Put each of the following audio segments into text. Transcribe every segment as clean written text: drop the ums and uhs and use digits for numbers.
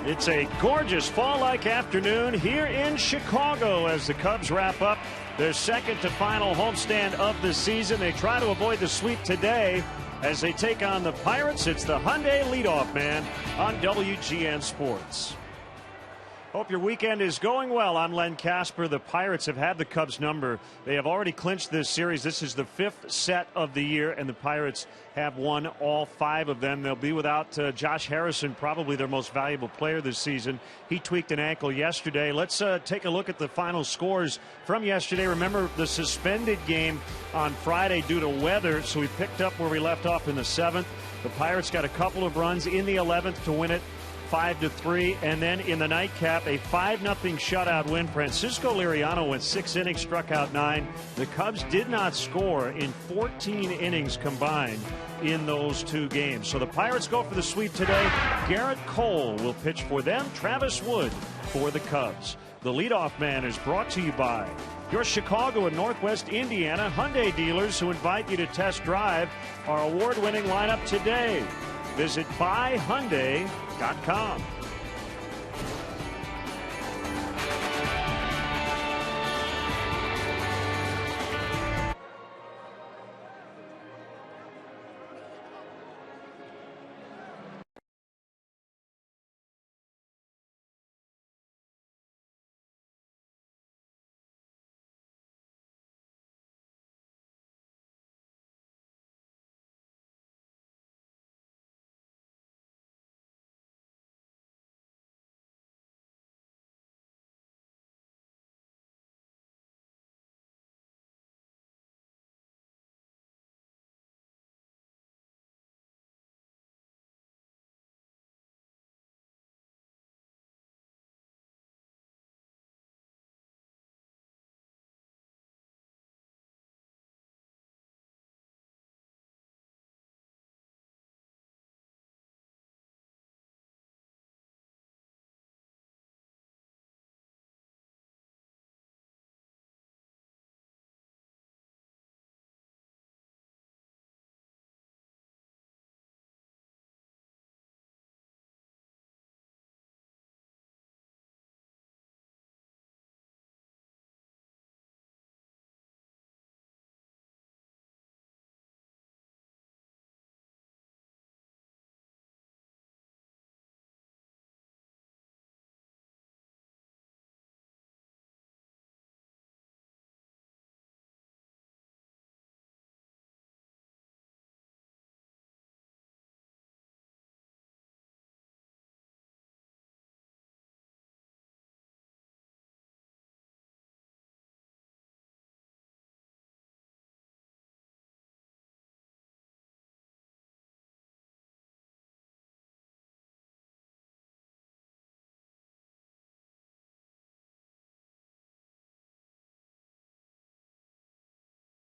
It's a gorgeous fall-like afternoon here in Chicago as the Cubs wrap up their second to final homestand of the season. They try to avoid the sweep today as they take on the Pirates. It's the Hyundai leadoff man on WGN Sports. Hope your weekend is going well. I'm Len Casper. The Pirates have had the Cubs number. They have already clinched this series. This is the 5th set of the year, and the Pirates have won all 5 of them. They'll be without Josh Harrison, probably their most valuable player this season. He tweaked an ankle yesterday. Let's take a look at the final scores from yesterday. Remember the suspended game on Friday due to weather, so we picked up where we left off in the 7th. The Pirates got a couple of runs in the 11th to win it 5-3, and then in the nightcap, a 5-0 shutout win. Francisco Liriano went 6 innings, struck out 9. The Cubs did not score in 14 innings combined in those 2 games. So the Pirates go for the sweep today. Garrett Cole will pitch for them. Travis Wood for the Cubs. The leadoff man is brought to you by your Chicago and Northwest Indiana Hyundai dealers, who invite you to test drive our award-winning lineup today. Visit buyhyundai.com.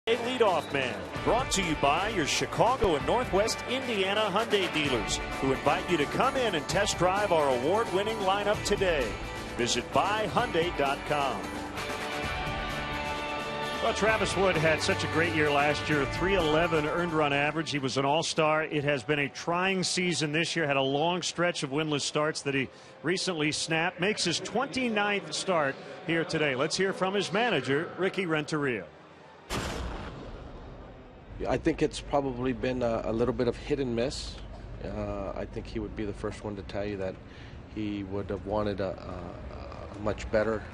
A leadoff man, brought to you by your Chicago and Northwest Indiana Hyundai dealers, who invite you to come in and test drive our award-winning lineup today. Visit buyhyundai.com. Well, Travis Wood had such a great year last year, 311 earned run average. He was an all-star. It has been a trying season this year. Had a long stretch of winless starts that he recently snapped. Makes his 29th start here today. Let's hear from his manager, Ricky Renteria. I think it's probably been a little bit of hit and miss. I think he would be the first one to tell you that he would have wanted a much better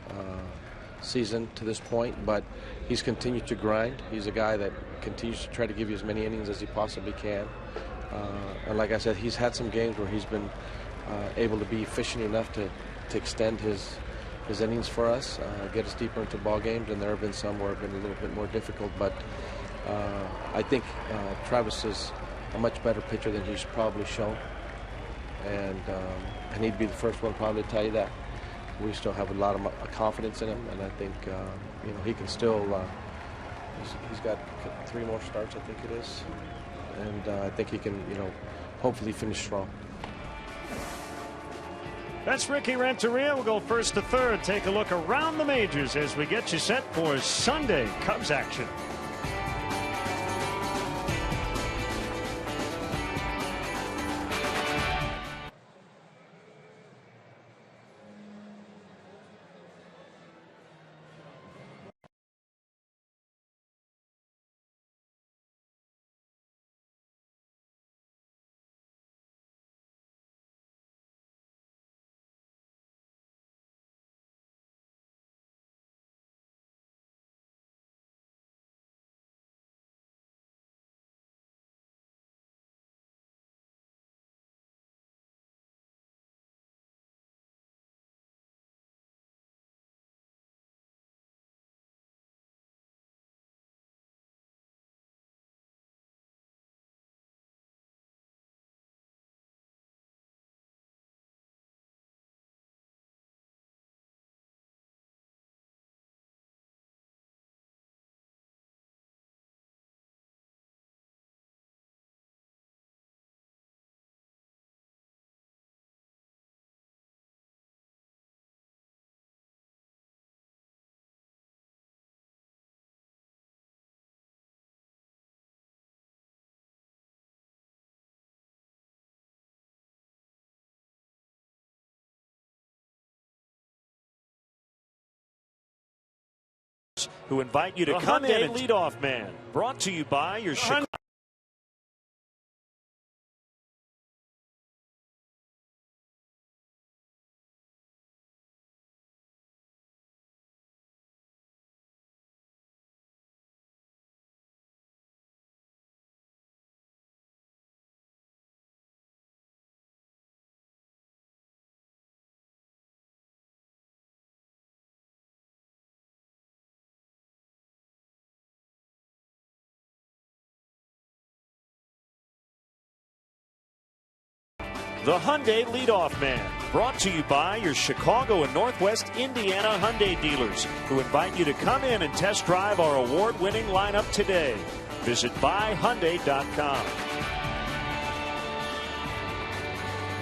season to this point, but he's continued to grind. He's a guy that continues to try to give you as many innings as he possibly can. And like I said, he's had some games where he's been able to be efficient enough to extend his innings for us, get us deeper into ball games, and there have been some where it's been a little bit more difficult, but I think Travis is a much better pitcher than he's probably shown, and he'd be the first one probably to tell you that. We still have a lot of confidence in him, and I think he can still. He's got 3 more starts, I think it is, and I think he can hopefully finish strong. That's Ricky Renteria. We'll go first to third. Take a look around the majors as we get you set for Sunday Cubs action. who invite you to come in and leadoff man. Brought to you by your Chicago. The Hyundai Leadoff Man, brought to you by your Chicago and Northwest Indiana Hyundai dealers, who invite you to come in and test drive our award-winning lineup today. Visit buyhyundai.com.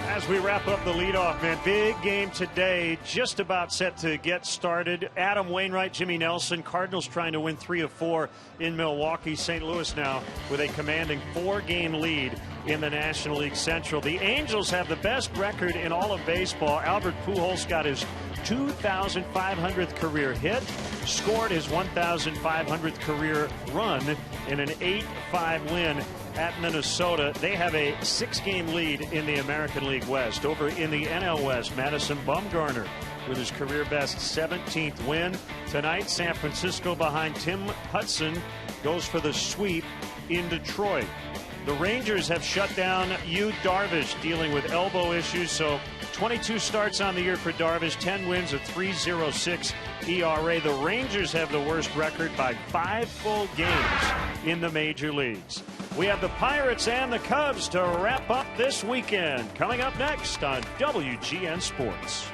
As we wrap up the leadoff man, big game today, just about set to get started. Adam Wainwright, Jimmy Nelson, Cardinals trying to win 3 of 4 in Milwaukee. St. Louis now with a commanding 4-game lead in the National League Central. The Angels have the best record in all of baseball. Albert Pujols got his 2,500th career hit, scored his 1,500th career run in an 8-5 win at Minnesota. They have a 6-game lead in the American League West. Over in the NL West, Madison Bumgarner with his career best 17th win. Tonight, San Francisco behind Tim Hudson goes for the sweep in Detroit. The Rangers have shut down Yu Darvish, dealing with elbow issues, so 22 starts on the year for Darvish, 10 wins, a 3.06 ERA. The Rangers have the worst record by 5 full games in the major leagues. We have the Pirates and the Cubs to wrap up this weekend. Coming up next on WGN Sports.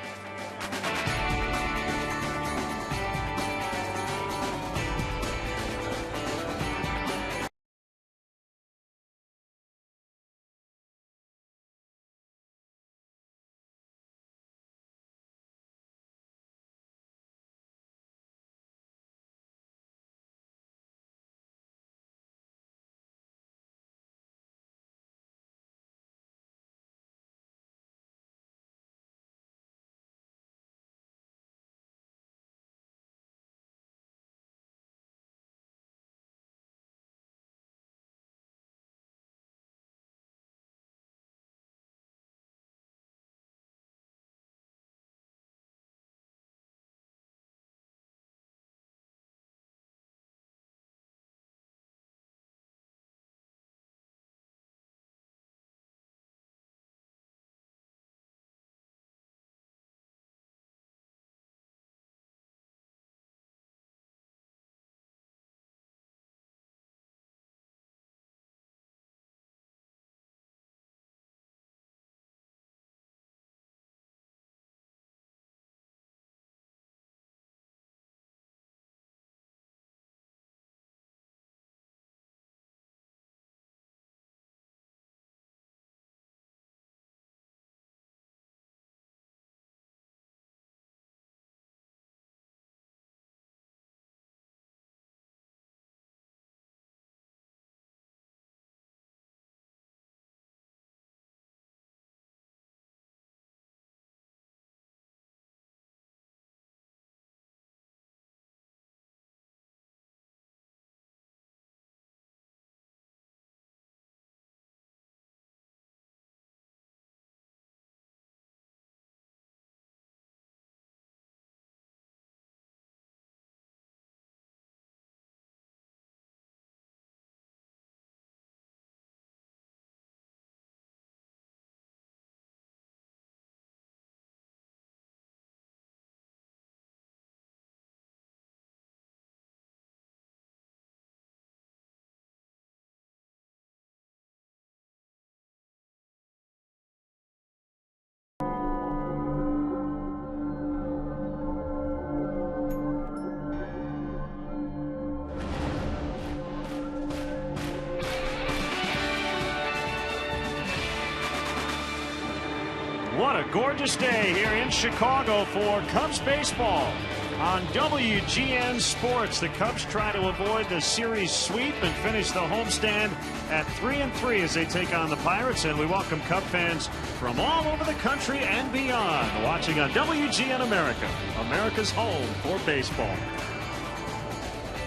What a gorgeous day here in Chicago for Cubs baseball. On WGN Sports, the Cubs try to avoid the series sweep and finish the homestand at 3-3 as they take on the Pirates. And we welcome Cub fans from all over the country and beyond watching on WGN America, America's home for baseball.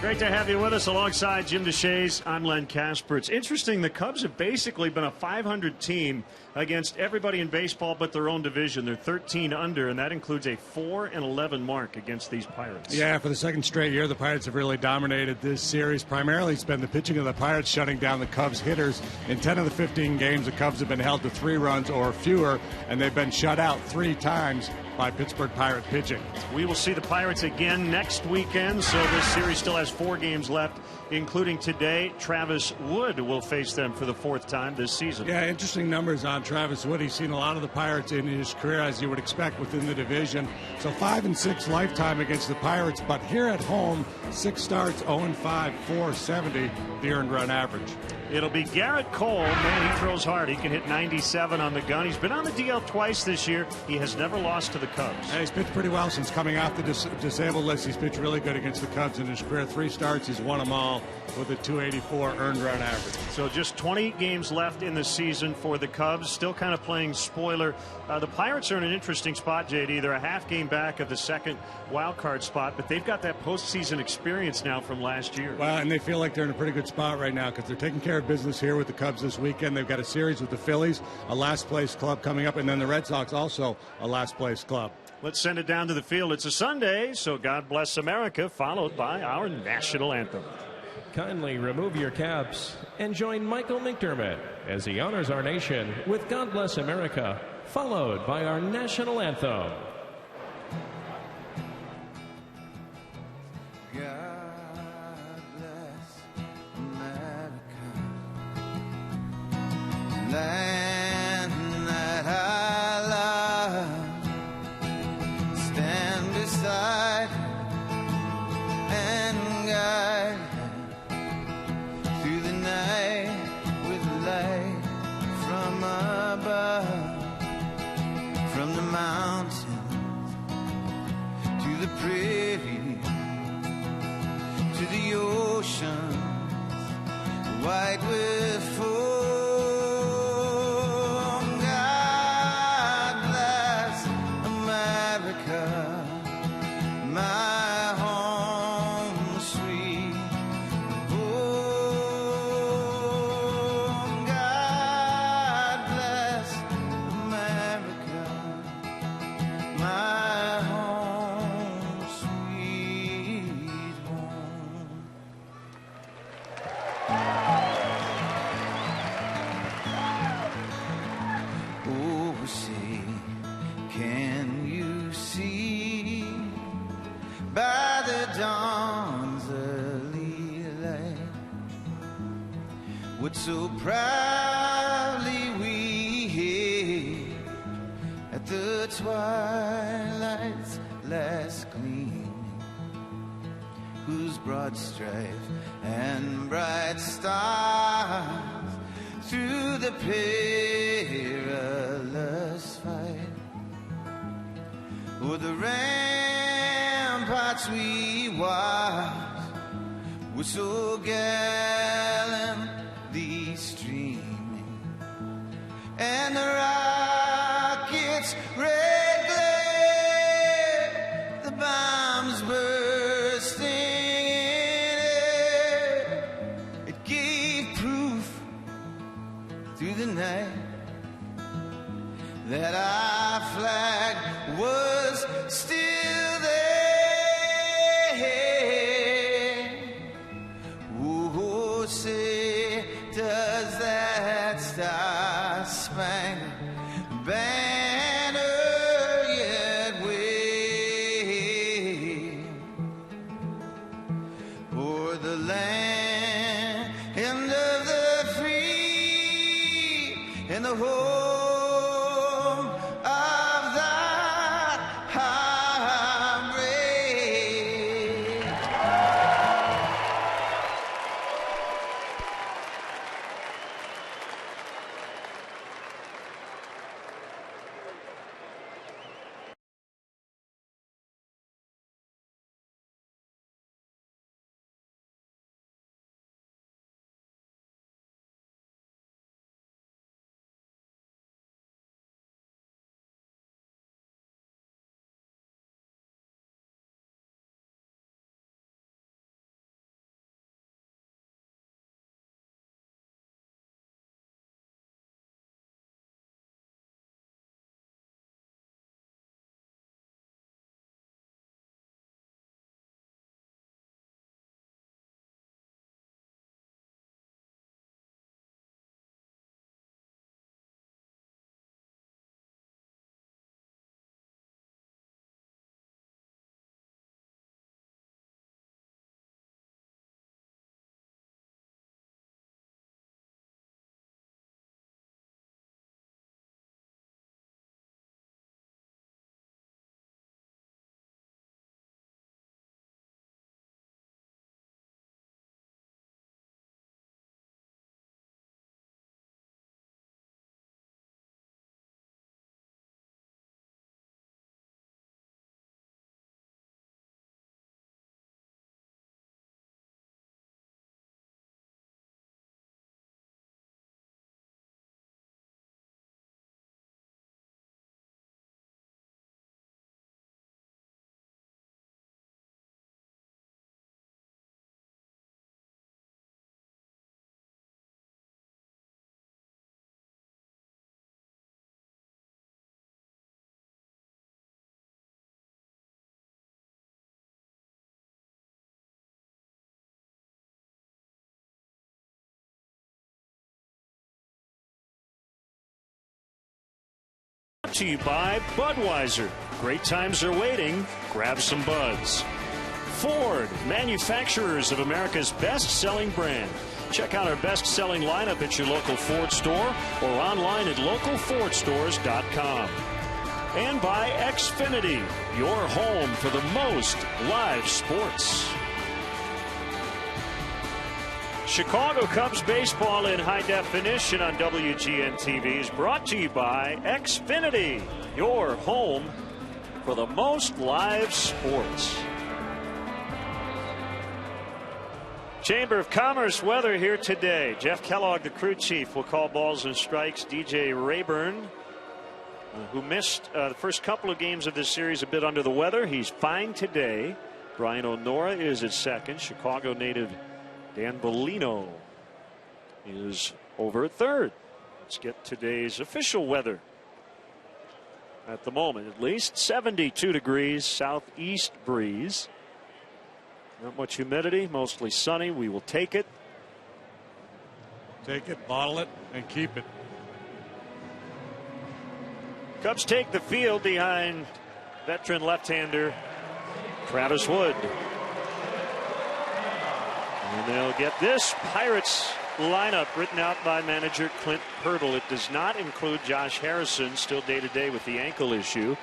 Great to have you with us alongside Jim DeShays. I'm Len Casper. It's interesting. The Cubs have basically been a 500 team against everybody in baseball but their own division. They're 13 under, and that includes a 4-11 mark against these Pirates. Yeah, for the second straight year, the Pirates have really dominated this series. Primarily, it's been the pitching of the Pirates shutting down the Cubs hitters. In 10 of the 15 games, the Cubs have been held to 3 runs or fewer, and they've been shut out 3 times by Pittsburgh Pirate pitching. We will see the Pirates again next weekend, so this series still has 4 games left, including today. Travis Wood will face them for the 4th time this season. Yeah, interesting numbers on Travis Wood. He's seen a lot of the Pirates in his career, as you would expect within the division. So 5-6 lifetime against the Pirates, but here at home, 6 starts, 0-5, 470, the earned run average. It'll be Garrett Cole. Man, he throws hard. He can hit 97 on the gun. He's been on the DL twice this year. He has never lost to the Cubs. And he's pitched pretty well since coming off the disabled list. He's pitched really good against the Cubs in his career. 3 starts, he's won them all with a 284 earned run average. So just 20 games left in the season for the Cubs. Still kind of playing spoiler. The Pirates are in an interesting spot, JD. They're a half game back of the second wild card spot, but they've got that postseason experience now from last year. Well, and they feel like they're in a pretty good spot right now because they're taking care of business here with the Cubs this weekend. They've got a series with the Phillies, a last place club coming up, and then the Red Sox also a last place club. Let's send it down to the field. It's a Sunday, so God Bless America, followed by our national anthem. Kindly remove your caps and join Michael McDermott as he honors our nation with God Bless America, followed by our national anthem. God bless America, land that I love. Stand beside and guide through the night with light from above, from the mountains to the prairie, to the oceans white with foam. God bless America, my home sweet home. God bless America, my home sweet home. Oh, say, can you see by the dawn's early light what so proudly we hailed at the twilight's last gleaming, whose broad stripe and bright stars through the perilous fight o'er the ramparts we watched were so gallantly streaming, and the rockets' red glare, the bombs bursting in air, it gave proof through the night that our flag was still there. Oh, say, does that star-spangled banner yet wave o'er the land and of the free and the whole? brought to you by Budweiser. Great times are waiting. Grab some buds. Ford, manufacturers of America's best-selling brand. Check out our best-selling lineup at your local Ford store or online at localfordstores.com. And by Xfinity, your home for the most live sports. Chicago Cubs baseball in high definition on WGN TV is brought to you by Xfinity, your home for the most live sports. Chamber of Commerce weather here today. Jeff Kellogg, the crew chief, will call balls and strikes. DJ Rayburn, who missed the first couple of games of this series, a bit under the weather. He's fine today. Brian O'Nora is at second. Chicago native Dan Bellino is over at third. Let's get today's official weather. At the moment, at least 72 degrees, southeast breeze. Not much humidity, mostly sunny. We will take it. Take it, bottle it, and keep it. Cubs take the field behind veteran left-hander Travis Wood. And they'll get this Pirates lineup written out by manager Clint Hurdle. It does not include Josh Harrison, still day-to-day with the ankle issue.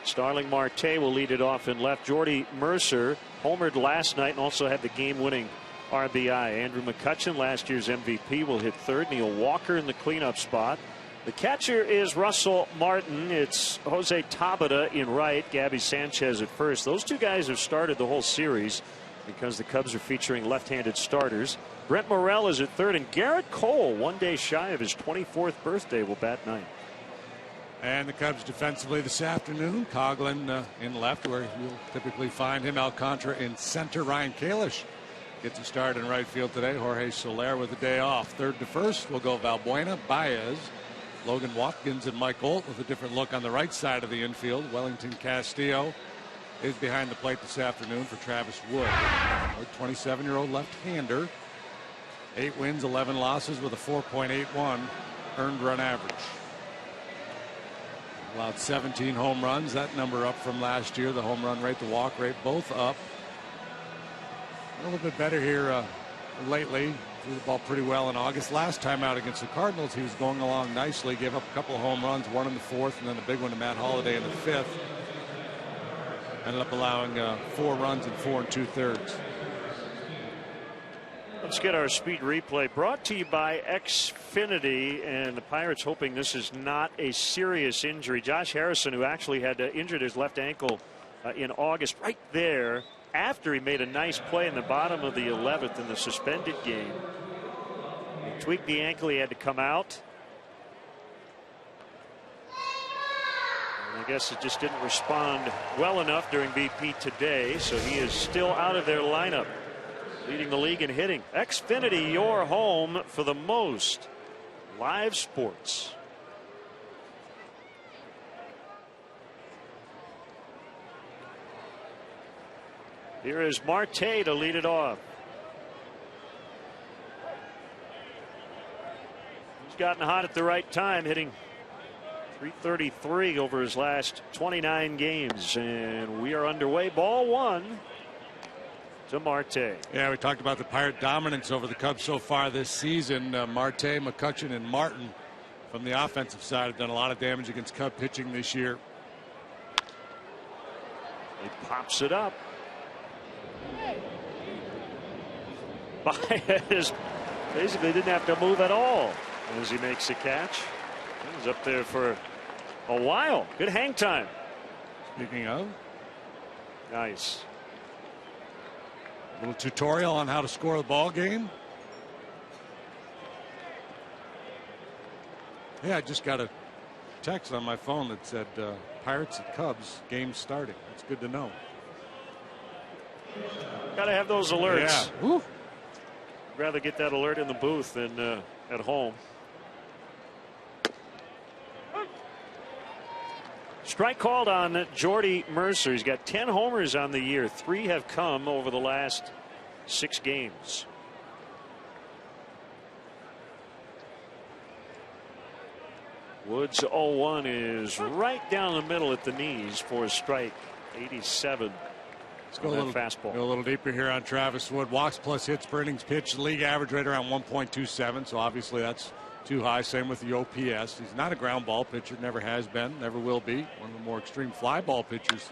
Starling Marte will lead it off in left. Jordy Mercer homered last night and also had the game-winning RBI. Andrew McCutchen, last year's MVP, will hit third. Neil Walker in the cleanup spot. The catcher is Russell Martin. It's Jose Tabata in right, Gabby Sanchez at first. Those two guys have started the whole series because the Cubs are featuring left-handed starters. Brent Morel is at third, and Garrett Cole, 1 day shy of his 24th birthday, will bat ninth. And the Cubs defensively this afternoon. Coughlin in left, where you'll typically find him. Alcantara in center. Ryan Kalish gets a start in right field today. Jorge Soler with a day off. Third to first will go Valbuena, Baez, Logan Watkins, and Mike Holt with a different look on the right side of the infield. Wellington Castillo is behind the plate this afternoon for Travis Wood. A 27-year-old left-hander. 8 wins, 11 losses with a 4.81 earned run average. Allowed 17 home runs. That number up from last year. The home run rate, the walk rate, both up. A little bit better here lately. Threw the ball pretty well in August. Last time out against the Cardinals, he was going along nicely. Gave up a couple of home runs, one in the fourth, and then a big one to Matt Holliday in the fifth. Ended up allowing 4 runs in 4 2/3. Let's get our speed replay brought to you by Xfinity, and the Pirates hoping this is not a serious injury. Josh Harrison, who actually had injured his left ankle in August, right there after he made a nice play in the bottom of the 11th in the suspended game. He tweaked the ankle. He had to come out. And I guess it just didn't respond well enough during BP today, so he is still out of their lineup. Leading the league in hitting. Xfinity, your home for the most live sports. Here is Marte to lead it off. He's gotten hot at the right time, hitting .333 over his last 29 games. And we are underway. Ball one to Marte. Yeah, we talked about the Pirate dominance over the Cubs so far this season. Marte, McCutchen, and Martin from the offensive side have done a lot of damage against Cub pitching this year. He pops it up. Baez basically didn't have to move at all as he makes the catch. He was up there for a while. Good hang time. Speaking of. Nice. A little tutorial on how to score the ball game. Yeah, I just got a text on my phone that said Pirates at Cubs, game starting. That's good to know. Got to have those alerts. Yeah. Woo. Rather get that alert in the booth than at home. Strike called on Jordy Mercer. He's got 10 homers on the year. 3 have come over the last 6 games. Woods 0-1 is right down the middle at the knees for a strike. 87. Let's go a little fastball. Go a little deeper here on Travis Wood. Walks plus hits per innings pitched. League average right around 1.27. So obviously that's too high. Same with the OPS. He's not a ground ball pitcher. Never has been. Never will be. One of the more extreme fly ball pitchers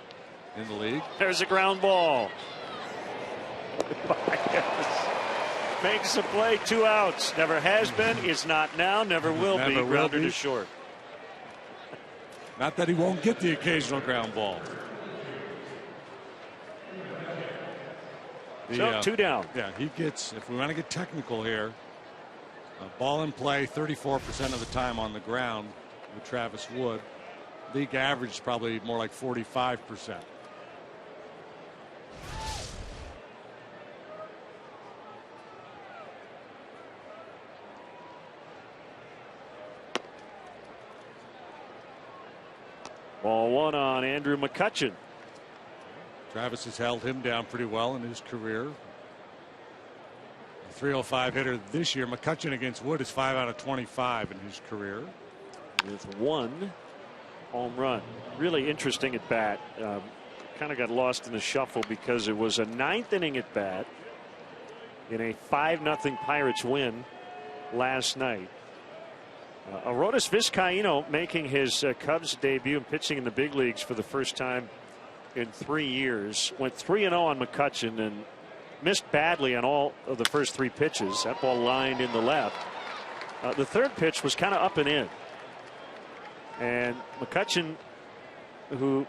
in the league. There's a ground ball. Makes a play. 2 outs. Never has been. Is not now. Never will be. Grounded to short. Not that he won't get the occasional ground ball. So 2 down. Yeah, he gets, if we want to get technical here, ball in play 34% of the time on the ground with Travis Wood. League average is probably more like 45%. Ball 1 on Andrew McCutchen. Travis has held him down pretty well in his career. A 305 hitter this year. McCutchen against Wood is 5 out of 25 in his career. With 1 home run. Really interesting at bat. Kind of got lost in the shuffle because it was a 9th inning at bat in a 5-0 Pirates win last night. Arodys Vizcaíno making his Cubs debut and pitching in the big leagues for the first time in 3 years. Went 3-0 on McCutchen and missed badly on all of the first 3 pitches. That ball lined in the left. The 3rd pitch was kind of up and in. And McCutchen, who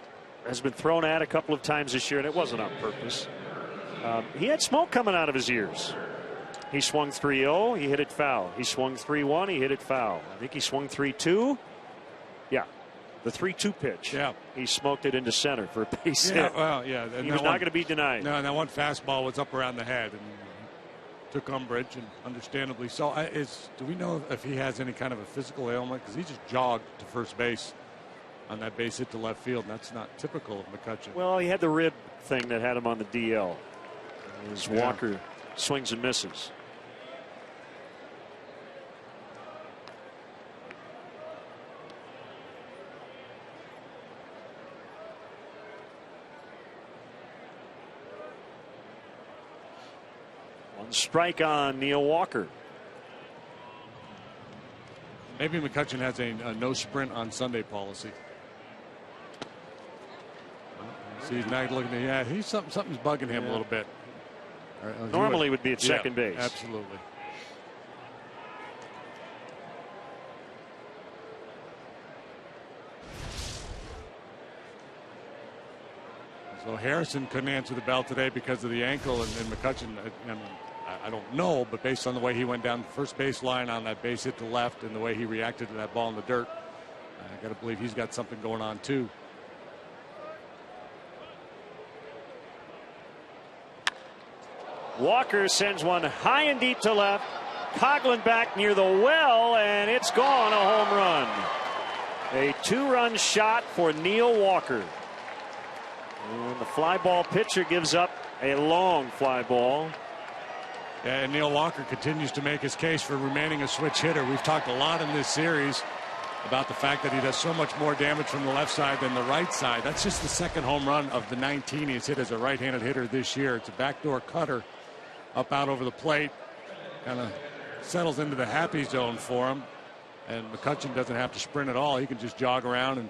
has been thrown at a couple of times this year, and it wasn't on purpose, he had smoke coming out of his ears. He swung 3-0. He hit it foul. He swung 3-1. He hit it foul. I think he swung 3-2. Yeah. The 3-2 pitch. Yeah. He smoked it into center for a base Yeah, hit. well, yeah. He was not going to be denied. No, and that one fastball was up around the head and took umbrage, and understandably so. Do we know if he has any kind of a physical ailment? Because he just jogged to first base on that base hit to left field, and that's not typical of McCutchen. Well, he had the rib thing that had him on the DL. As Walker swings and misses. One strike on Neil Walker. Maybe McCutchen has a no sprint on Sunday policy. See, he's not looking at, something's bugging him a little bit. Normally would be at second base. Absolutely. So Harrison couldn't answer the bell today because of the ankle, and McCutchen, I don't know, but based on the way he went down the first base line on that base hit to left and the way he reacted to that ball in the dirt, I got to believe he's got something going on too. Walker sends one high and deep to left. Coughlin back near the well, and it's gone. A home run. A 2-run shot for Neil Walker. And the fly ball pitcher gives up a long fly ball. Yeah, and Neil Walker continues to make his case for remaining a switch hitter. We've talked a lot in this series about the fact that he does so much more damage from the left side than the right side. That's just the 2nd home run of the 19 he's hit as a right-handed hitter this year. It's a backdoor cutter up out over the plate. Kind of settles into the happy zone for him. And McCutchen doesn't have to sprint at all. He can just jog around and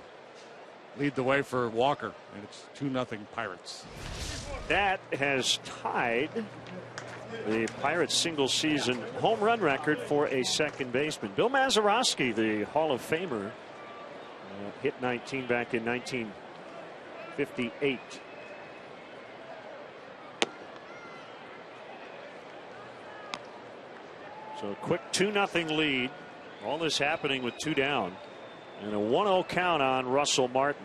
lead the way for Walker. And it's 2-0 Pirates. That has tied the Pirates single season home run record for a second baseman. Bill Mazeroski, the Hall of Famer, hit 19 back in 1958. So a quick 2-0 lead. All this happening with 2 down. And a 1-0 count on Russell Martin.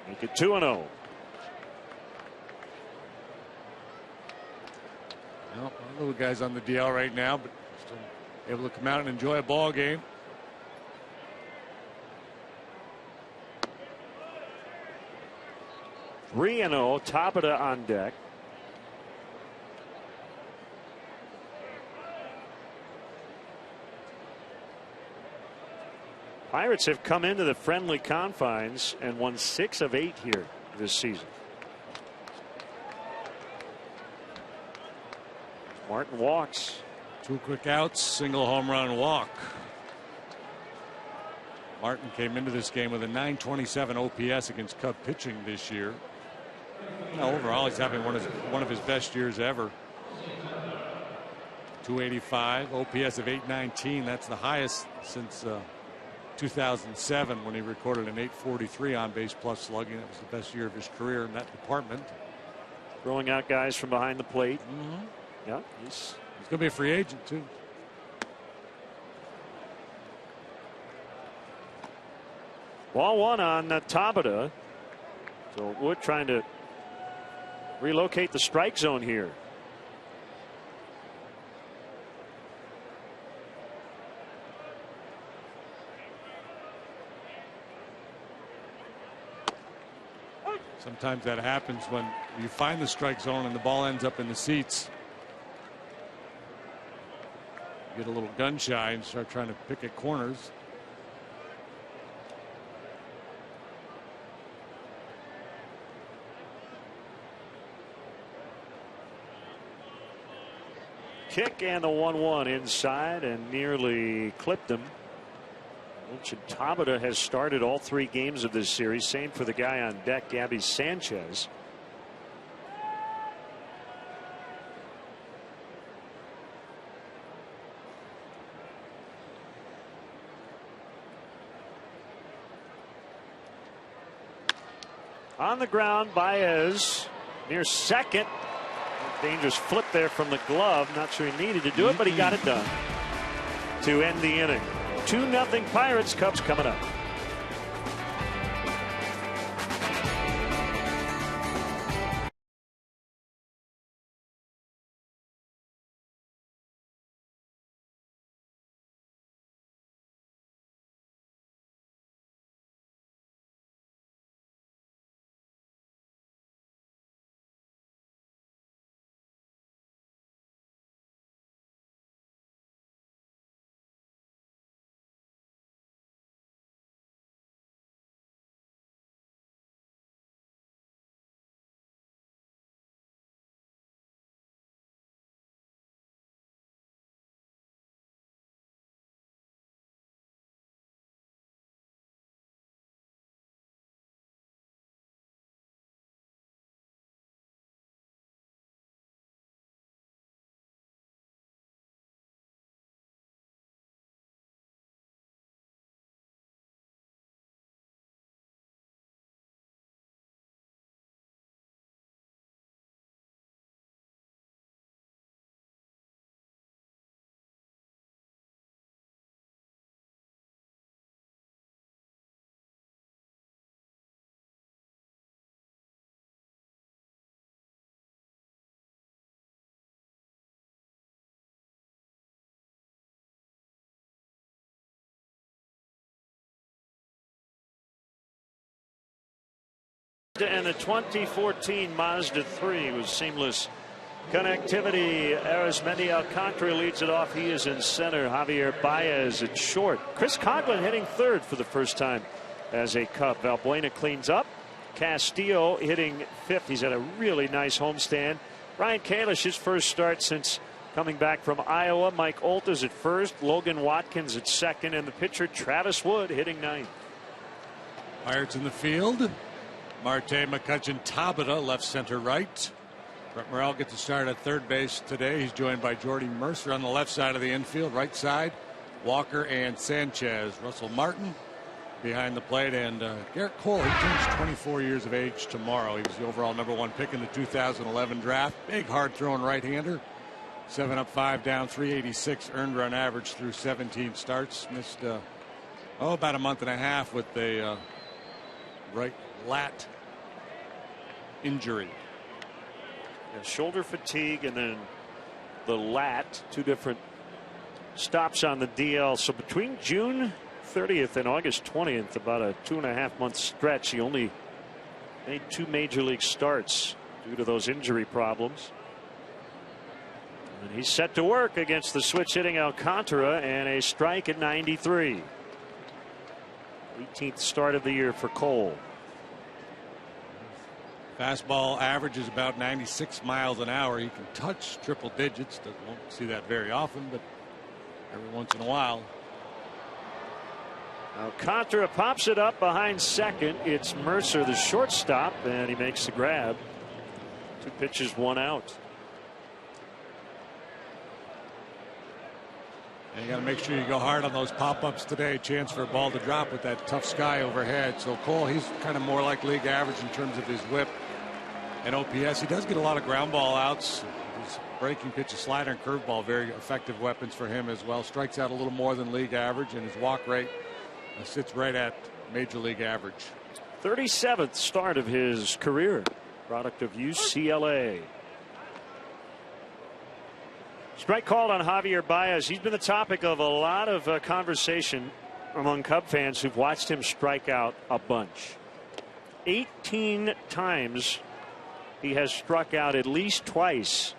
Make it 2-0. Well, a little guy's on the DL right now, but still able to come out and enjoy a ball game. Three 3-0. Tabata on deck. Pirates have come into the friendly confines and won 6 of 8 here this season. Martin walks. 2 quick outs, single home run walk. Martin came into this game with a .927 OPS against Cub pitching this year. Now, overall, he's having one of his best years ever. .285, OPS of .819. That's the highest since 2007 when he recorded an .843 on base plus slugging. It was the best year of his career in that department. Throwing out guys from behind the plate. Yeah, he's going to be a free agent too. Ball 1 on Tabata. So Wood trying to relocate the strike zone here. Sometimes that happens when you find the strike zone and the ball ends up in the seats. You get a little gun shy and start trying to pick at corners. Kick and the 1-1 inside and nearly clipped him. Mentioned Tabata has started all 3 games of this series. Same for the guy on deck, Gabby Sanchez. On the ground, Baez near second. Dangerous flip there from the glove. Not sure he needed to do it, but he got it done to end the inning. 2-0 Pirates. Cubs coming up. And the 2014 Mazda 3 with seamless connectivity. Arismendi Alcantara leads it off. He is in center. Javier Baez at short. Chris Coghlan hitting third for the first time as a Cub. Valbuena cleans up. Castillo hitting fifth. He's had a really nice homestand. Ryan Kalish, his first start since coming back from Iowa. Mike Olters at first. Logan Watkins at second. And the pitcher Travis Wood hitting ninth. Pirates in the field. Marte, McCutcheon, Tabata, left, center, right. Brett Morrell gets a start at third base today. He's joined by Jordy Mercer on the left side of the infield. Right side, Walker and Sanchez. Russell Martin behind the plate. And Garrett Cole, he turns 24 years of age tomorrow. He was the overall #1 pick in the 2011 draft. Big, hard-throwing right-hander. 7 up, 5 down, 386 earned run average through 17 starts. Missed about a month and a half with a right lat injury. Yeah, shoulder fatigue and then the lat, 2 different stops on the DL. So between June 30th and August 20th, about a 2.5 month stretch, he only made 2 major league starts due to those injury problems. And he's set to work against the switch hitting Alcantara, and a strike at 93. 18th start of the year for Cole. Fastball average is about 96 miles an hour. He can touch triple digits. Won't see that very often, but every once in a while. Now Contra pops it up behind second. It's Mercer, the shortstop, and he makes the grab. 2 pitches, 1 out. And you got to make sure you go hard on those pop-ups today. Chance for a ball to drop with that tough sky overhead. So Cole, he's kind of more like league average in terms of his whip and OPS. He does get a lot of ground ball outs. His breaking pitch, a slider and curveball, very effective weapons for him as well. Strikes out a little more than league average, and his walk rate sits right at major league average. 37th start of his career, product of UCLA. Strike called on Javier Baez. He's been the topic of a lot of conversation among Cub fans who've watched him strike out a bunch. 18 times he has struck out at least twice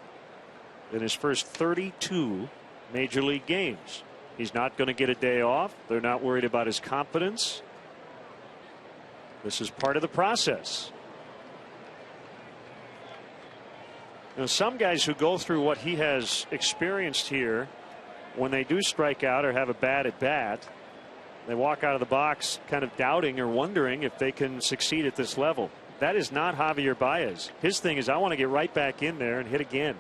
in his first 32 major league games. He's not going to get a day off. They're not worried about his confidence. This is part of the process. You know, some guys who go through what he has experienced here, when they do strike out or have a bad at bat, they walk out of the box kind of doubting or wondering if they can succeed at this level. That is not Javier Baez. His thing is, I want to get right back in there and hit again.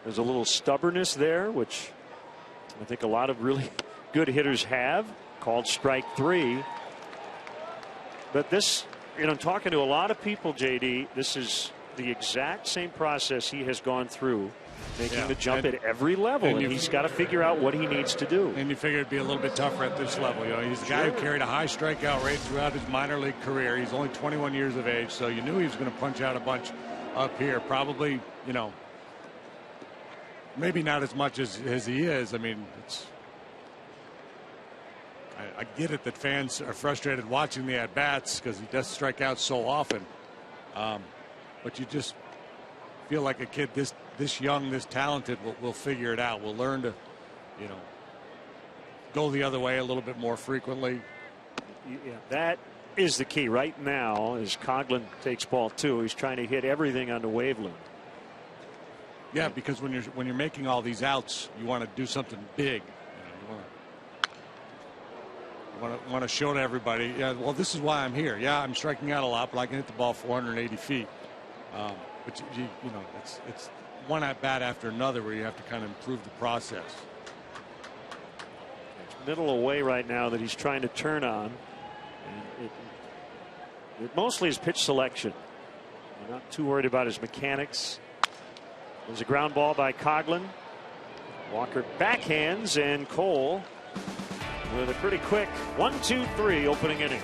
There's a little stubbornness there, which I think a lot of really good hitters have, called strike 3. But this, you know, talking to a lot of people, JD, this is the exact same process he has gone through, making the jump at every level, and he's got to figure out what he needs to do. And you figure it'd be a little bit tougher at this level. You know, he's the guy who carried a high strikeout rate throughout his minor league career. He's only 21 years of age, so you knew he was going to punch out a bunch up here. Probably, you know, maybe not as much as he is. I mean, I get it that fans are frustrated watching the at bats because he does strike out so often. But you just feel like a kid this young, this talented will figure it out. Will learn to, you know, go the other way a little bit more frequently. Yeah, that is the key right now. As Coghlan takes ball 2, he's trying to hit everything on the wavelength. Yeah, because when you're making all these outs, you want to do something big. You want to show to everybody, yeah, well, this is why I'm here. Yeah, I'm striking out a lot, but I can hit the ball 480 feet. But you know, it's one at bat after another where you have to kind of improve the process. It's middle away right now that he's trying to turn on. And it mostly is pitch selection. I'm not too worried about his mechanics. There's a ground ball by Coghlan. Walker backhands, and Cole with a pretty quick 1-2-3 opening inning.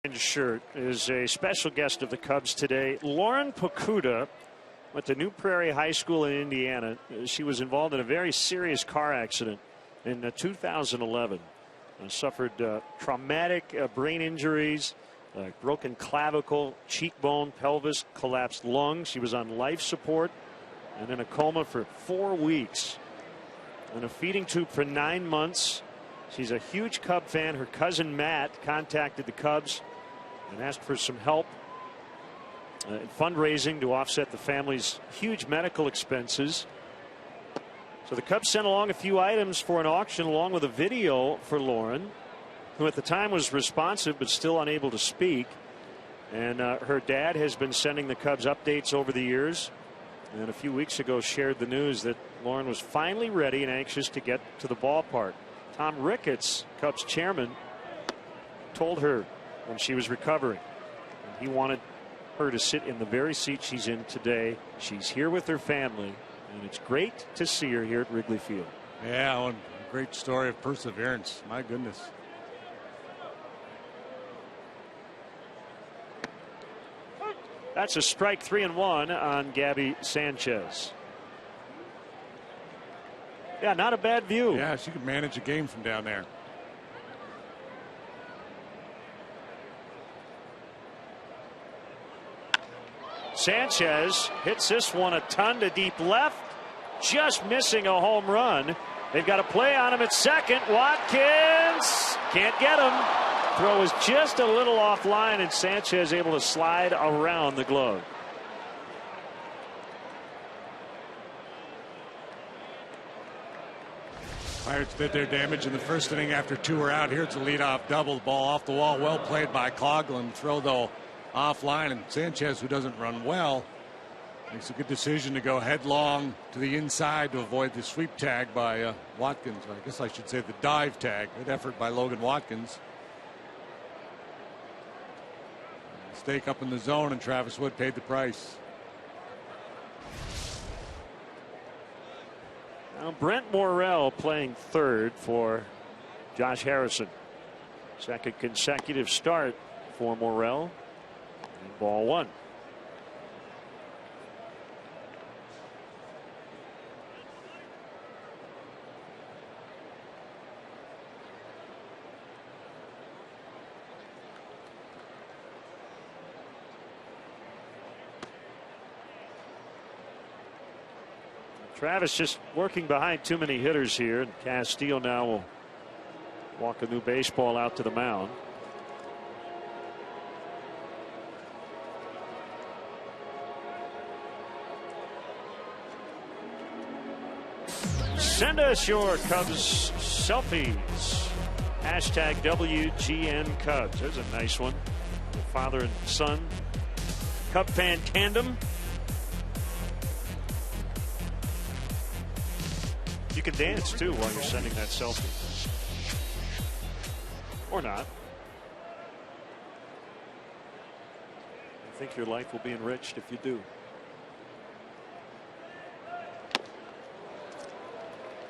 Shirt is a special guest of the Cubs today. Lauren Pacuda went to New Prairie High School in Indiana. She was involved in a very serious car accident in 2011 and suffered traumatic brain injuries, broken clavicle, cheekbone, pelvis, collapsed lung. She was on life support and in a coma for 4 weeks and a feeding tube for 9 months. She's a huge Cub fan. Her cousin Matt contacted the Cubs and asked for some help in fundraising to offset the family's huge medical expenses. So the Cubs sent along a few items for an auction along with a video for Lauren, who at the time was responsive but still unable to speak. And her dad has been sending the Cubs updates over the years, and a few weeks ago shared the news that Lauren was finally ready and anxious to get to the ballpark. Tom Ricketts, Cubs chairman, told her when she was recovering he wanted her to sit in the very seat she's in today. She's here with her family, and it's great to see her here at Wrigley Field. Yeah, a great story of perseverance. My goodness. That's a strike, 3-1 on Gabby Sanchez. Yeah, not a bad view. Yeah, she could manage a game from down there. Sanchez hits this one a ton to deep left, just missing a home run. They've got a play on him at second. Watkins can't get him. Throw is just a little offline, and Sanchez able to slide around the glove. Pirates did their damage in the first inning after 2 were out. Here's a leadoff double. The ball off the wall. Well played by Coughlin. Throw, though, offline. And Sanchez, who doesn't run well, makes a good decision to go headlong to the inside to avoid the sweep tag by Watkins. I guess I should say the dive tag. Good effort by Logan Watkins. Mistake up in the zone, and Travis Wood paid the price. Now Brent Morrell playing third for Josh Harrison. Second consecutive start for Morrell. And ball one. Travis just working behind too many hitters here, and Castillo now will walk a new baseball out to the mound. Send us your Cubs selfies. Hashtag WGN Cubs. There's a nice one. The father and son Cub fan tandem. You can dance too while you're sending that selfie. Or not. I think your life will be enriched if you do.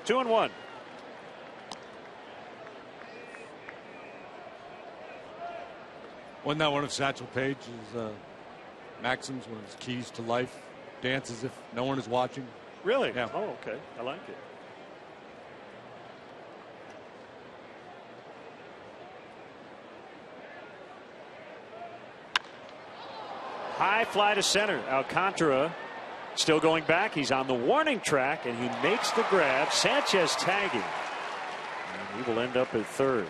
2-1. Wasn't that one of Satchel Paige's maxims, one of his keys to life? Dance as if no one is watching. Really? Yeah. Oh, okay. I like it. High fly to center. Alcantara still going back. He's on the warning track, and he makes the grab. Sanchez tagging. And he will end up at third.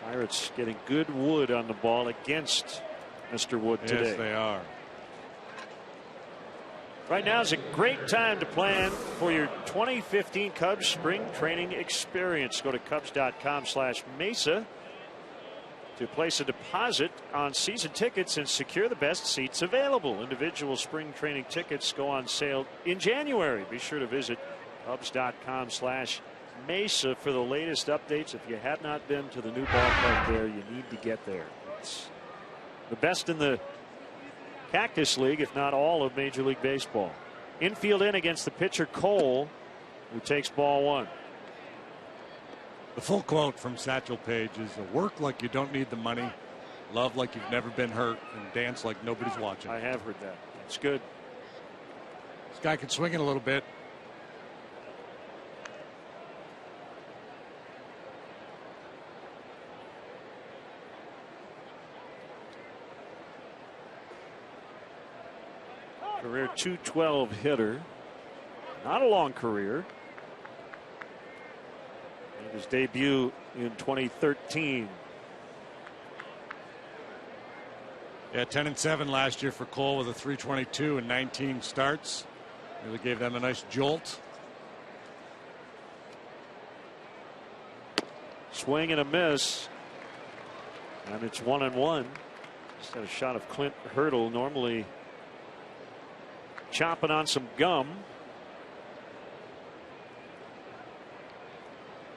Pirates getting good wood on the ball against Mr. Wood today. Yes, they are. Right now is a great time to plan for your 2015 Cubs spring training experience. Go to Cubs.com/Mesa to place a deposit on season tickets and secure the best seats available. Individual spring training tickets go on sale in January. Be sure to visit Cubs.com/Mesa for the latest updates. If you have not been to the new ballpark there, you need to get there. It's the best in the Cactus League, if not all of Major League Baseball. Infield in against the pitcher Cole, who takes ball one. The full quote from Satchel Paige is, work like you don't need the money, love like you've never been hurt, and dance like nobody's watching. I have heard that. It's good. This guy can swing it a little bit. Career .212 hitter. Not a long career. Made his debut in 2013. Yeah, 10-7 last year for Cole with a .322 and 19 starts. Really gave them a nice jolt. Swing and a miss. And it's 1-1. Just had a shot of Clint Hurdle, normally chomping on some gum.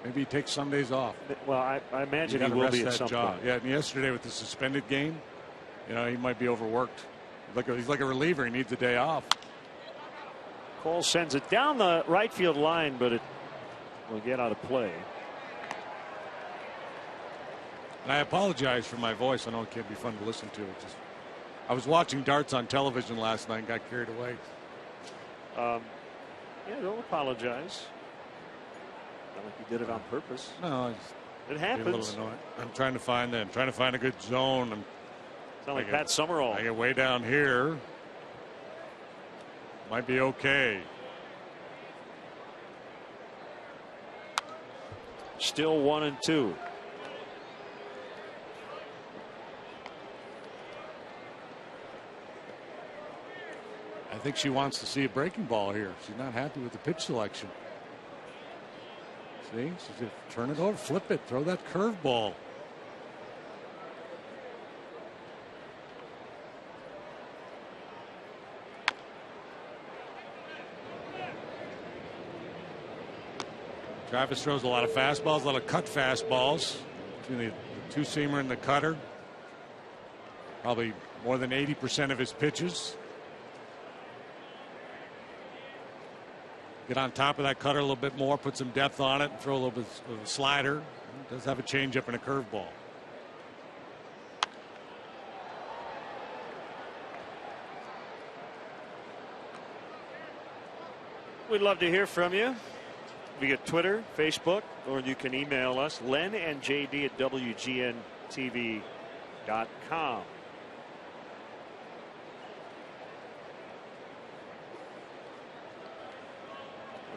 Maybe he takes Sundays off. Well, I imagine he will be at some point. Yeah, and yesterday with the suspended game, you know, he might be overworked. He's like a reliever. He needs a day off. Cole sends it down the right field line, but it will get out of play. And I apologize for my voice. I know it can't be fun to listen to. I was watching darts on television last night and got carried away. Yeah, don't apologize. Not like you did it on purpose. No, it happens. A little annoying. I'm trying to find a good zone. Sound like Pat Summerall. I get way down here. Might be okay. Still 1-2. I think she wants to see a breaking ball here. She's not happy with the pitch selection. See, she's going to turn it over, flip it, throw that curveball. Travis throws a lot of fastballs, a lot of cut fastballs between the two-seamer and the cutter. Probably more than 80% of his pitches. Get on top of that cutter a little bit more, put some depth on it, and throw a little bit of a slider. It does have a changeup and a curveball. We'd love to hear from you via Twitter, Facebook, or you can email us, Len and JD at WGNTV.com.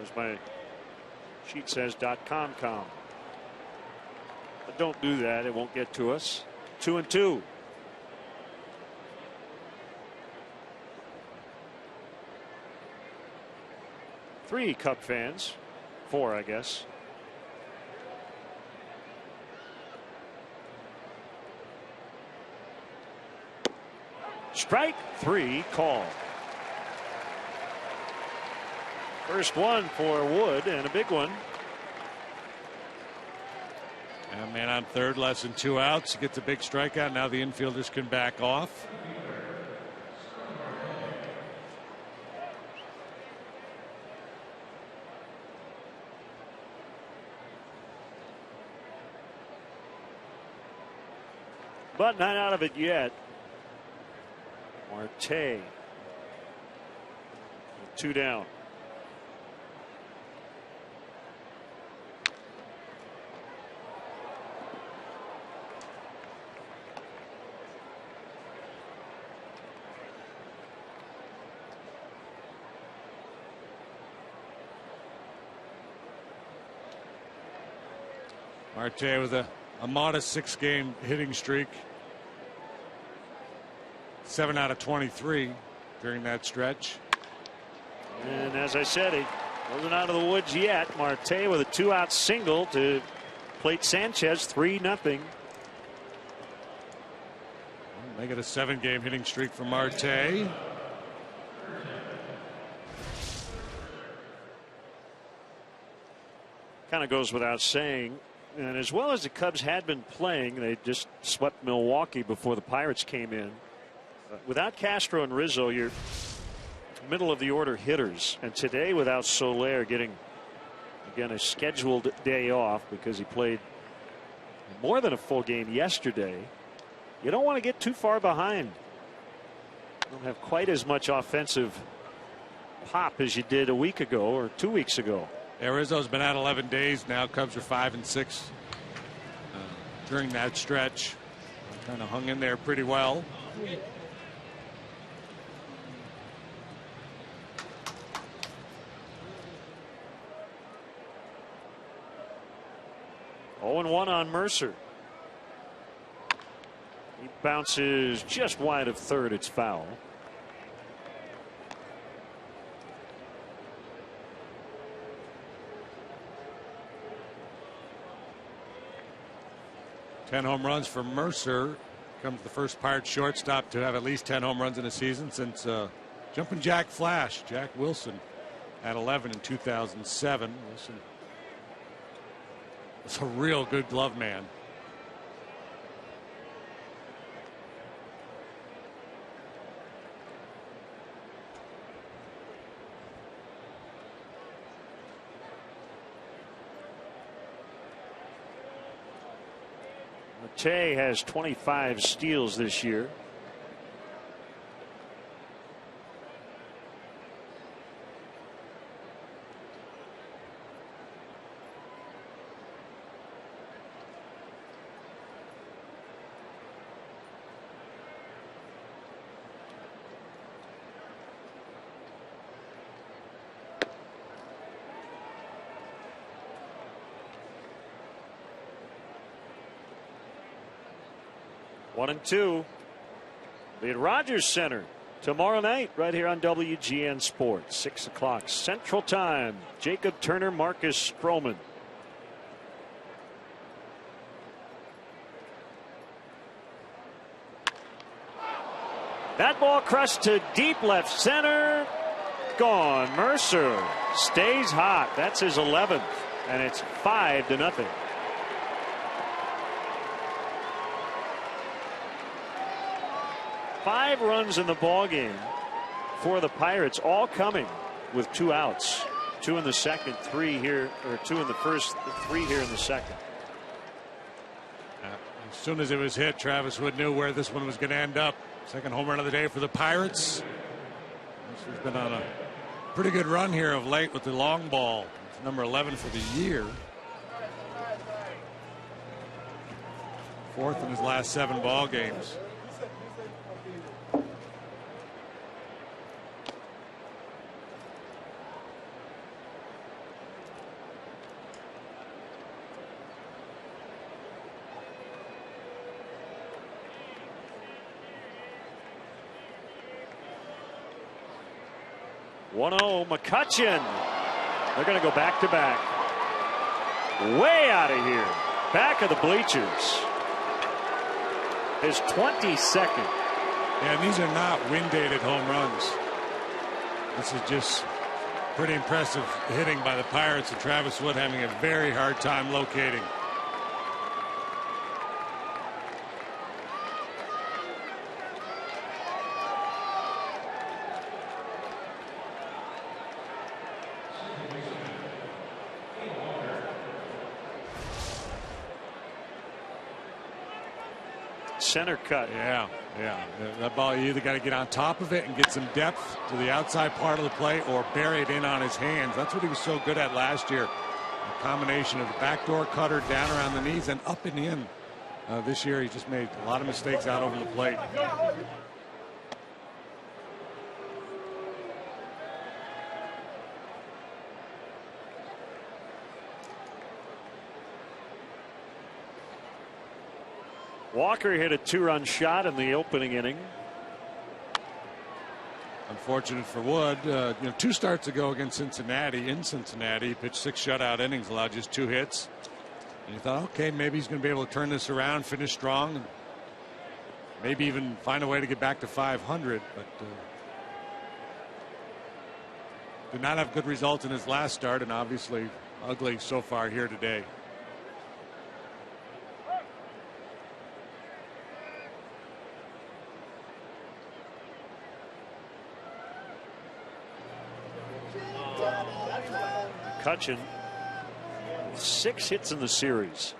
As my sheet says .com. But don't do that. It won't get to us. 2-2. Three Cub fans. 4, I guess. Strike 3 call. First one for Wood, and a big one. And man on third, less than 2 outs. He gets a big strikeout. Now the infielders can back off. But not out of it yet. Marte. 2 down. Marte with a modest 6-game hitting streak. 7 out of 23 during that stretch. And as I said, he wasn't out of the woods yet. Marte with a 2-out single to plate Sanchez, 3-0. Make it a 7-game hitting streak for Marte. Kind of goes without saying. And as well as the Cubs had been playing, they just swept Milwaukee before the Pirates came in. Without Castro and Rizzo, you're middle of the order hitters. And today, without Soler getting Again, a scheduled day off because he played more than a full game yesterday. You don't want to get too far behind. You don't have quite as much offensive pop as you did a week ago or 2 weeks ago. Rizzo's been out 11 days now. Cubs are 5-6 during that stretch. Kind of hung in there pretty well. Oh, and 1 on Mercer. He bounces just wide of third. It's foul. Ten home runs for Mercer. Becomes the first Pirates shortstop to have at least 10 home runs in a season since Jumpin' Jack Flash, Jack Wilson, at 11 in 2007. Wilson was a real good glove man. Mate has 25 steals this year. One and two. Be at Rogers Center tomorrow night right here on WGN Sports. 6 o'clock Central Time. Jacob Turner, Marcus Stroman. That ball crushed to deep left center. Gone. Mercer stays hot. That's his 11th. And it's 5-0. Five runs in the ball game for the Pirates, all coming with 2 outs. 2 in the second, 3 here, or 2 in the first, 3 here in the second. As soon as it was hit, Travis Wood knew where this one was going to end up. Second home run of the day for the Pirates. This has been on a pretty good run here of late with the long ball. It's number 11 for the year. 4th in his last 7 ball games. McCutchen. They're going to go back to back. Way out of here. Back of the bleachers. His 22nd. Yeah, and these are not wind dated home runs. This is just pretty impressive hitting by the Pirates, and Travis Wood having a very hard time locating. Center cut. Yeah. That ball, you either got to get on top of it and get some depth to the outside part of the plate or bury it in on his hands. That's what he was so good at last year. A combination of the backdoor cutter down around the knees and up and in. This year he just made a lot of mistakes out over the plate. Walker hit a 2-run shot in the opening inning. Unfortunate for Wood. 2 starts ago against Cincinnati, in Cincinnati, he pitched 6 shutout innings, allowed just 2 hits. And you thought, okay, maybe he's going to be able to turn this around, finish strong, and maybe even find a way to get back to 500. But did not have good results in his last start, and obviously ugly so far here today. McCutchen 6 hits in the series.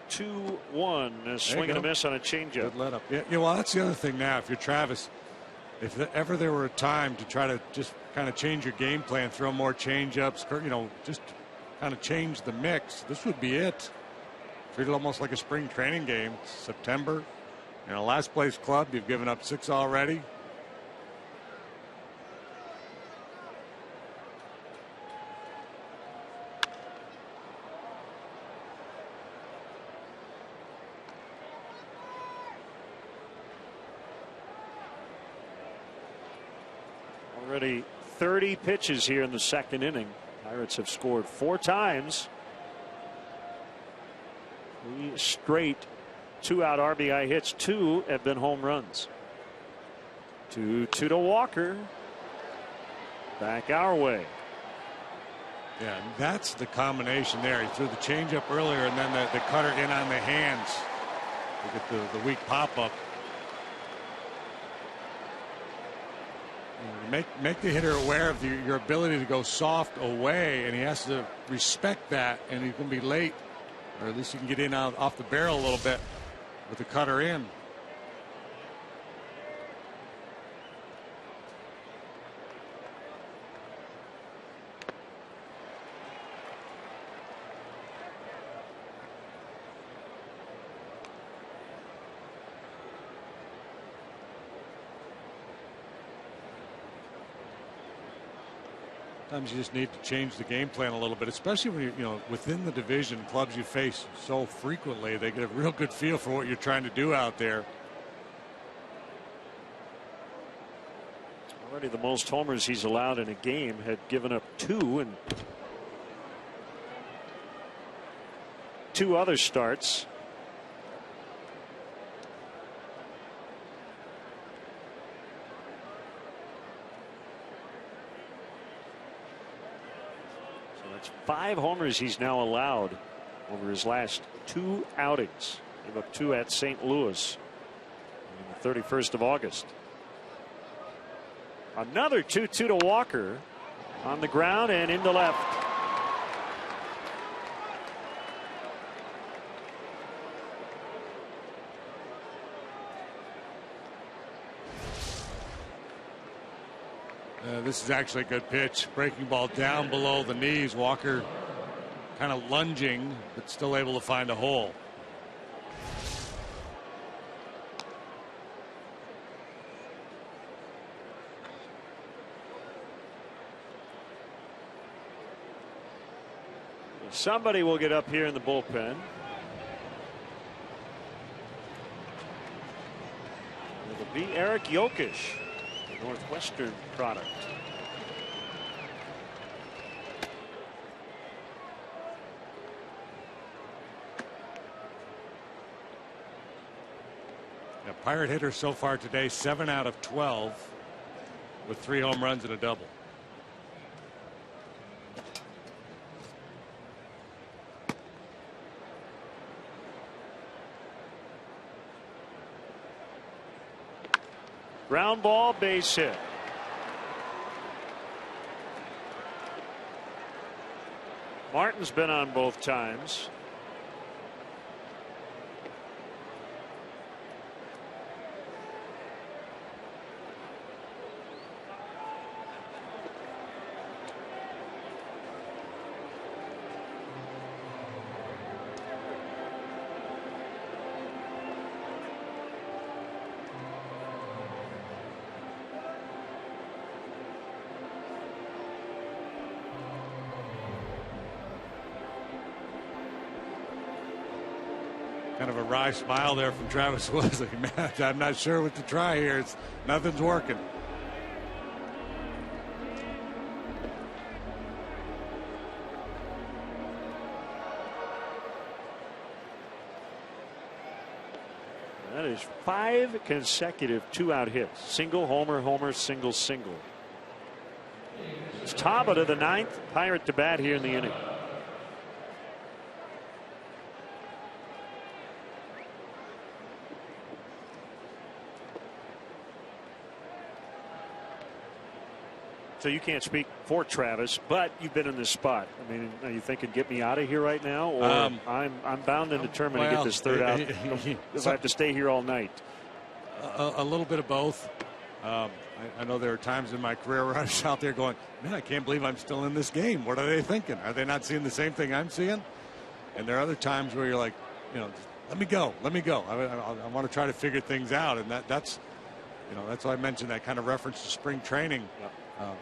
Two, one, a swing and a miss on a changeup. Good let up. Yeah, well, that's the other thing now. If you're Travis, if ever there were a time to try to just kind of change your game plan, throw more changeups, just kind of change the mix, this would be it. Treat it almost like a spring training game. It's September, last place club. You've given up 6 already. Already 30 pitches here in the second inning. Pirates have scored 4 times. 3 straight 2-out RBI hits. 2 have been home runs. 2-2 to Walker. Back our way. Yeah, and that's the combination there. He threw the changeup earlier, and then the cutter in on the hands to get the weak pop up. Make the hitter aware of your ability to go soft away, and he has to respect that, and he can be late, or at least he can get in off the barrel a little bit with the cutter in. Sometimes you just need to change the game plan a little bit, especially when you're within the division. Clubs you face so frequently, they get a real good feel for what you're trying to do out there. Already the most homers he's allowed in a game, had given up 2 in 2 other starts. That's 5 homers he's now allowed over his last 2 outings. Gave up 2 at St. Louis on the 31st of August. Another 2-2 to Walker on the ground and into left. This is actually a good pitch. Breaking ball down below the knees. Walker kind of lunging, but still able to find a hole. Somebody will get up here in the bullpen. It'll be Eric Yokish, the Northwestern product. Pirate hitter so far today, 7 out of 12 with 3 home runs and a double. Ground ball, base hit. Martin's been on both times. Kind of a wry smile there from Travis Wesley. Man, I'm not sure what to try here. Nothing's working. That is 5 consecutive 2-out hits. Single, homer, homer, single, single. It's Tampa to the 9th. Pirate to bat here in the inning. So you can't speak for Travis, but you've been in this spot. I mean, are you thinking get me out of here right now, or I'm bound and determined to get this third out if I have to stay here all night? A little bit of both. I know there are times in my career where I was out there going, man, I can't believe I'm still in this game. What are they thinking? Are they not seeing the same thing I'm seeing? And there are other times where you're like, you know, let me go. I want to try to figure things out, and that's why I mentioned that kind of reference to spring training. Yep.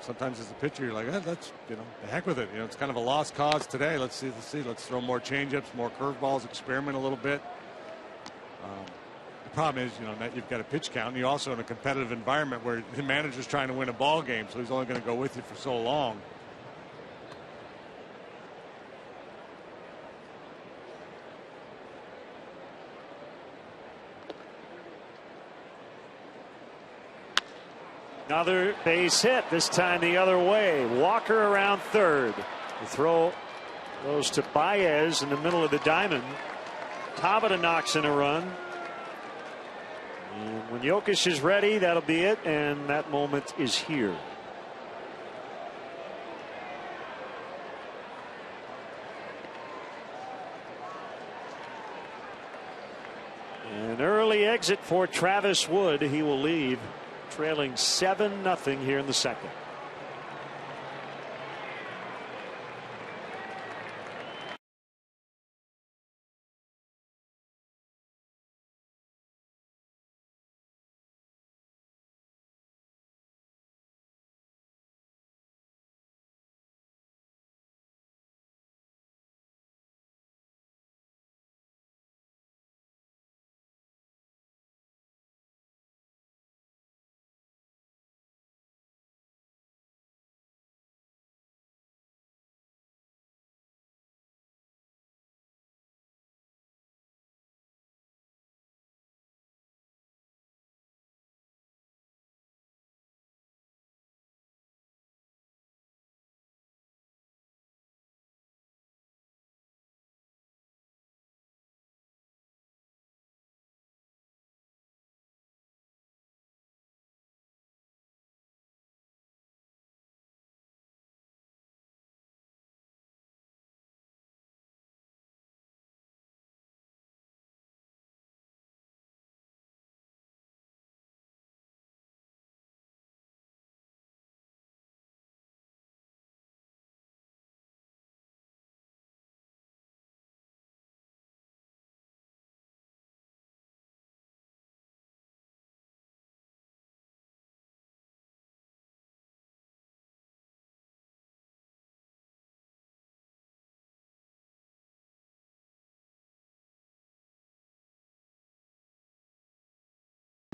Sometimes as a pitcher, you're like, let's, the heck with it. It's kind of a lost cause today. Let's see. Let's throw more changeups, more curveballs, experiment a little bit. The problem is, that you've got a pitch count, and you're also in a competitive environment where the manager's trying to win a ball game, so he's only going to go with you for so long. Another base hit, this time the other way. Walker around third. The throw goes to Baez in the middle of the diamond. Tabata knocks in a run. And when Jokic is ready, that'll be it, and that moment is here. An early exit for Travis Wood. He will leave trailing 7-0 here in the second.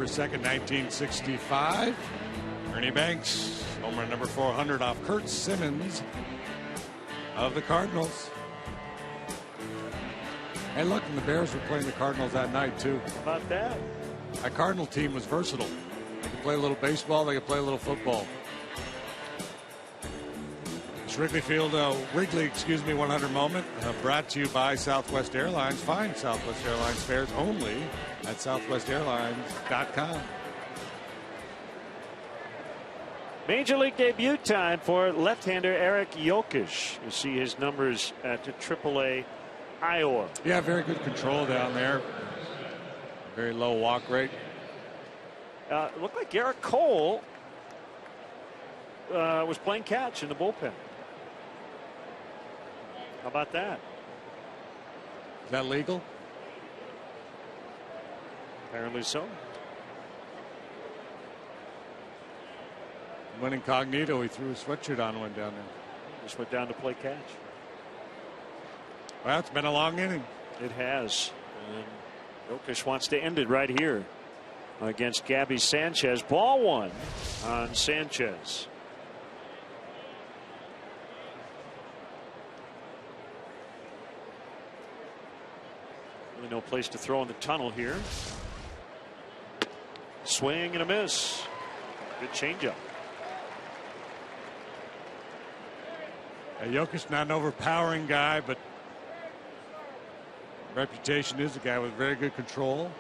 Second, 1965. Ernie Banks, homer number 400 off Kurt Simmons of the Cardinals. Hey, look, and the Bears were playing the Cardinals that night, too. How about that? That Cardinal team was versatile. They could play a little baseball, they could play a little football. It's Wrigley 100 moment, brought to you by Southwest Airlines. Find Southwest Airlines fares only at southwestairlines.com. Major League debut time for left-hander Eric Jokic. You see his numbers at AAA Iowa. Yeah, very good control down there. Very low walk rate. Looked like Garrett Cole was playing catch in the bullpen. How about that? Is that legal? Apparently so. When incognito, he threw a sweatshirt on one down there. Just went down to play catch. Well, it's been a long inning. It has. And Jokic wants to end it right here against Gabby Sanchez. Ball one on Sanchez. Really no place to throw in the tunnel here. Swing and a miss. Good changeup. Jokic not an overpowering guy, but reputation is a guy with very good control.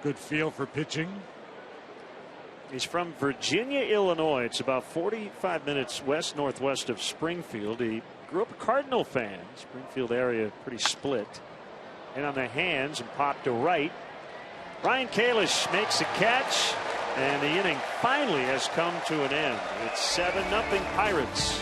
Good feel for pitching. He's from Virginia, Illinois. It's about 45 minutes west-northwest of Springfield. He grew up a Cardinal fan. Springfield area pretty split. And on the hands and popped to right. Ryan Kalish makes a catch, and the inning finally has come to an end. It's 7-0 Pirates.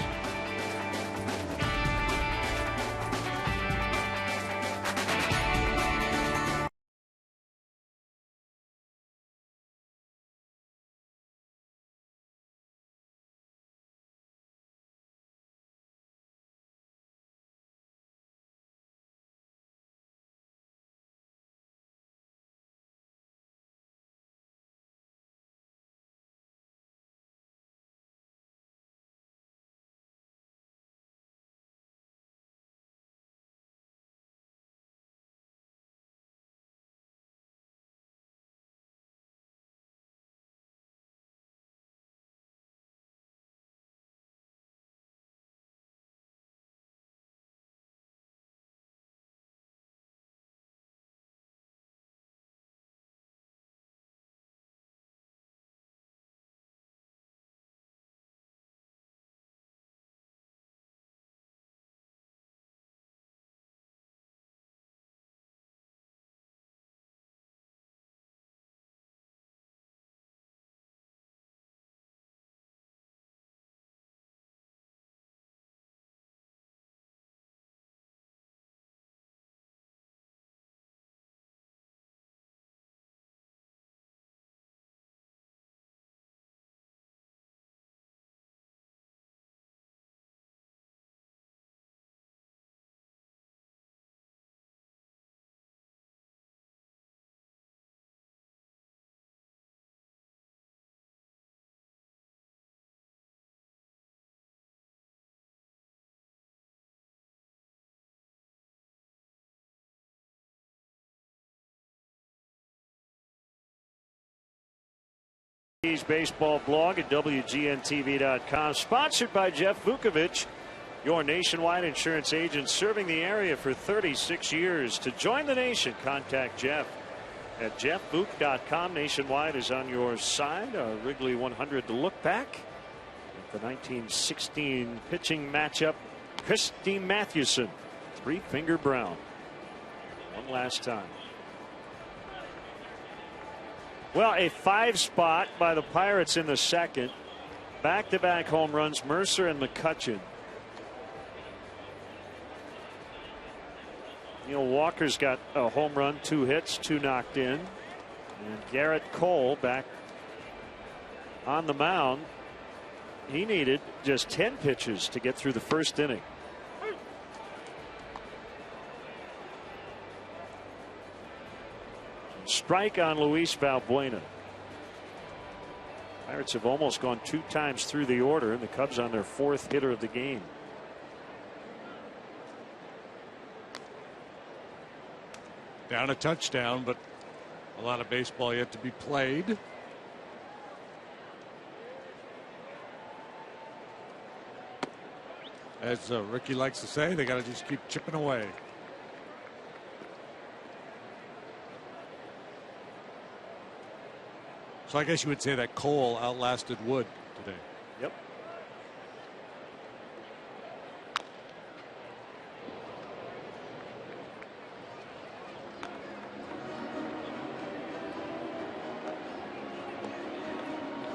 Baseball blog at WGNTV.com, sponsored by Jeff Vukovich, your nationwide insurance agent serving the area for 36 years. To join the nation, contact Jeff at jeffvuk.com. Nationwide is on your side. Wrigley 100 to look back at the 1916 pitching matchup. Christy Mathewson, three-finger Brown. One last time. Well, a 5 spot by the Pirates in the second. Back-to-back home runs, Mercer and McCutchen. Neil Walker's got a home run, 2 hits, 2 knocked in. And Garrett Cole back on the mound. He needed just 10 pitches to get through the first inning. Strike on Luis Valbuena. Pirates have almost gone 2 times through the order, and the Cubs on their 4th hitter of the game. Down a touchdown, but a lot of baseball yet to be played. As Ricky likes to say, they got to just keep chipping away. So I guess you would say that Cole outlasted Wood today. Yep.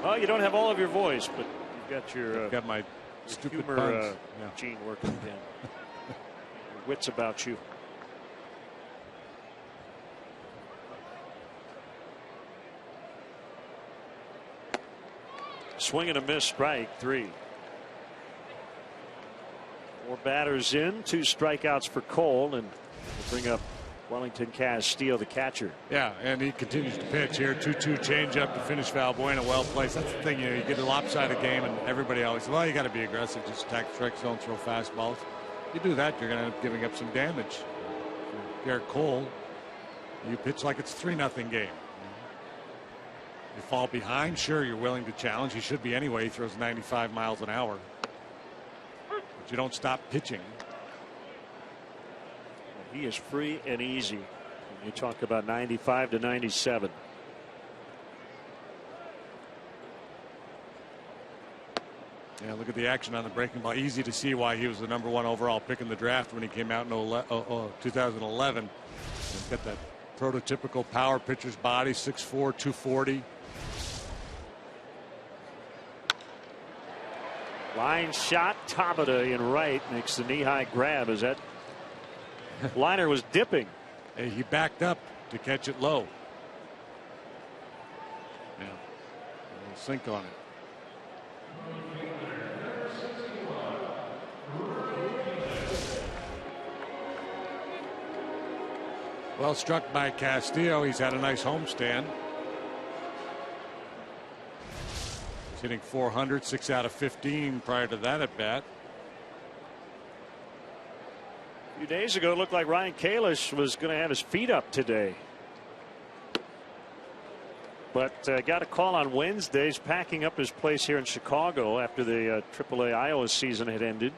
Well, you don't have all of your voice, but you've got your got my stupid humor gene working again. Your wits about you. Swing and a miss, strike 3. 4 batters in, 2 strikeouts for Cole, and we'll bring up Wellington Castillo, the catcher. Yeah, and he continues to pitch here. 2-2 changeup to finish Valbuena, well placed. That's the thing, you get a lopsided game, and everybody always says, well, you got to be aggressive, just attack the strike zone, throw fastballs. If you do that, you're going to end up giving up some damage. Garrett Cole, you pitch like it's 3-0 game. You fall behind, sure, you're willing to challenge. He should be anyway. He throws 95 miles an hour. but you don't stop pitching. He is free and easy. You talk about 95 to 97. Yeah, look at the action on the breaking ball. Easy to see why he was the #1 overall pick in the draft when he came out in 2011. He's got that prototypical power pitcher's body, 6'4", 240. Line shot, Tabata in right, makes the knee-high grab as that liner was dipping. Hey, he backed up to catch it low. Yeah, a little sink on it. Well struck by Castillo. He's had a nice homestand. He's hitting .400, 6 out of 15 prior to that at bat. A few days ago, it looked like Ryan Kalish was going to have his feet up today. But got a call on Wednesday. He's packing up his place here in Chicago after the AAA Iowa season had ended.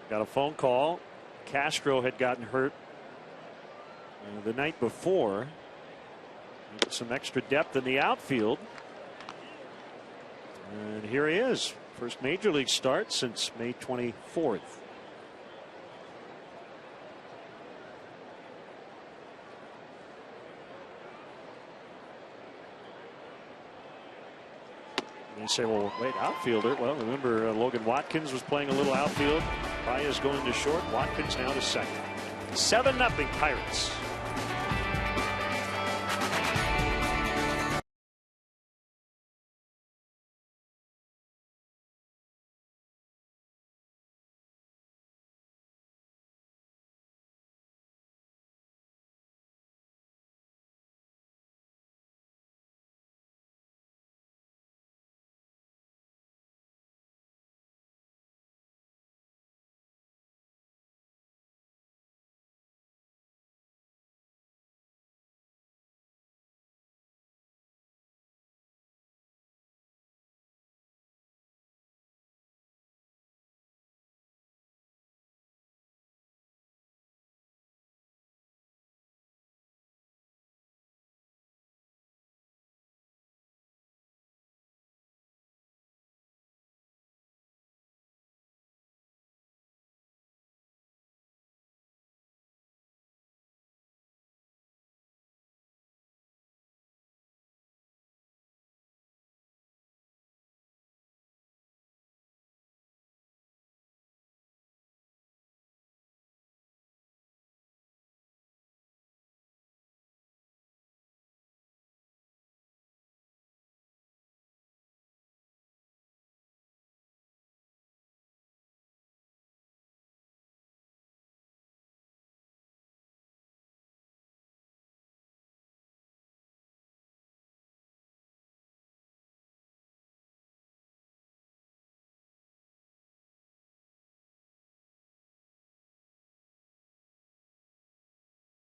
Got a phone call. Castro had gotten hurt the night before. Some extra depth in the outfield. And here he is. First major league start since May 24th. You say, well, wait, outfielder. Well, remember Logan Watkins was playing a little outfield. Baez going to short. Watkins now to second. 7-0 Pirates.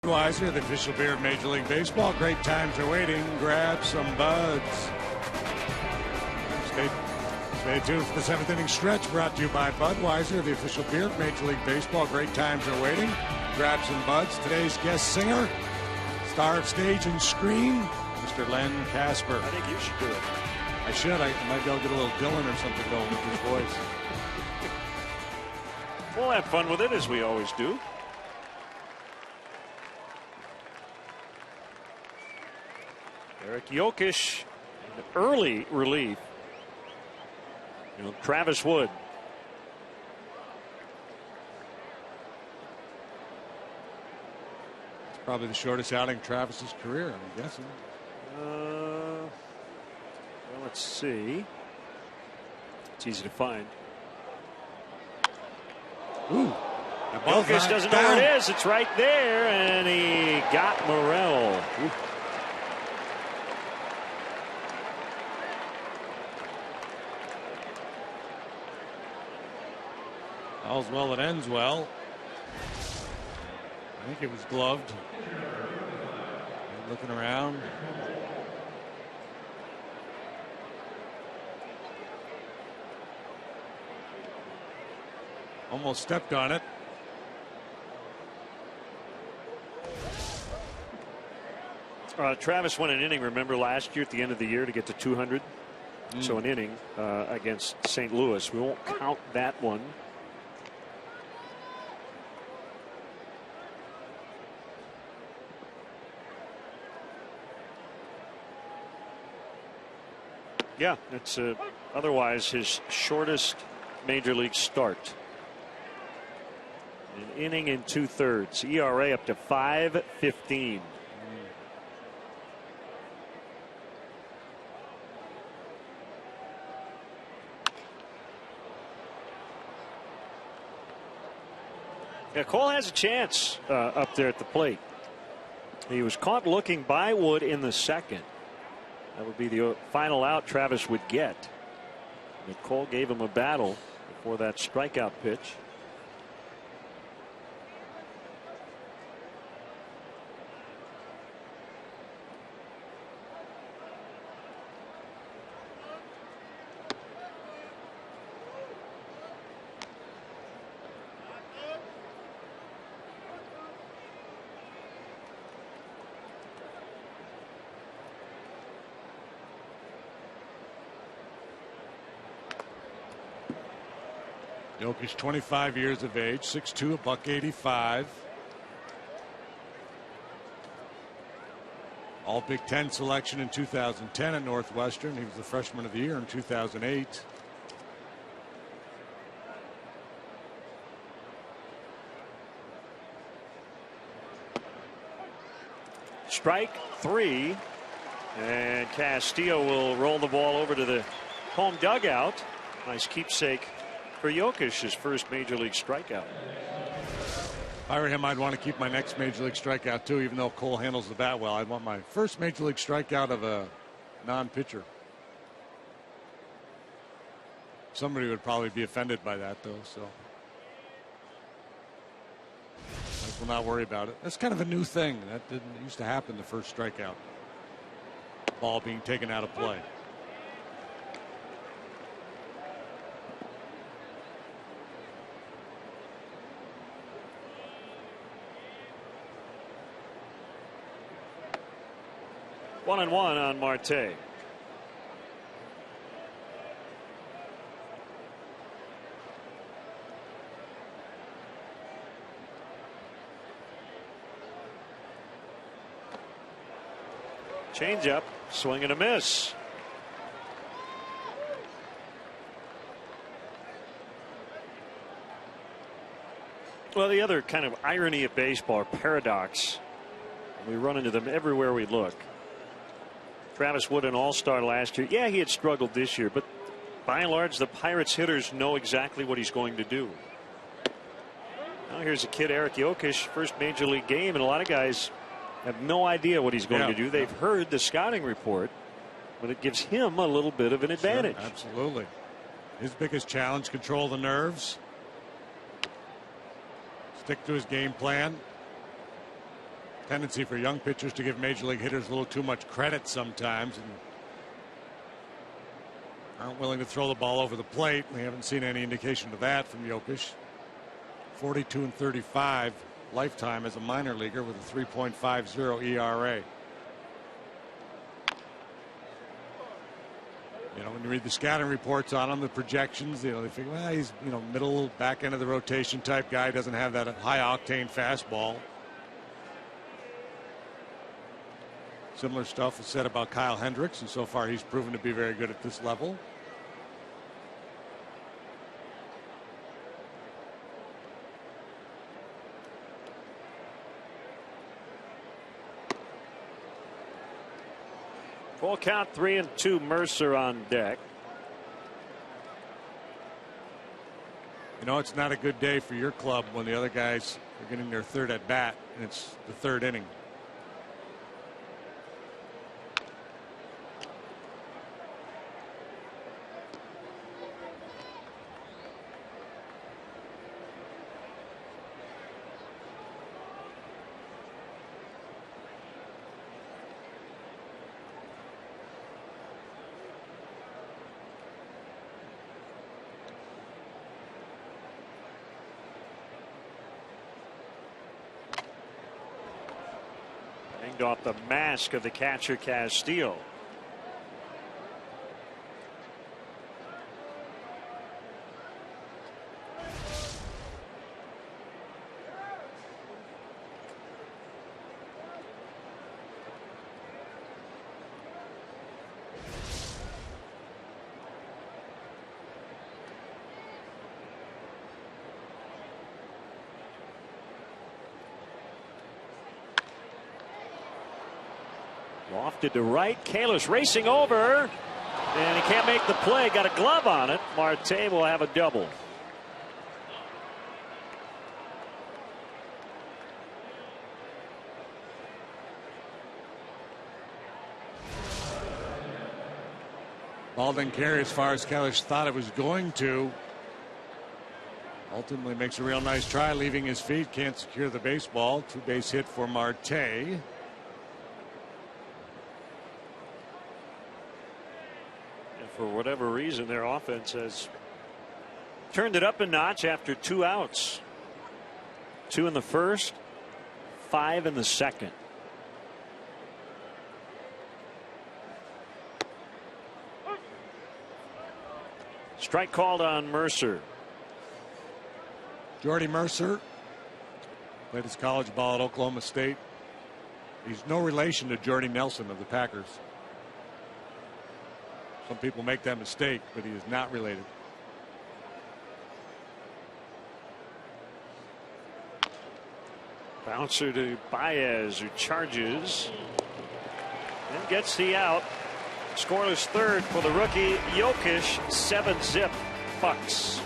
Budweiser, the official beer of Major League Baseball. Great times are waiting. Grab some buds. Stay tuned for the 7th inning stretch, brought to you by Budweiser, the official beer of Major League Baseball. Great times are waiting. Grab some buds. Today's guest singer, star of stage and screen, Mr. Len Casper. I think you should do it. I should. I might be able to get a little Dylan or something going with his voice. We'll have fun with it, as we always do. Eric Jokic, early relief. Travis Wood. It's probably the shortest outing of Travis's career, I'm guessing. Well, let's see. It's easy to find. Ooh. Jokic doesn't know where it is. It's right there, and he got Morel. Ooh. All's well that ends well. I think it was gloved. Looking around. Almost stepped on it. Travis won an inning, remember, last year at the end of the year to get to 200. So an inning against St. Louis. We won't count that one. Yeah, it's otherwise his shortest major league start. An inning in 2/3. ERA up to 5.15. Yeah, Cole has a chance up there at the plate. He was caught looking by Wood in the second. That would be the final out Travis would get. But Cole gave him a battle before that strikeout pitch. Jokic, 25 years of age, 6'2", $185. All Big Ten selection in 2010 at Northwestern. He was the freshman of the year in 2008. Strike 3, and Castillo will roll the ball over to the home dugout. Nice keepsake for Jokic, his first major league strikeout. If I were him, I'd want to keep my next major league strikeout too, even though Cole handles the bat well. I'd want my first major league strikeout of a non-pitcher. Somebody would probably be offended by that though, so I will not worry about it. That's kind of a new thing. That didn't used to happen, the first strikeout. Ball being taken out of play. One and one on Marte. Change up, swing and a miss. Well, the other kind of irony of baseball, or paradox, we run into them everywhere we look. Travis Wood, an all-star last year. Yeah, he had struggled this year, but by and large, the Pirates hitters know exactly what he's going to do. Now here's a kid, Eric Jokic, first major league game, and a lot of guys have no idea what he's going to do. They've heard the scouting report, but it gives him a little bit of an advantage. Sure, absolutely. His biggest challenge, control the nerves. Stick to his game plan. Tendency for young pitchers to give major league hitters a little too much credit sometimes and aren't willing to throw the ball over the plate. We haven't seen any indication of that from Jokic. 42 and 35 lifetime as a minor leaguer with a 3.50 ERA. You know, when you read the scouting reports on him, the projections, you know, they figure, well, he's, you know, middle back end of the rotation type guy, doesn't have that high octane fastball. Similar stuff is said about Kyle Hendricks, and so far he's proven to be very good at this level. Full count, 3-2, Mercer on deck. You know, it's not a good day for your club when the other guys are getting their third at bat and it's the third inning. named off the mask of the catcher Castillo. Lofted to right. Kalis racing over. And he can't make the play. Got a glove on it. Marte will have a double. Ball didn't carry as far as Kalis thought it was going to. Ultimately makes a real nice try, leaving his feet. Can't secure the baseball. 2-base hit for Marte. For whatever reason, their offense has turned it up a notch after 2 outs. 2 in the first, 5 in the second. Strike called on Mercer. Jordy Mercer played his college ball at Oklahoma State. He's no relation to Jordy Nelson of the Packers. Some people make that mistake, but he is not related. Bouncer to Baez, who charges and gets the out. Scoreless third for the rookie Yish. 7-zip Bucks.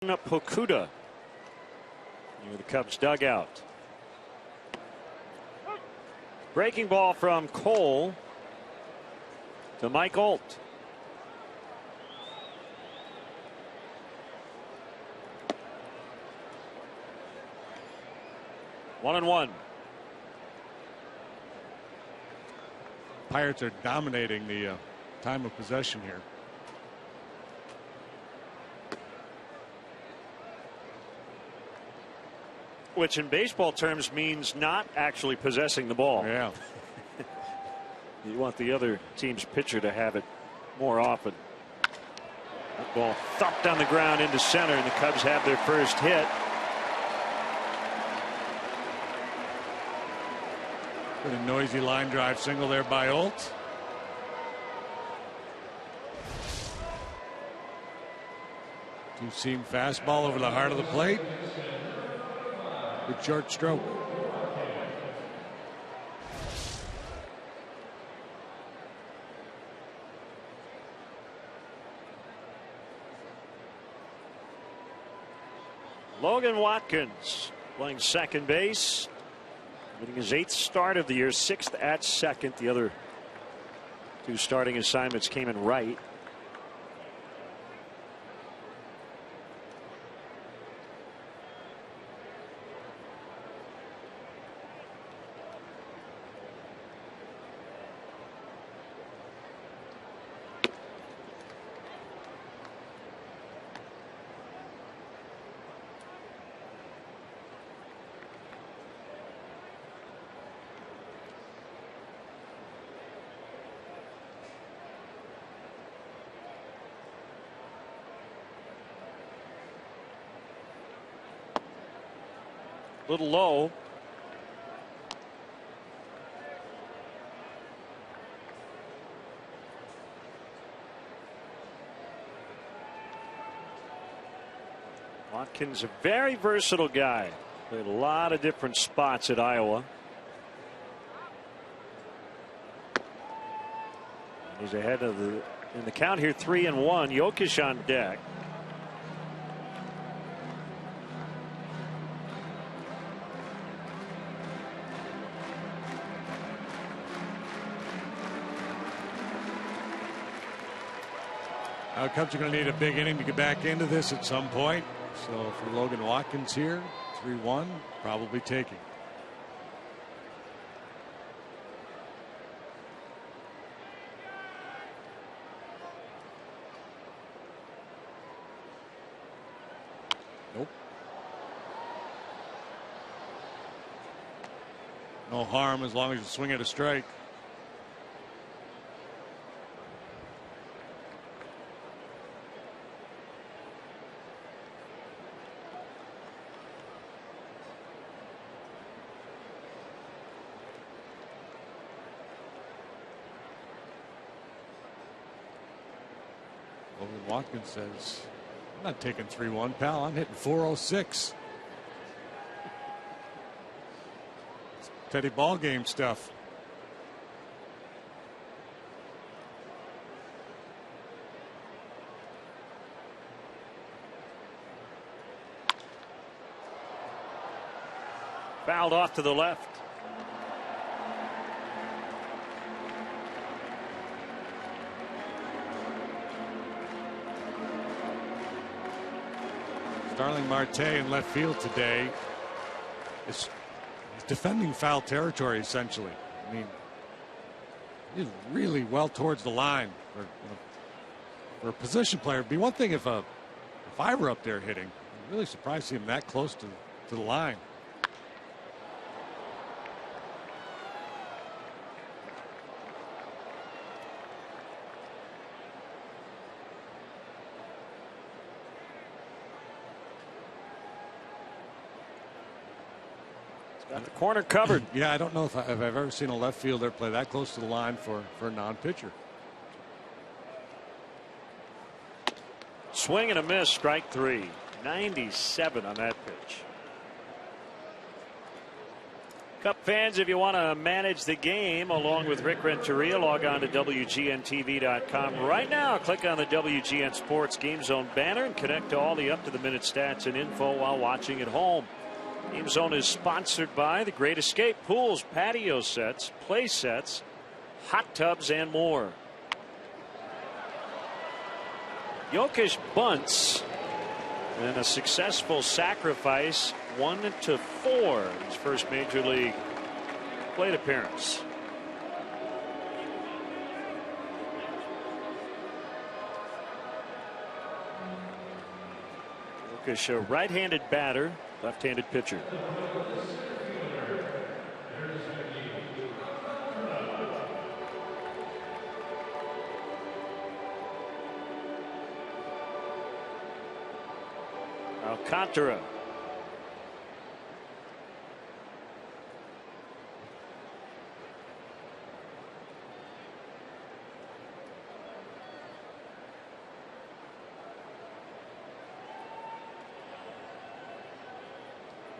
Pokuda near the Cubs dugout. Breaking ball from Cole to Mike Alt. One and one. Pirates are dominating the time of possession here. Which in baseball terms means not actually possessing the ball. Yeah. You want the other team's pitcher to have it more often. That ball thumped on the ground into center, and the Cubs have their first hit. Pretty noisy line drive single there by Alt. Two-seam fastball over the heart of the plate. Good short stroke. Logan Watkins playing second base. Getting his 8th start of the year, 6th at second. The other 2 starting assignments came in right. Little low. Watkins, a very versatile guy. Played a lot of different spots at Iowa. He's ahead of in the count here, 3-1. Yish on deck. Cubs are going to need a big inning to get back into this at some point. So for Logan Watkins here, 3-1, probably taking. Nope. No harm as long as you swing at a strike. Watkins says, I'm not taking 3-1, pal. I'm hitting 406. It's Teddy ball game stuff. Fouled off to the left. Starling Marte in left field today is defending foul territory, essentially. I mean, he's really well towards the line. For a position player, it'd be one thing if I were up there hitting. I'm really surprised to see him that close to the line. Got the corner covered. Yeah, I don't know if I've ever seen a left fielder play that close to the line for a non-pitcher. Swing and a miss, strike 3. 97 on that pitch. Cup fans, if you want to manage the game along with Rick Renteria, log on to WGNTV.com right now. Click on the WGN Sports Game Zone banner and connect to all the up-to-the-minute stats and info while watching at home. Game Zone is sponsored by The Great Escape Pools, patio sets, play sets, hot tubs, and more. Yish bunts and a successful sacrifice, 1-4, his first major league plate appearance. Yish, a right-handed batter, left-handed pitcher. Alcantara.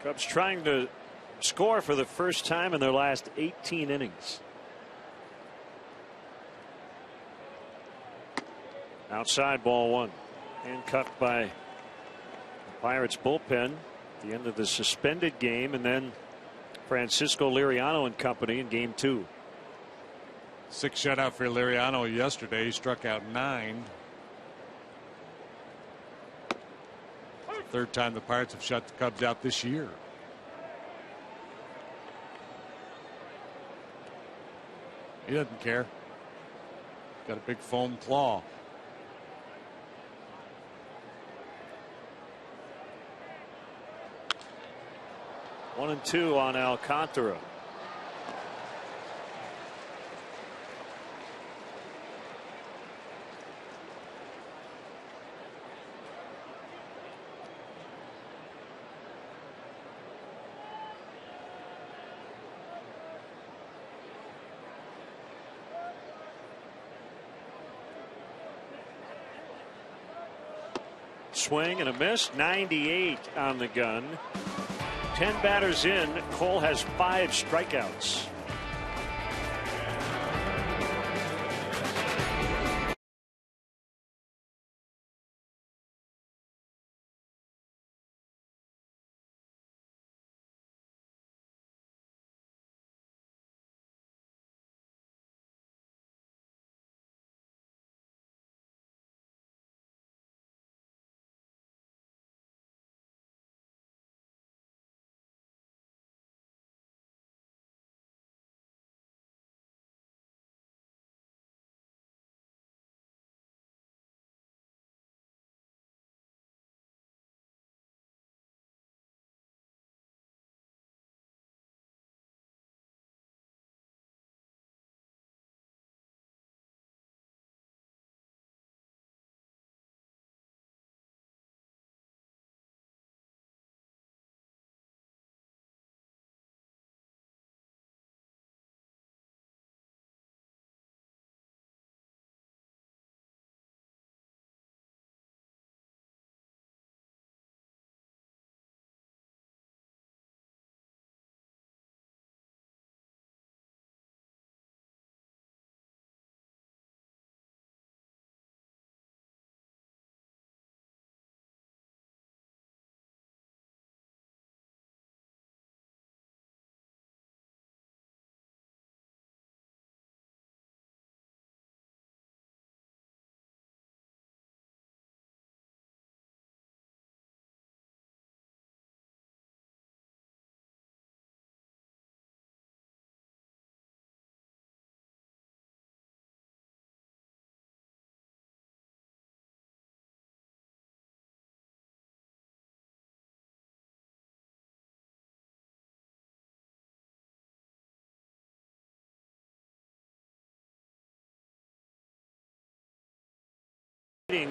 Cubs trying to score for the first time in their last 18 innings. Outside, ball 1. Handcuffed by the Pirates bullpen. the end of the suspended game, and then Francisco Liriano and company in game 2. 6 shutout for Liriano yesterday. He struck out 9. Third time the Pirates have shut the Cubs out this year. He doesn't care. Got a big foam claw. One and 2 on Alcantara. Swing and a miss. 98 on the gun. 10 batters in. Cole has 5 strikeouts.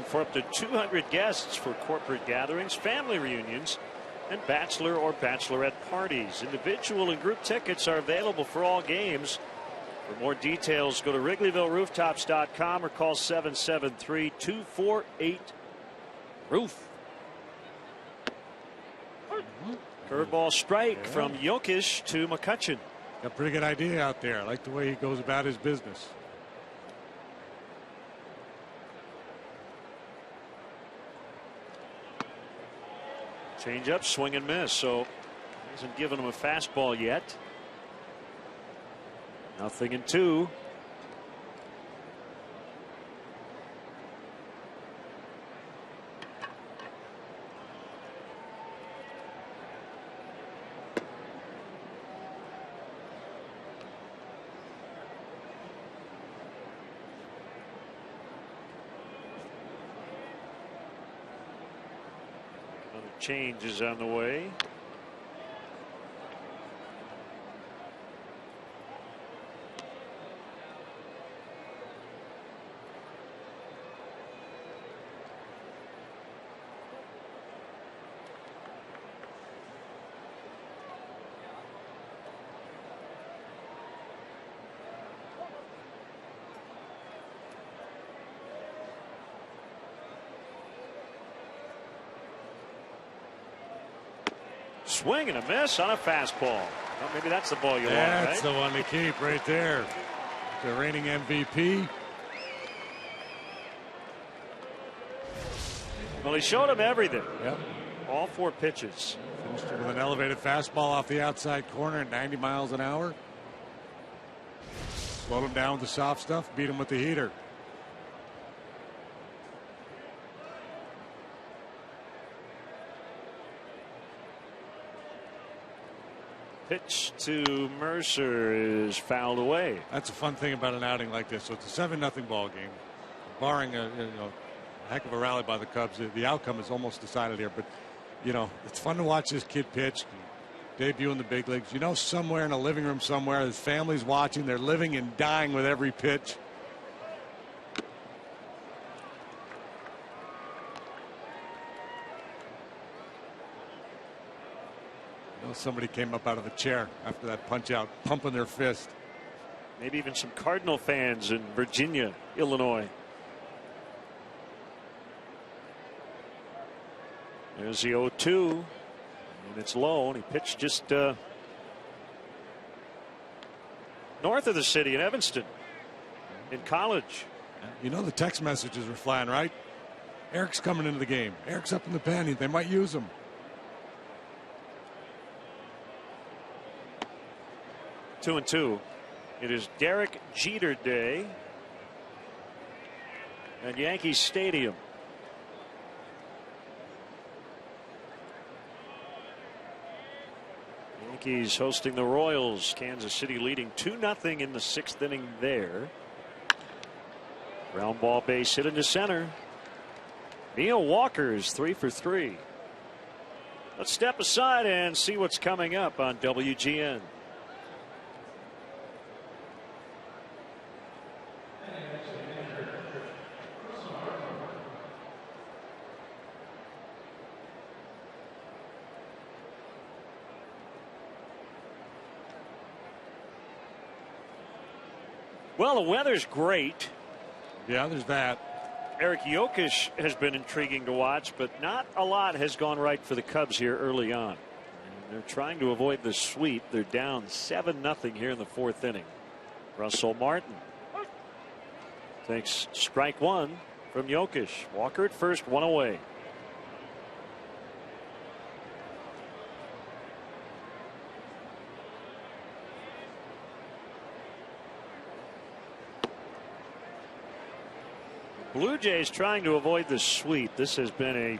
For up to 200 guests for corporate gatherings, family reunions, and bachelor or bachelorette parties. Individual and group tickets are available for all games. For more details, go to WrigleyvilleRooftops.com or call 773-248-ROOF. Curveball strike from Yish to McCutchen. Got a pretty good idea out there. I like the way he goes about his business. Change up, swing and miss. So hasn't given him a fastball yet. 0-2. Change is on the way. Swing and a miss on a fastball. Well, maybe that's the ball you want, right? That's the one to keep right there. The reigning MVP. Well, he showed him everything. Yep. All 4 pitches. With an elevated fastball off the outside corner at 90 miles an hour. Slowed him down with the soft stuff, beat him with the heater. Pitch to Mercer is fouled away. That's a fun thing about an outing like this. So it's a 7-0 ball game. Barring a heck of a rally by the Cubs, the outcome is almost decided here. But it's fun to watch this kid pitch, debut in the big leagues. Somewhere in a living room somewhere, his family's watching. They're living and dying with every pitch. Somebody came up out of the chair after that punch out, pumping their fist. Maybe even some Cardinal fans in Virginia, Illinois. There's the 0-2, and it's low, and he pitched just north of the city in Evanston, in college. The text messages were flying, right? Eric's coming into the game. Eric's up in the pen. They might use him. 2-2. It is Derek Jeter Day at Yankee Stadium. Yankees hosting the Royals. Kansas City leading 2-0 in the 6th inning there. Ground ball base hit into center. Neil Walker's 3 for 3. Let's step aside and see what's coming up on WGN. Well, the weather's great. Yeah, there's that. Eric Yokish has been intriguing to watch, but not a lot has gone right for the Cubs here early on. And they're trying to avoid the sweep. They're down 7-0 here in the 4th inning. Russell Martin takes strike one from Yokish. Walker at first, one away. Blue Jays trying to avoid the sweep. This has been I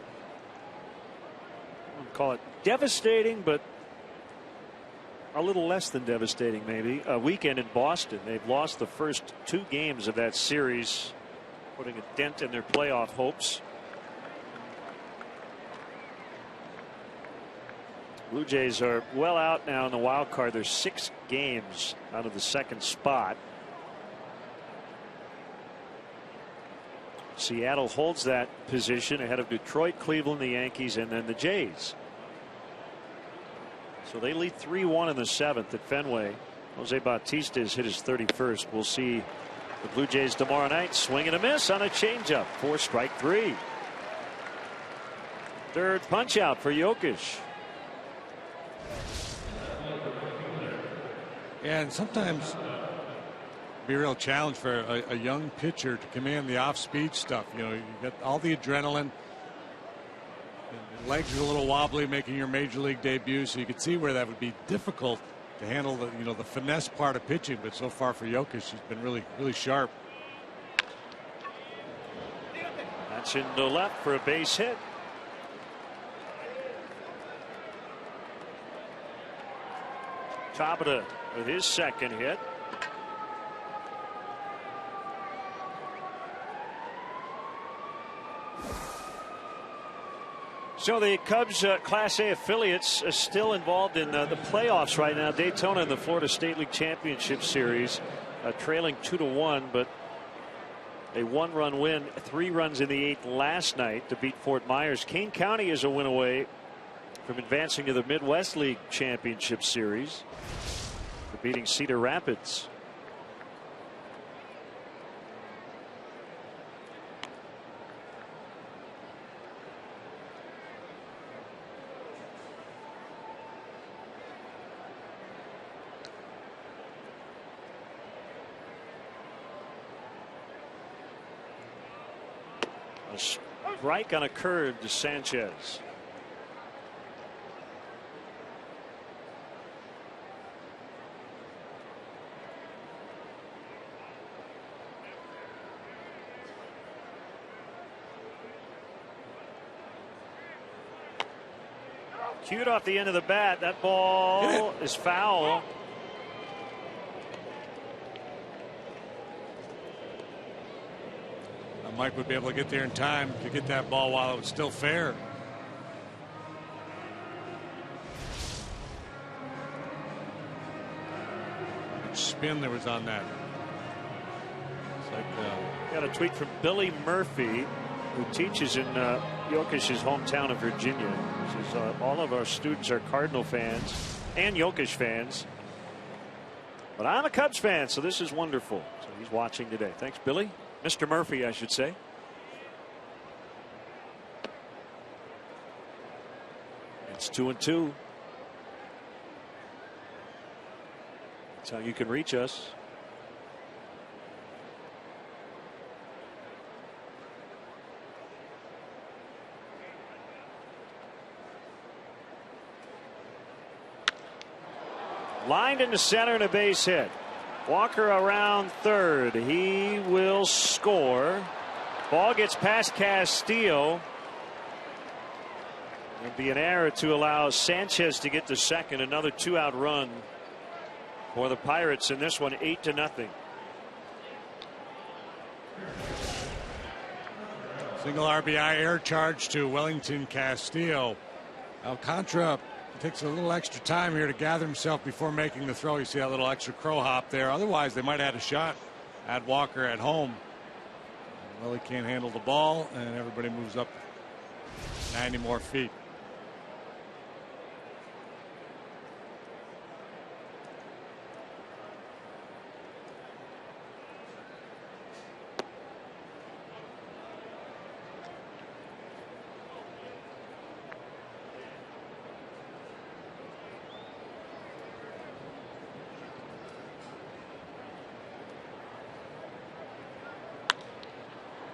wouldn't call it devastating, but a little less than devastating maybe. A weekend in Boston. They've lost the first 2 games of that series, putting a dent in their playoff hopes. Blue Jays are well out now in the wild card. They're 6 games out of the 2nd spot. Seattle holds that position ahead of Detroit, Cleveland, the Yankees, and then the Jays. So they lead 3-1 in the 7th at Fenway. Jose Bautista has hit his 31st. We'll see the Blue Jays tomorrow night. Swing and a miss on a changeup for strike 3. Third punch out for Yokish. And sometimes be a real challenge for a young pitcher to command the off-speed stuff. You get all the adrenaline. The legs are a little wobbly making your major league debut, so you could see where that would be difficult to handle the finesse part of pitching. But so far for Yokish, he's been really sharp. That's into left for a base hit. Tabata with his 2nd hit. So the Cubs Class A affiliates are still involved in the playoffs right now. Daytona in the Florida State League Championship Series, trailing 2-1, but a 1-run win, 3 runs in the 8th last night to beat Fort Myers. Kane County is a win away from advancing to the Midwest League Championship Series, for beating Cedar Rapids. A strike on a curve to Sanchez. Cued off the end of the bat. That ball is foul. Mike would be able to get there in time to get that ball while it was still fair. Much spin there was on that. It's like got a tweet from Billy Murphy, who teaches in Yokish's hometown of Virginia. He says all of our students are Cardinal fans and Yokish fans, but I'm a Cubs fan, so this is wonderful. So he's watching today. Thanks, Billy. Mr. Murphy, I should say. It's 2-2. That's how you can reach us. Lined into center and a base hit. Walker around third. He will score. Ball gets past Castillo. It'll be an error to allow Sanchez to get to second. Another 2-out run for the Pirates in this one, 8-0. single RBI air charge to Wellington Castillo. Alcantara takes a little extra time here to gather himself before making the throw. You see that little extra crow hop there. Otherwise, they might have had a shot at Walker at home. Well, he can't handle the ball, and everybody moves up 90 more feet.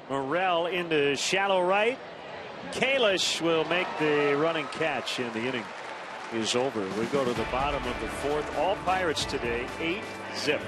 Morel into shallow right. Kalish will make the running catch, and the inning is over. We go to the bottom of the fourth. All Pirates today, 8-0.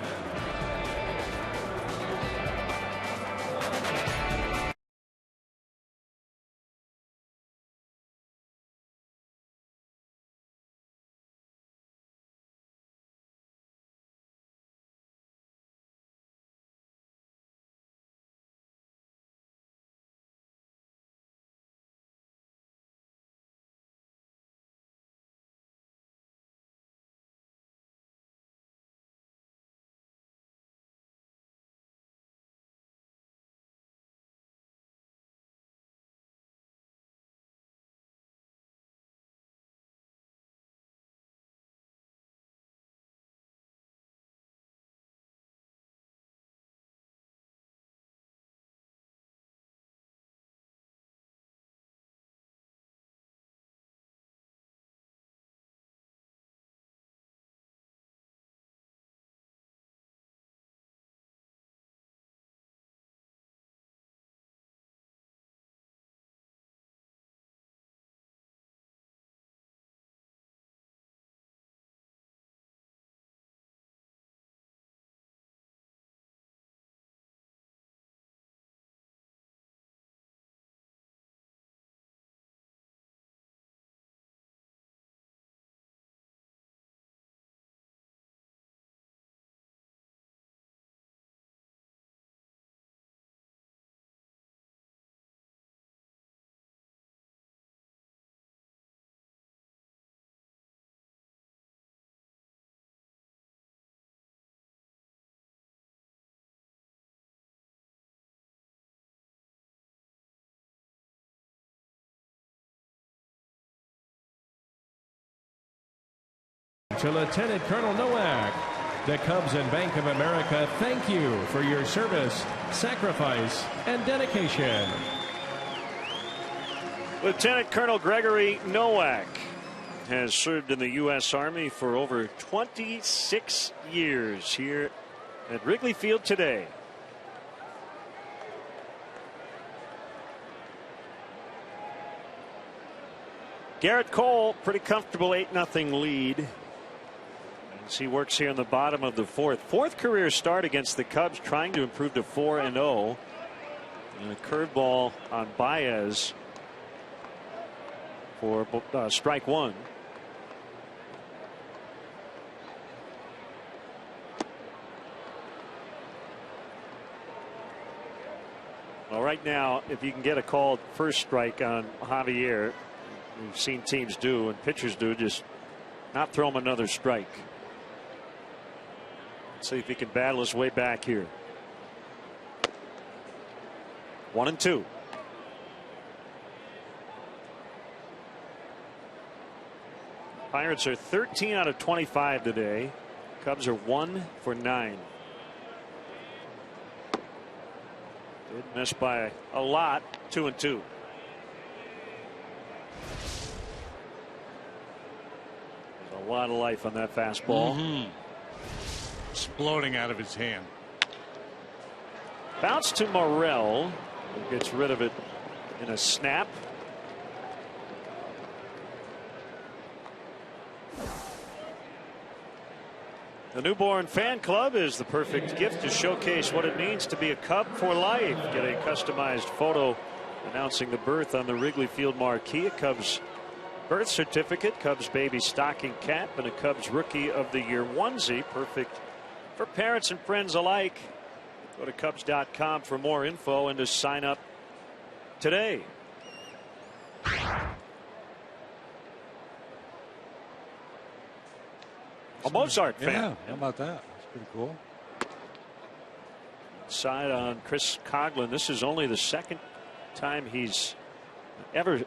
To Lieutenant Colonel Nowak, the Cubs and Bank of America thank you for your service, sacrifice, and dedication. Lieutenant Colonel Gregory Nowak has served in the U.S. Army for over 26 years here at Wrigley Field today. Garrett Cole, pretty comfortable 8-0 lead. As he works here in the bottom of the fourth career start against the Cubs, trying to improve to 4-0. And a curveball on Baez for strike one. Well, right now, if you can get a called first strike on Javier, we've seen teams do and pitchers do, just not throw him another strike. See if he can battle his way back here. 1-2. Pirates are 13 out of 25 today. Cubs are 1 for 9. Did miss by a lot. 2-2. There's a lot of life on that fastball. Exploding out of his hand. Bounce to Morel, who gets rid of it in a snap. The newborn fan club is the perfect gift to showcase what it means to be a Cub for life. Get a customized photo announcing the birth on the Wrigley Field marquee, a Cubs birth certificate, Cubs baby stocking cap, and a Cubs Rookie of the Year onesie. Perfect for parents and friends alike. Go to Cubs.com for more info and to sign up today. A Mozart fan. Yeah, how about that? That's pretty cool. Side on Chris Coghlan. This is only the second time he's ever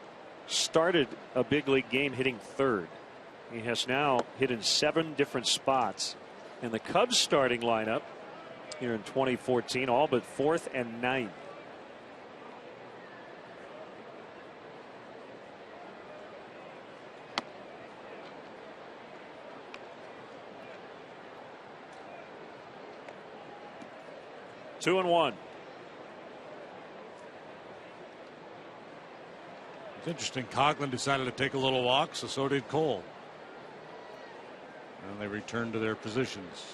started a big league game hitting third. He has now hit in 7 different spots in the Cubs starting lineup here in 2014, all but 4th and 9th. Two and one. It's interesting. Coghlan decided to take a little walk, so did Cole. And they returned to their positions.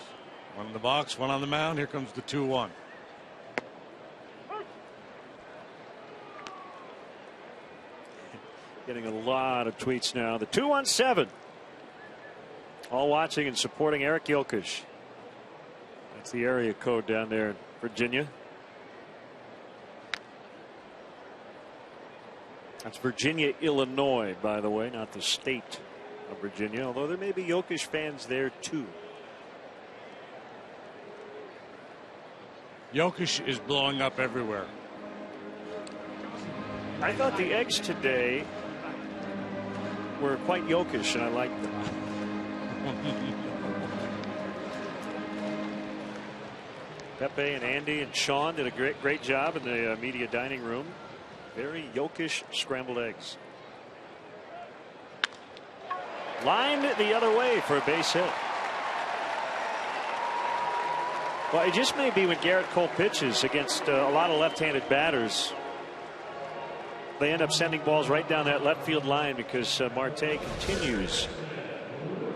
One in the box, one on the mound. Here comes the 2-1. Getting a lot of tweets now. The 217. All watching and supporting Eric Yokish. That's the area code down there in Virginia. That's Virginia, Illinois, by the way, not the state of Virginia, although there may be Yokish fans there too. Yokish is blowing up everywhere. I thought the eggs today were quite Yokish, and I liked them. Pepe and Andy and Sean did a great job in the media dining room. Very Yokish scrambled eggs. Lined the other way for a base hit. Well, it just may be when Garrett Cole pitches against a lot of left-handed batters, they end up sending balls right down that left field line because Marte continues to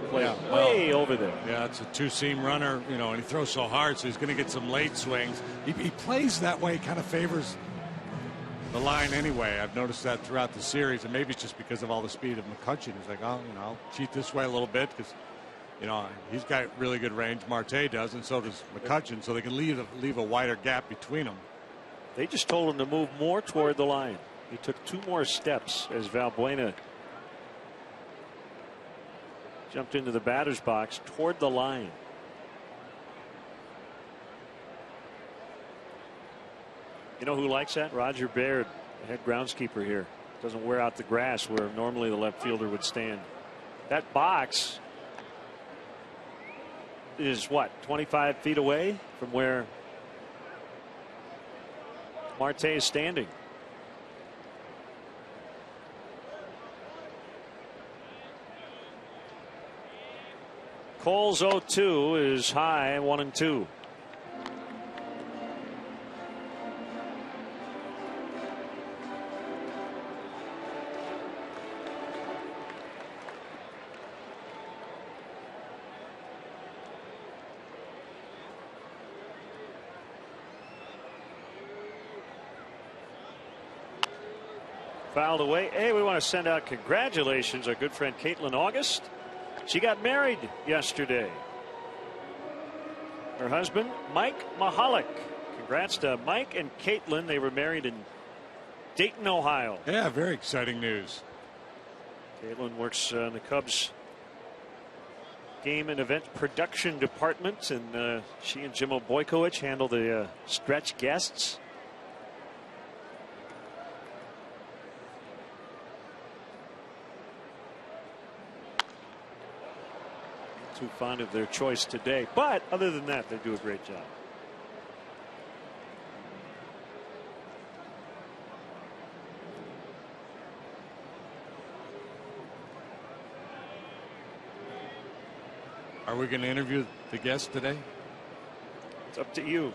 play way over there. Yeah, it's a two-seam runner, you know, and he throws so hard, so he's going to get some late swings. He plays that way, kind of favors the line anyway. I've noticed that throughout the series, and maybe it's just because of all the speed of McCutcheon. He's like, oh, you know, I'll cheat this way a little bit because, you know, he's got really good range. Marte does, and so does McCutcheon, so they can leave a wider gap between them. They just told him to move more toward the line. He took 2 more steps as Valbuena jumped into the batter's box toward the line. You know who likes that? Roger Baird, the head groundskeeper here. Doesn't wear out the grass where normally the left fielder would stand. That box is what, 25 feet away from where Marte is standing. Cole's 0-2 is high, 1-2. Fouled away. Hey, we want to send out congratulations. Our good friend Caitlin August. She got married yesterday. Her husband, Mike Mahalik. Congrats to Mike and Caitlin. They were married in Dayton, Ohio. Yeah, very exciting news. Caitlin works in the Cubs game and event production department, and she and Jim Boykowicz handle the stretch guests. Too fond of their choice today, but other than that, they do a great job. Are we going to interview the guest today? It's up to you.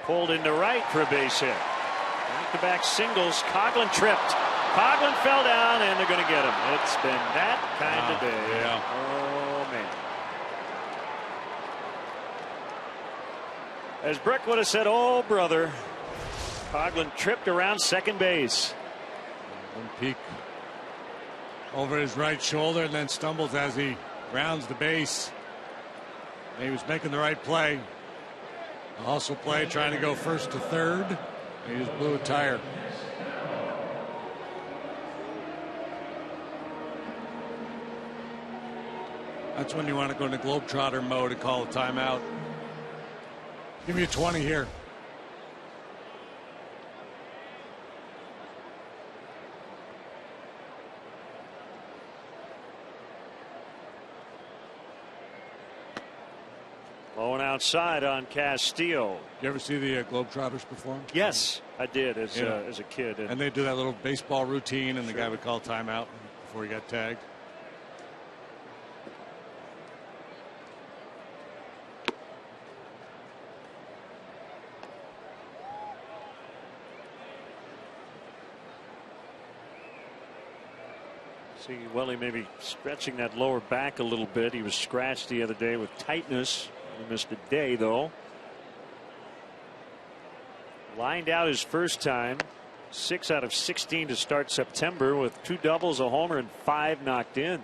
Pulled into right for a base hit. Back-to-back singles. Coughlin tripped. Coughlin fell down, and they're going to get him. It's been that kind of day. Yeah. Oh, man. As Brick would have said, oh, brother. Coughlin tripped around second base. One peek over his right shoulder and then stumbles as he rounds the base. And he was making the right play. Also play trying to go first to third. He just blew a tire. That's when you want to go into Globetrotter mode and call a timeout. Give me a 20 here. Blowing outside on Castillo. You ever see the Globetrotters perform? Yes, I did as a kid. And they do that little baseball routine, and the guy would call timeout before he got tagged. See Welly maybe stretching that lower back a little bit. He was scratched the other day with tightness. He missed a day though. Lined out his first time. 6 out of 16 to start September with 2 doubles, a homer, and 5 knocked in.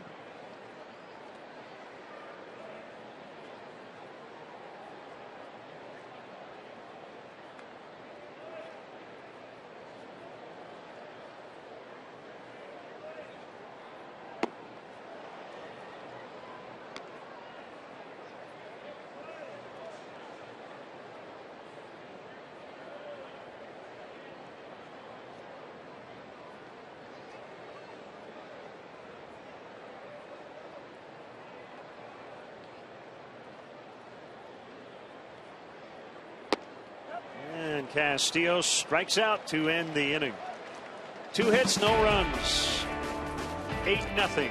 Castillo strikes out to end the inning. 2 hits, no runs. 8-0.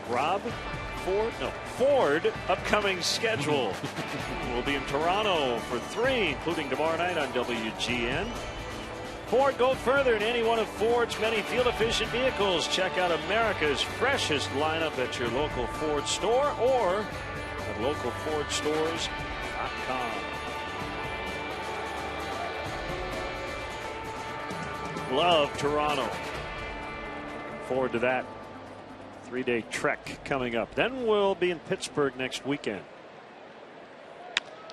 Rob Ford? No, Ford upcoming schedule. We'll be in Toronto for 3, including tomorrow night on WGN. Ford, go further in any one of Ford's many fuel-efficient vehicles. Check out America's freshest lineup at your local Ford store or at localfordstores.com. Love Toronto. Looking forward to that 3-day trek coming up. Then we'll be in Pittsburgh next weekend.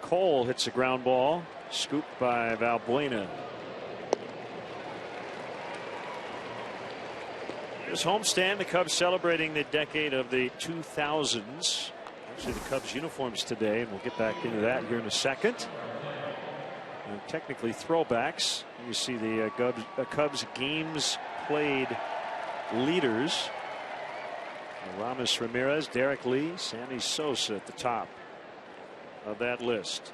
Cole hits a ground ball, scooped by Valbuena. This homestand, the Cubs celebrating the decade of the 2000s. Actually, the Cubs uniforms today, and we'll get back into that here in a second. And technically throwbacks. You see the Cubs games played leaders. Ramos Ramirez, Derek Lee, Sammy Sosa at the top of that list.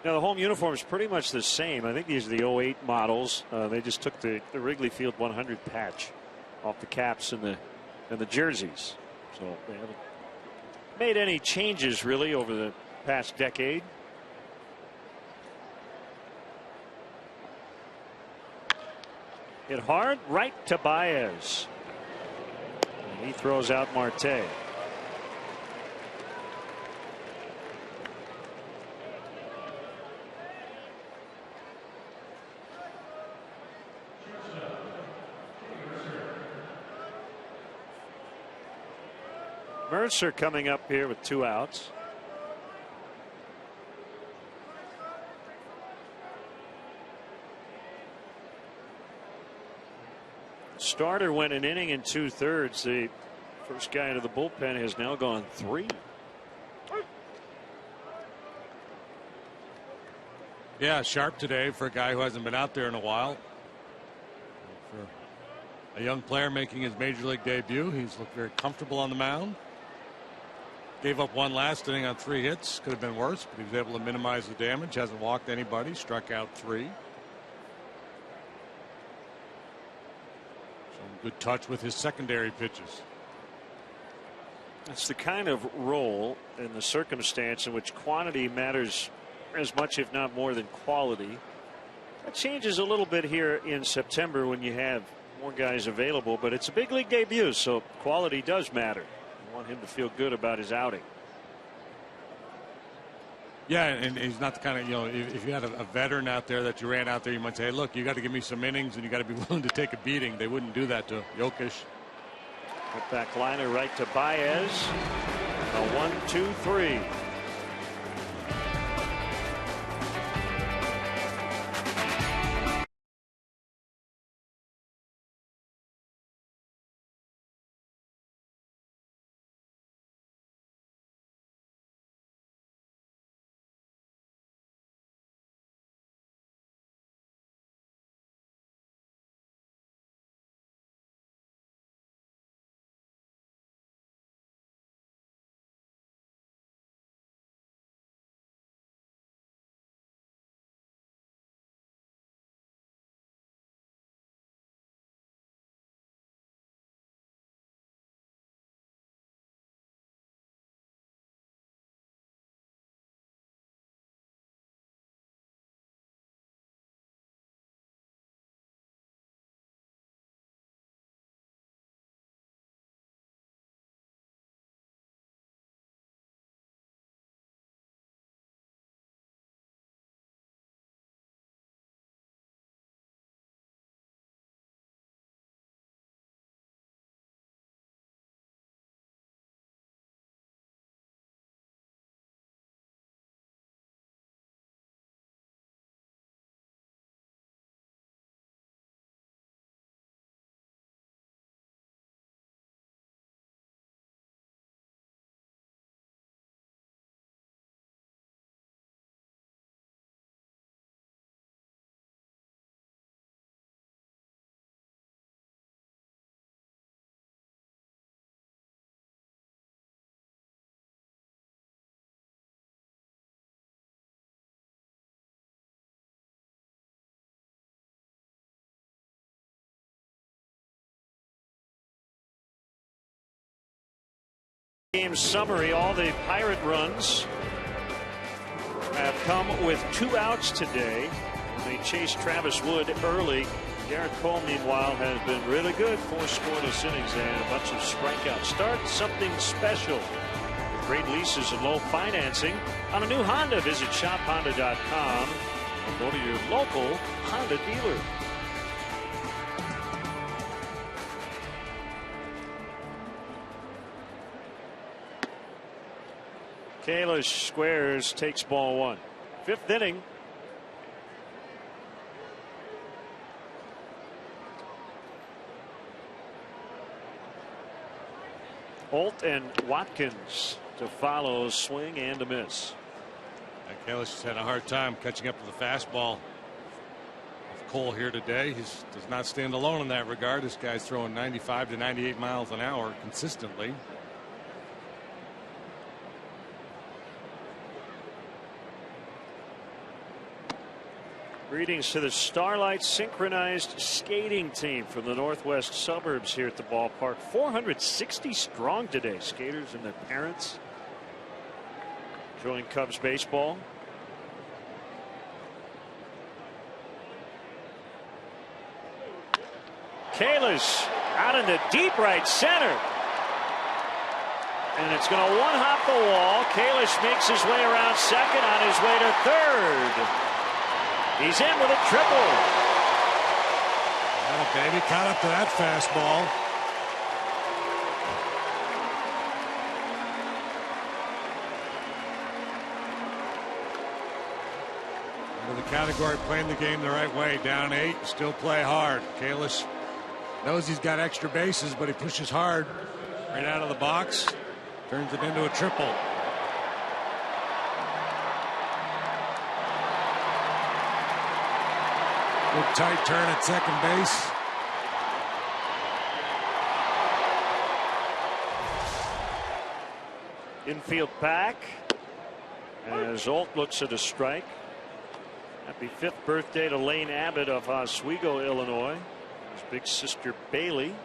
Now the home uniform is pretty much the same. I think these are the 08 models. They just took the Wrigley Field 100 patch off the caps and the jerseys. So they haven't made any changes really over the past decade. Hit hard right to Baez. And he throws out Marte. Mercer coming up here with 2 outs. Starter went an inning and 2/3. The first guy into the bullpen has now gone 3. Yeah, sharp today for a guy who hasn't been out there in a while. For a young player making his major league debut, he's looked very comfortable on the mound. Gave up 1 last inning on 3 hits. Could have been worse, but he was able to minimize the damage. Hasn't walked anybody. Struck out 3. Showing good touch with his secondary pitches. It's the kind of role in the circumstance in which quantity matters as much, if not more, than quality. That changes a little bit here in September when you have more guys available, but it's a big league debut, so quality does matter. Want him to feel good about his outing. Yeah, and he's not the kind of, if you had a veteran out there that you ran out there, you might say, hey, look, you got to give me some innings and you got to be willing to take a beating. They wouldn't do that to Jokic. Put back liner right to Baez. A 1-2-3. Game summary. All the Pirate runs have come with 2 outs today. They chased Travis Wood early. Garrett Cole, meanwhile, has been really good. 4 scoreless innings and a bunch of strikeouts. Start something special. Great leases and low financing on a new Honda. Visit shophonda.com or go to your local Honda dealer. Kalish squares, takes ball 1. 5th inning. Holt and Watkins to follow, swing and a miss. And Kalish has had a hard time catching up to the fastball of Cole here today. He does not stand alone in that regard. This guy's throwing 95 to 98 miles an hour consistently. Greetings to the Starlight synchronized skating team from the northwest suburbs here at the ballpark. 460 strong today. Skaters and their parents enjoying Cubs baseball. Kalish out into deep right center. And it's going to one-hop the wall. Kalish makes his way around second, on his way to third. He's in with a triple. Well, baby, caught up to that fastball. Under the category playing the game the right way. Down 8, still play hard. Kalish knows he's got extra bases, but he pushes hard right out of the box. Turns it into a triple. Good tight turn at second base. Infield back as Holt looks at a strike. Happy 5th birthday to Lane Abbott of Oswego, Illinois. His big sister Bailey.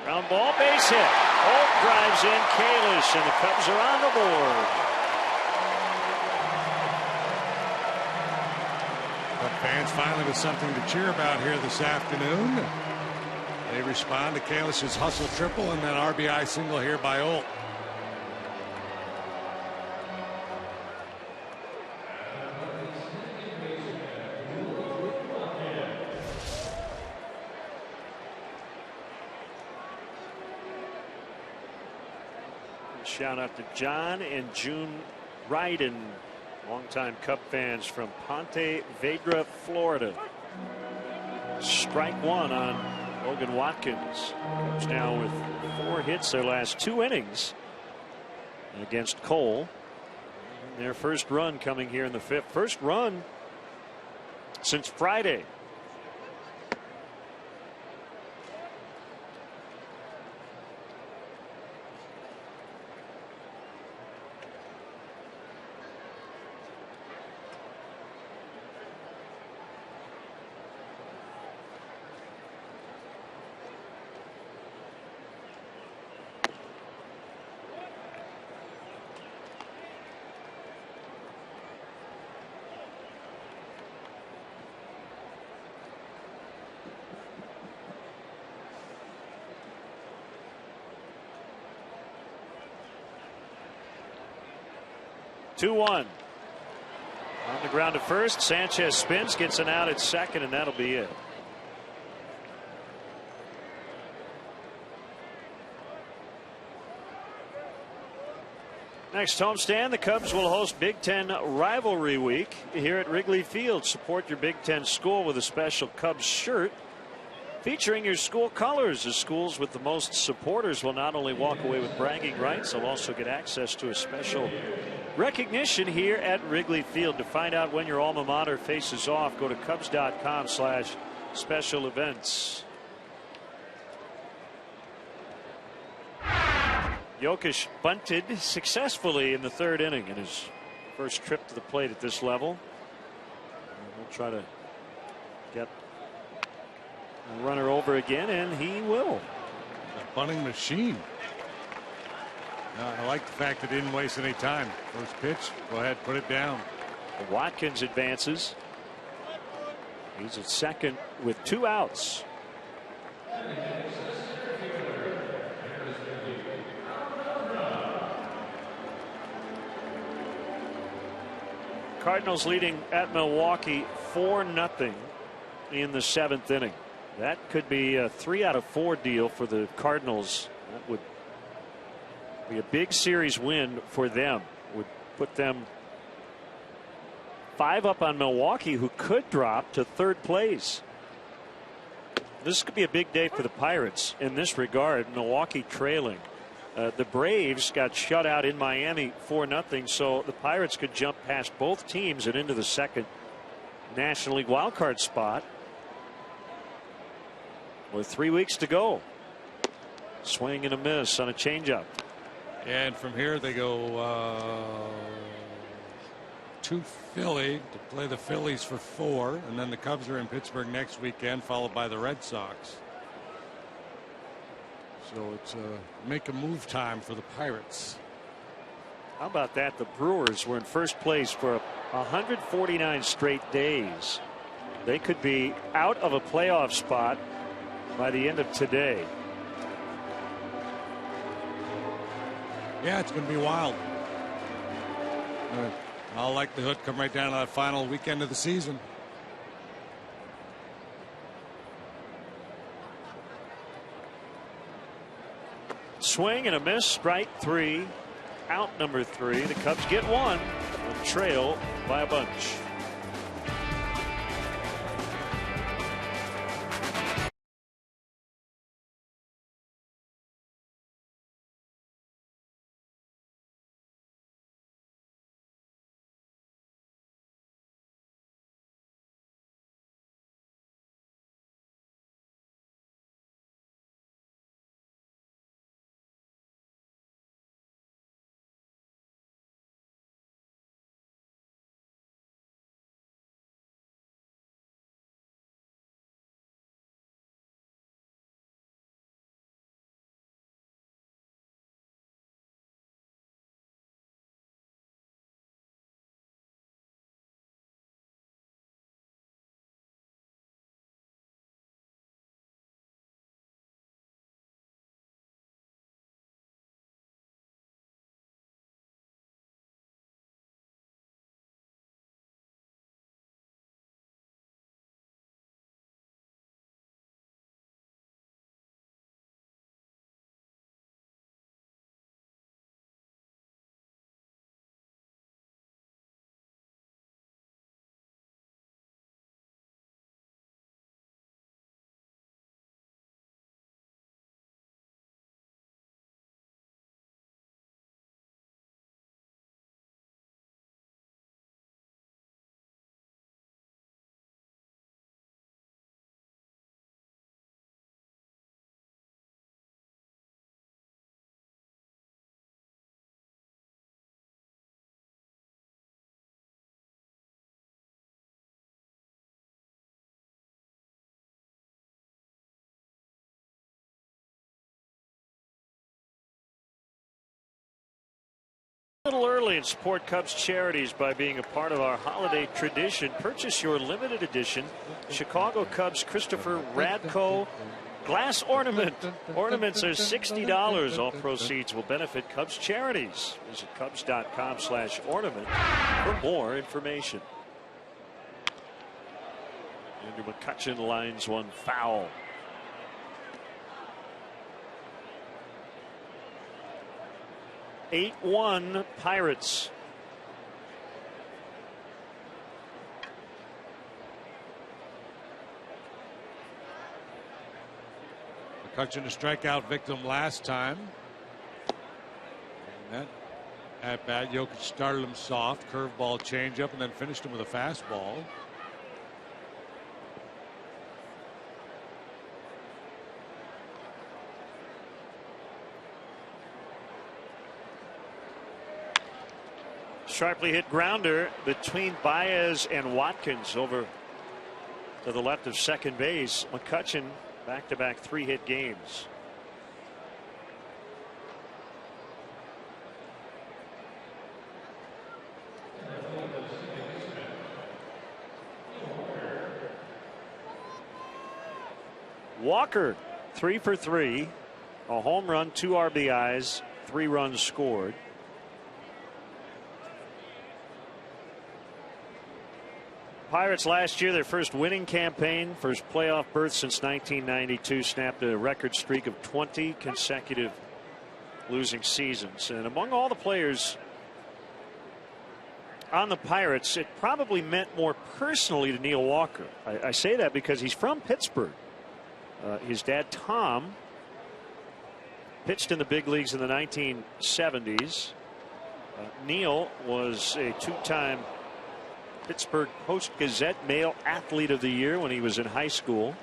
Ground ball, base hit. Holt drives in Kalish, and the Cubs are on the board. Cub fans finally with something to cheer about here this afternoon. They respond to Kalish's hustle triple and then RBI single here by Holt. Shout out to John and June Ryden, longtime Cub fans from Ponte Vedra, Florida. Strike 1 on Logan Watkins. Cubs now with 4 hits their last 2 innings against Cole. Their first run coming here in the 5th. First run since Friday. Two-one. On the ground to first. Sanchez spins, gets an out at second, and that'll be it. Next homestand, the Cubs will host Big Ten Rivalry Week here at Wrigley Field. Support your Big Ten school with a special Cubs shirt featuring your school colors. The schools with the most supporters will not only walk away with bragging rights, they'll also get access to a special recognition here at Wrigley Field. To find out when your alma mater faces off, go to Cubs.com/special events. Jokic bunted successfully in the 3rd inning in his first trip to the plate at this level. We'll try to get a runner over again, and he will. A bunting machine. I like the fact that he didn't waste any time. First pitch, go ahead, put it down. Watkins advances. He's at second with 2 outs. Cardinals leading at Milwaukee 4-0 in the 7th inning. That could be a 3 out of 4 deal for the Cardinals. That would be a big series win for them. Would put them 5 up on Milwaukee, who could drop to 3rd place. This could be a big day for the Pirates in this regard. Milwaukee trailing. The Braves got shut out in Miami 4-0, so the Pirates could jump past both teams and into the 2nd National League wildcard spot with 3 weeks to go. Swing and a miss on a changeup. And from here they go to Philly to play the Phillies for 4, and then the Cubs are in Pittsburgh next weekend, followed by the Red Sox. So it's make a move time for the Pirates. How about that? The Brewers were in first place for 149 straight days. They could be out of a playoff spot by the end of today. Yeah, it's going to be wild. All likelihood come right down to that final weekend of the season. Swing and a miss, strike 3, out number 3. The Cubs get 1 and trail by a bunch. A little early and support Cubs charities by being a part of our holiday tradition. Purchase your limited edition Chicago Cubs Christopher Radko glass ornament. Ornaments are $60. All proceeds will benefit Cubs charities. Visit Cubs.com/ornament for more information. Andrew McCutchen lines one foul. (8-1) Pirates. McCutchen a strikeout victim last time. And that at bat, Jokic started him soft, curveball, changeup, and then finished him with a fastball. Sharply hit grounder between Baez and Watkins over to the left of second base. McCutchen back-to-back 3-hit games. Walker 3 for 3, a home run, 2 RBIs, 3 runs scored. Pirates last year, their first winning campaign, first playoff berth since 1992, snapped a record streak of 20 consecutive losing seasons. And among all the players on the Pirates, it probably meant more personally to Neil Walker. I say that because he's from Pittsburgh. His dad, Tom, pitched in the big leagues in the 1970s. Neil was a 2-time Pittsburgh Post-Gazette Male Athlete of the Year when he was in high school.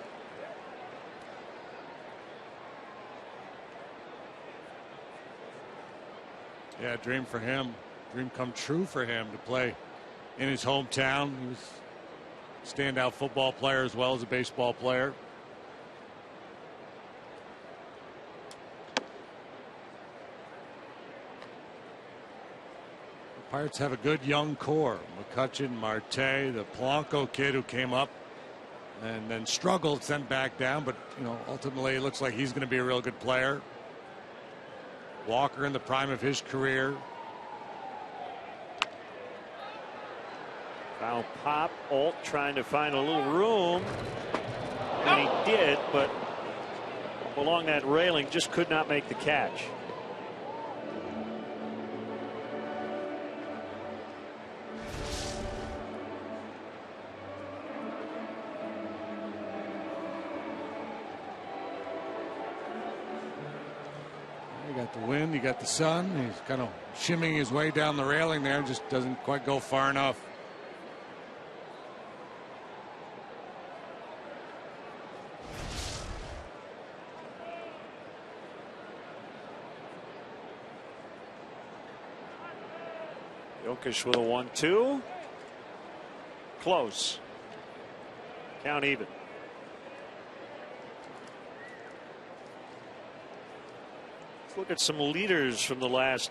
Yeah, dream for him. Dream come true for him to play in his hometown. He was a standout football player as well as a baseball player. Pirates have a good young core. McCutchen, Marte, the Polanco kid who came up and then struggled, sent back down, but ultimately it looks like he's going to be a real good player. Walker in the prime of his career. Foul pop. Alt trying to find a little room, and he did, but along that railing just could not make the catch. You got the wind, you got the sun. He's kind of shimmying his way down the railing there, just doesn't quite go far enough. Jokic with a 1-2. Close. Count even. Let's look at some leaders from the last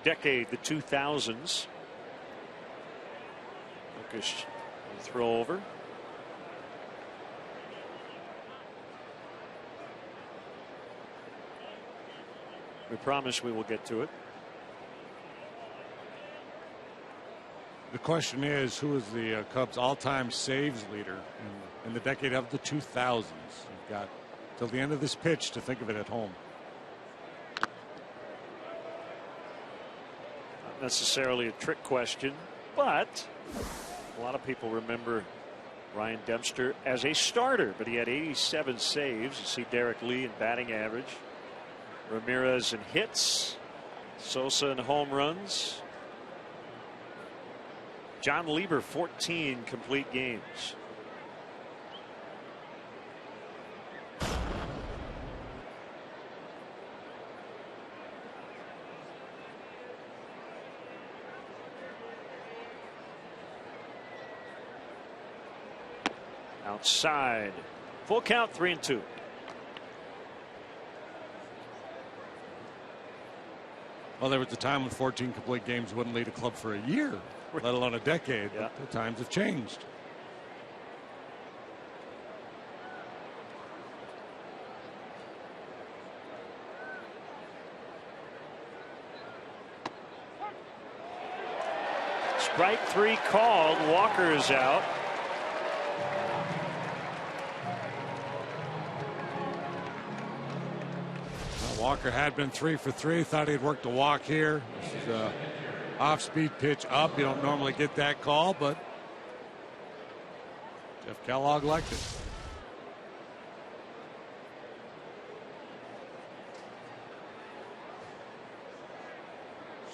decade, the 2000s. Jokic throw over. We promise we will get to it. The question is, who is the Cubs' all-time saves leader in the decade of the 2000s? You've got till the end of this pitch to think of it at home. Not necessarily a trick question, but a lot of people remember Ryan Dempster as a starter, but he had 87 saves. You see Derek Lee in batting average, Ramirez in hits, Sosa in home runs. John Lieber 14 complete games. Outside. Full count, 3-2. Well, there was a time when 14 complete games wouldn't lead a club for a year, let alone a decade. Yeah. But the times have changed. Strike 3 called. Walker is out. Walker had been 3 for 3. Thought he'd worked a walk here. This is a off-speed pitch up. You don't normally get that call, but Jeff Kellogg liked it.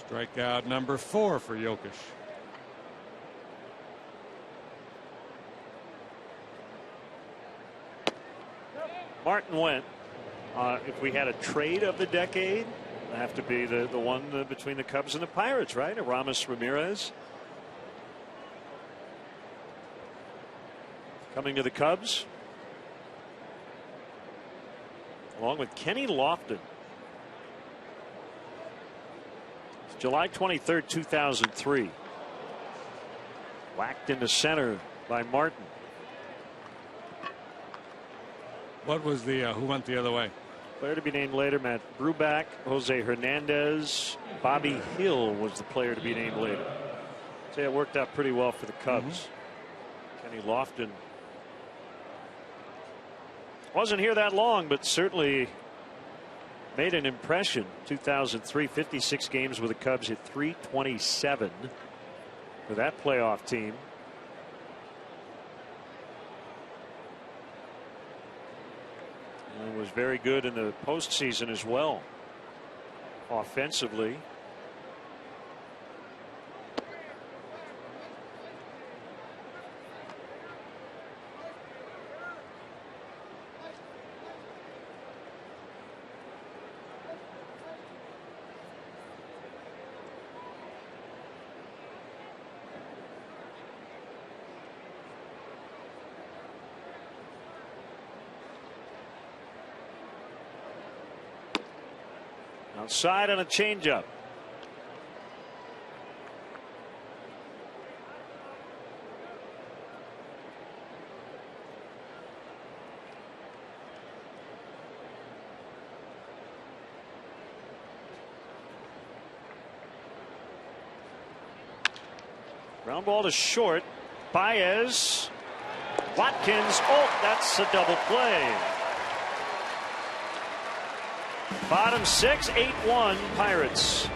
Strikeout number 4 for Jokic. Martin went. If we had a trade of the decade, it'd have to be the one between the Cubs and the Pirates, right? Aramis Ramirez. coming to the Cubs, along with Kenny Lofton. It's July 23rd, 2003. Whacked into center by Martin. What was the who went the other way? Player to be named later: Matt Bruback, Jose Hernandez, Bobby Hill was the player to be named later. So it worked out pretty well for the Cubs. Kenny Lofton wasn't here that long, but certainly made an impression. 2003, 56 games with the Cubs, hit .327 for that playoff team. And was very good in the postseason as well, offensively. Outside on a changeup. Ground ball to short. Baez. Watkins. Oh, that's a double play. Bottom six, 8-1 Pirates.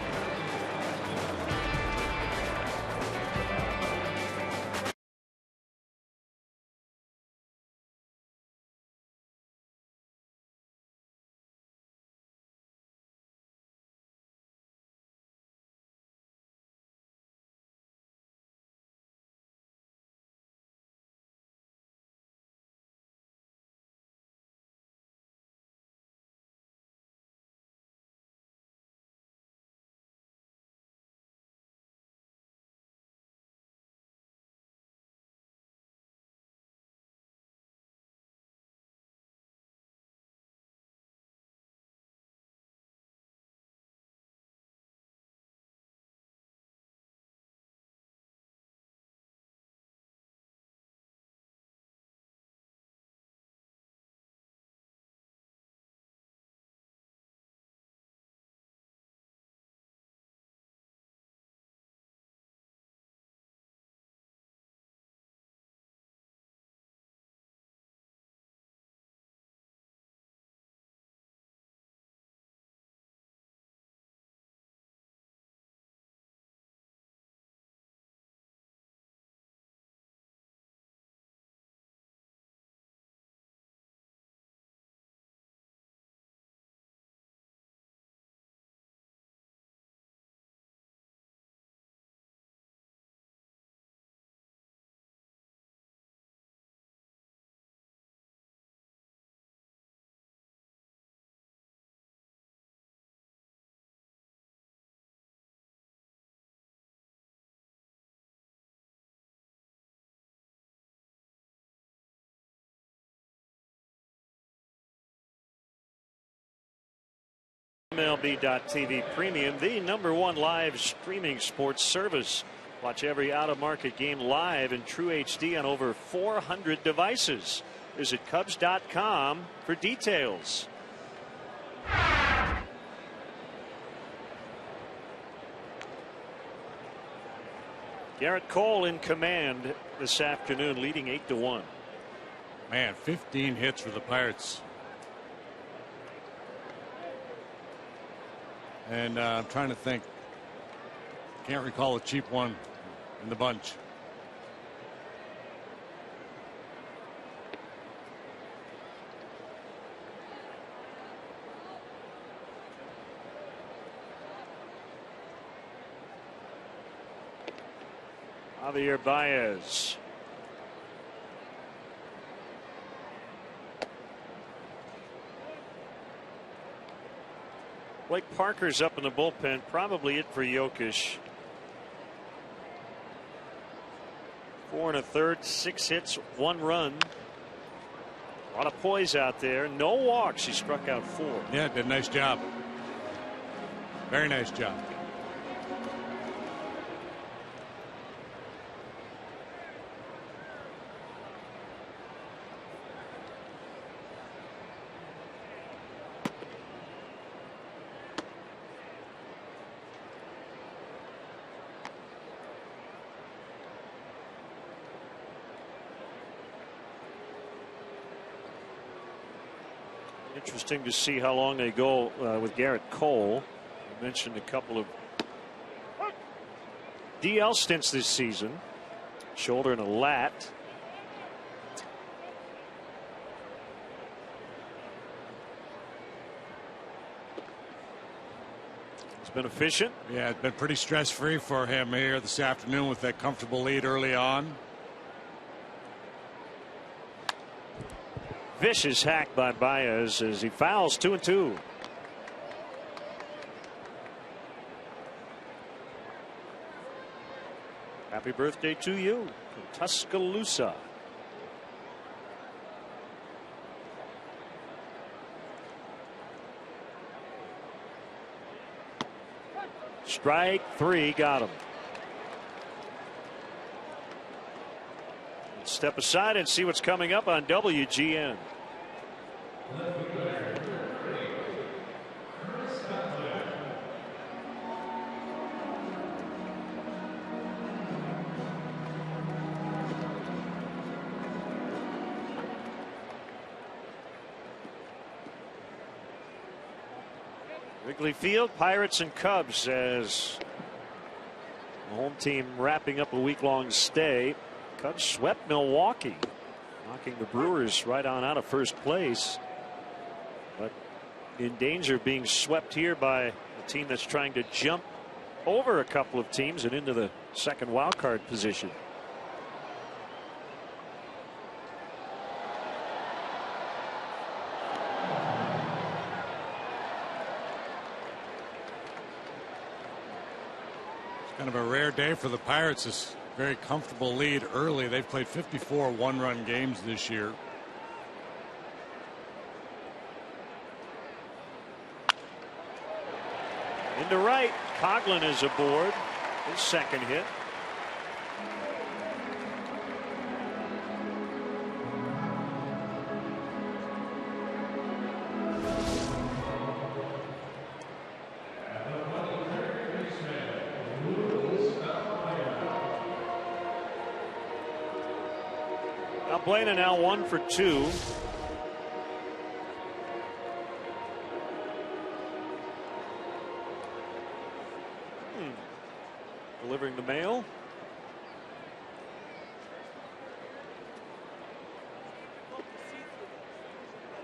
MLB.TV Premium, the #1 live streaming sports service. Watch every out-of-market game live in true HD on over 400 devices. Visit Cubs.com for details. Garrett Cole in command this afternoon, leading 8-1. Man, 15 hits for the Pirates. And I'm trying to think. Can't recall a cheap one in the bunch. Javier Baez. Blake Parker's up in the bullpen. Probably it for Yish. 4 1/3, 6 hits, 1 run. A lot of poise out there. No walks. He struck out 4. Yeah, did a nice job. Very nice job. Interesting to see how long they go with Garrett Cole. I mentioned a couple of DL stints this season. Shoulder and a lat. He's been efficient. Yeah, it's been pretty stress-free for him here this afternoon with that comfortable lead early on. Vicious hack by Baez as he fouls 2-2. Happy birthday to you from Tuscaloosa. Strike 3, got him. Step aside and see what's coming up on WGN. Wrigley Field, Pirates and Cubs as the home team wrapping up a week-long stay. Cubs swept Milwaukee, knocking the Brewers right on out of first place, but in danger of being swept here by a team that's trying to jump over a couple of teams and into the second wild card position. It's kind of a rare day for the Pirates. This very comfortable lead early. They've played 54 one-run games this year. Into right, Coughlin is aboard. His second hit. Blaina now 1 for 2. Delivering the mail.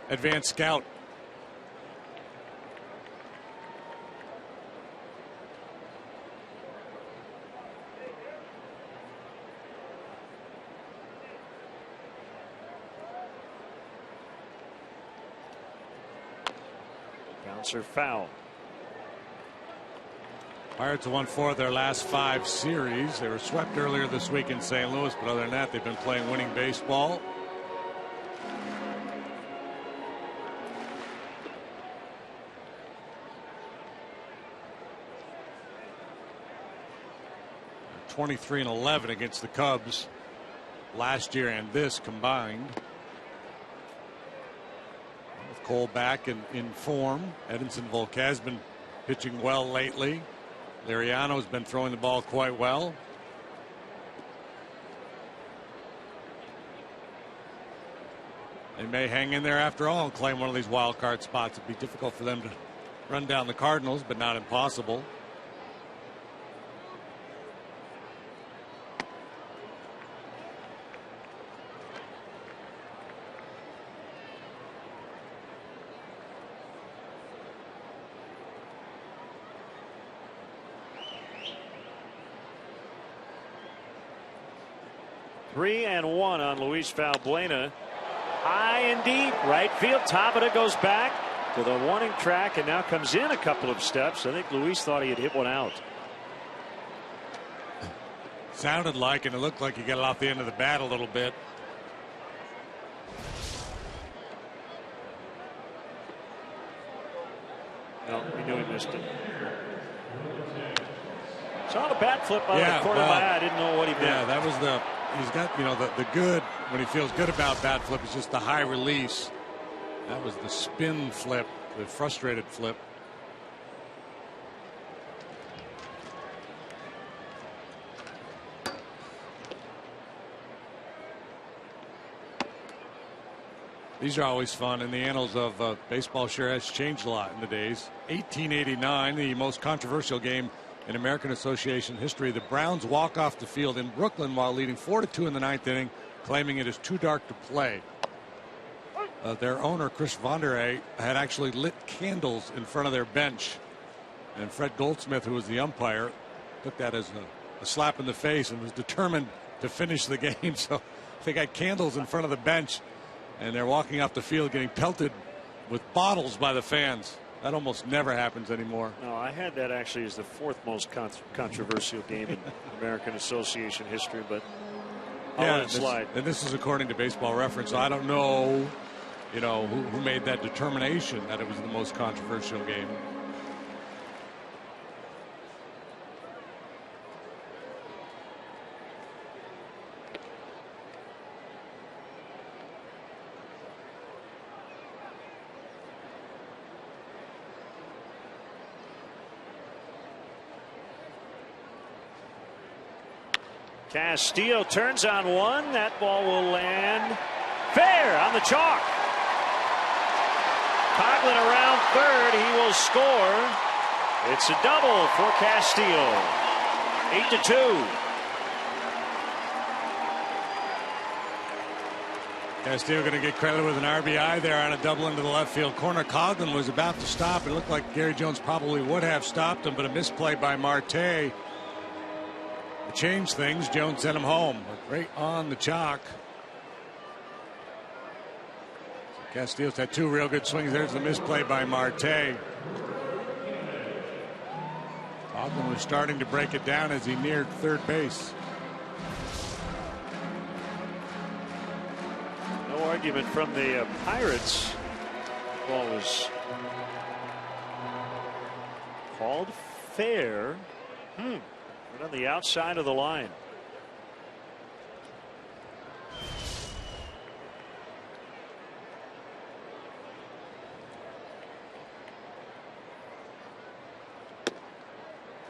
Advanced scout. Bouncer foul. Pirates have won 4 of their last 5 series. They were swept earlier this week in St. Louis, but other than that, they've been playing winning baseball. They're 23-11 against the Cubs last year and this combined. With Cole back in form, Edinson Volquez has been pitching well lately. Liriano's been throwing the ball quite well. They may hang in there after all and claim one of these wild card spots. It'd be difficult for them to run down the Cardinals, but not impossible. Three and 1 on Luis Valbuena. High and deep, right field. Tabata goes back to the warning track and now comes in a couple of steps. I think Luis thought he had hit one out. Sounded like, and it looked like he got it off the end of the bat a little bit. No, he knew he missed it. Saw the bat flip out of the corner of my eye. I didn't know what he meant. Yeah, that was he's got, the good, when he feels good about bat flip, is just the high release. That was the spin flip, the frustrated flip. These are always fun, and the annals of baseball sure has changed a lot in the days. 1889, the most controversial game in American Association history. The Browns walk off the field in Brooklyn while leading 4-2 in the ninth inning, claiming it is too dark to play. Their owner, Chris Vonderay, had actually lit candles in front of their bench, and Fred Goldsmith, who was the umpire, took that as a slap in the face and was determined to finish the game. So they got candles in front of the bench, and they're walking off the field getting pelted with bottles by the fans. That almost never happens anymore. No, I had that actually as the fourth most controversial game in American Association history, but I'll let it slide. And this is according to Baseball Reference. So I don't know, who made that determination that it was the most controversial game. Castillo turns on one. That ball will land fair on the chalk. Coughlin around third. He will score. It's a double for Castillo. 8-2. Castillo going to get credit with an RBI there on a double into the left field corner. Coughlin was about to stop. It looked like Gary Jones probably would have stopped him, but a misplay by Marte changed things. Jones sent him home right on the chalk. Castillo's had two real good swings. There's the misplay by Marte. Coughlin was starting to break it down as he neared third base. No argument from the Pirates. The ball was called fair. Right on the outside of the line.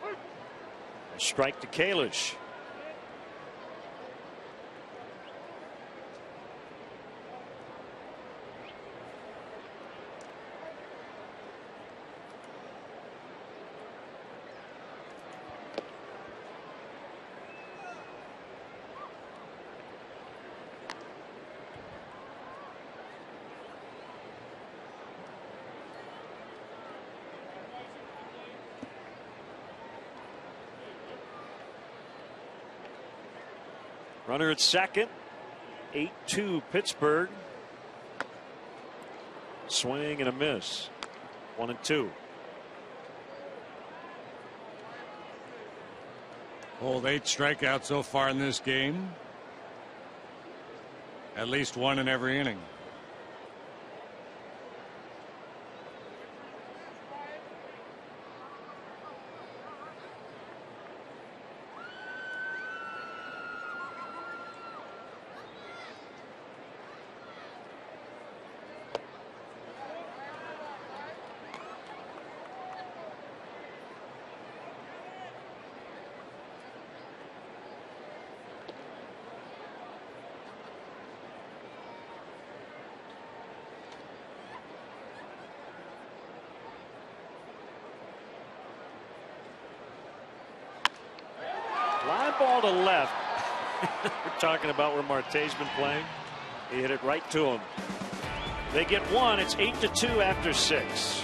A strike to Kalish. Runner at second. 8-2 Pittsburgh. Swing and a miss. 1-2. Hold 8 strikeouts so far in this game. At least one in every inning. Line ball to left. We're talking about where Marte's been playing. He hit it right to him. They get one. It's 8-2 after 6.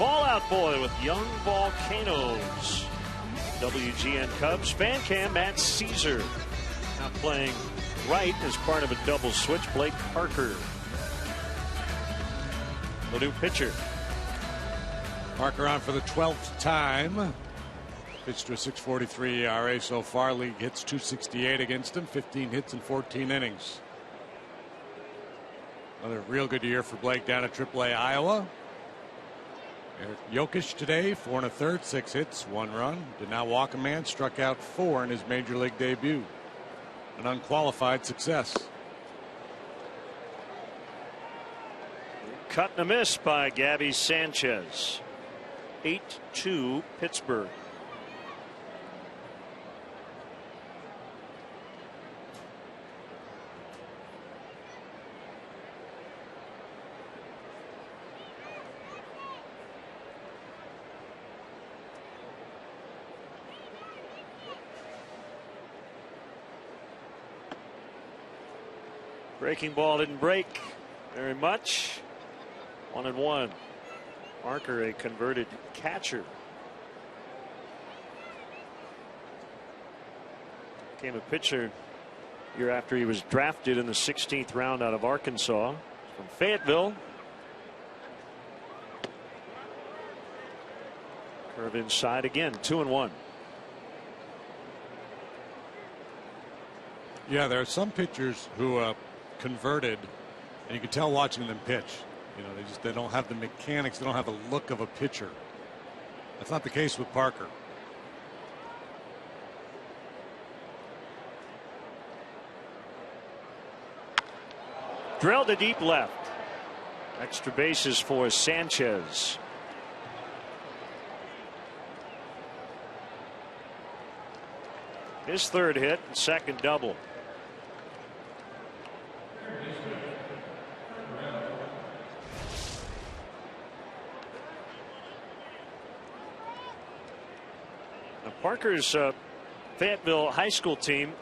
Fallout Boy with Young Volcanoes. WGN Cubs fan cam at Caesar. Now playing right as part of a double switch. Blake Parker, the new pitcher. Parker on for the 12th time. Pitched to a 6.43 ERA so far. League hits .268 against him. 15 hits in 14 innings. Another real good year for Blake down at AAA Iowa. Jokic today, 4 1/3, 6 hits, 1 run. Did not walk a man, struck out 4 in his major league debut. An unqualified success. Cut and a miss by Gabby Sanchez. 8-2 Pittsburgh. Breaking ball didn't break very much. 1-1. Parker, a converted catcher. Became a pitcher year after he was drafted in the 16th round out of Arkansas from Fayetteville. Curve inside again. 2-1. Yeah, there are some pitchers who converted, and you can tell watching them pitch. You know, they don't have the mechanics, they don't have the look of a pitcher. That's not the case with Parker. Drilled to deep left. Extra bases for Sanchez. His third hit and second double. Now Parker's Fayetteville high school team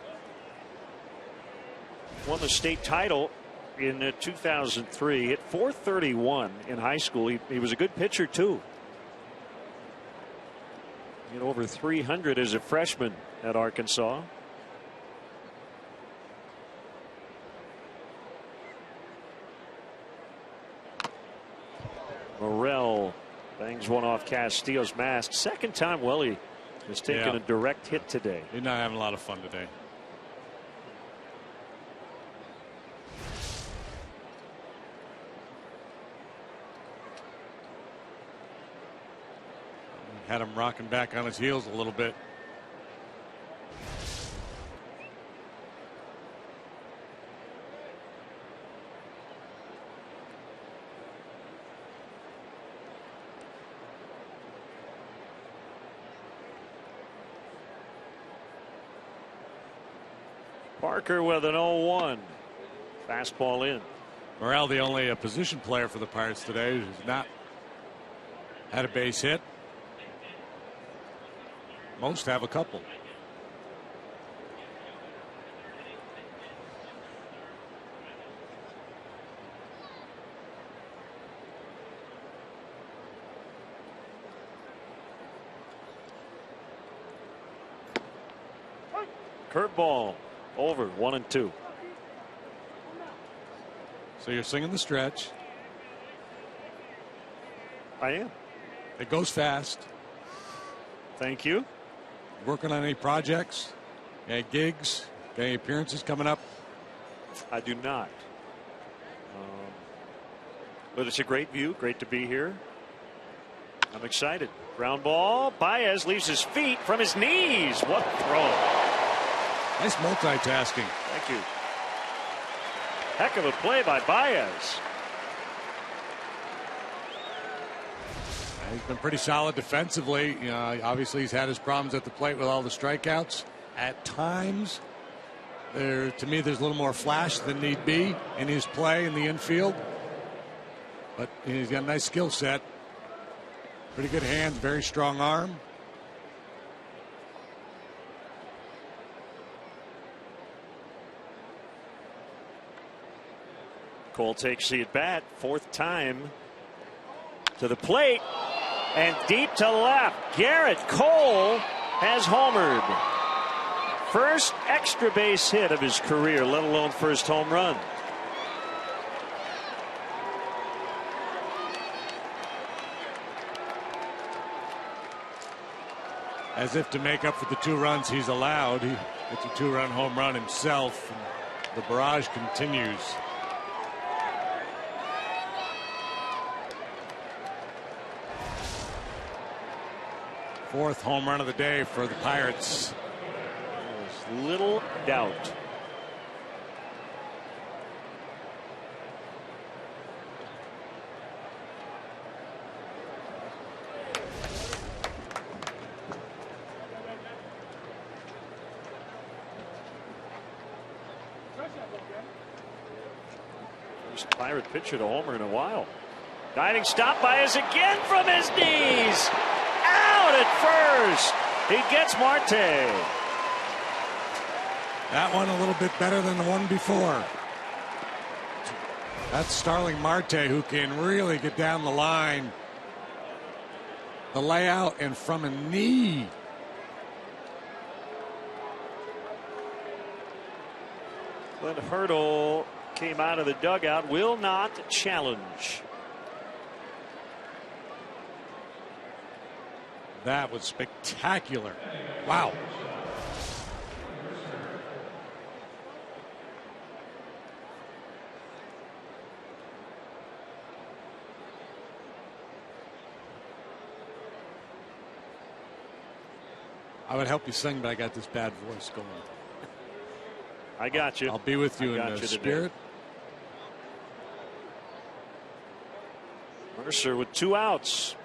won the state title in 2003. Hit .431 in high school. He was a good pitcher too. Hit over 300 as a freshman at Arkansas. Morrell bangs one off Castillo's mask. Second time Welly has taken a direct hit today. He's not having a lot of fun today. Had him rocking back on his heels a little bit. Parker with an 0-1. Fastball in. Morrell, the only position player for the Pirates today who's not had a base hit. Most have a couple. Curveball over 1-2. So you're singing the stretch. I am. It goes fast. Thank you. Working on any projects? Any gigs? Any appearances coming up? I do not. But it's a great view. Great to be here. I'm excited. Ground ball. Baez leaves his feet from his knees. What a throw. Nice multitasking. Thank you. Heck of a play by Baez. He's been pretty solid defensively. You know, obviously he's had his problems at the plate with all the strikeouts. At times, to me, there's a little more flash than need be in his play in the infield. But he's got a nice skill set. Pretty good hands, very strong arm. Cole takes the at bat. Fourth time to the plate. And deep to left, Garrett Cole has homered. First extra base hit of his career, let alone first home run. As if to make up for the 2 runs he's allowed, he gets a 2-run home run himself. And the barrage continues. Fourth home run of the day for the Pirates. There's little doubt. First Pirate pitcher to homer in a while. Diving stop by is again from his knees. Out at first. He gets Marte. That one a little bit better than the one before. That's Starling Marte, who can really get down the line. The layout and from a knee. Glenn Hurdle came out of the dugout, will not challenge. That was spectacular. Wow. I would help you sing, but I got this bad voice going. I got you. I'll be with you in the spirit. Mercer with 2 outs.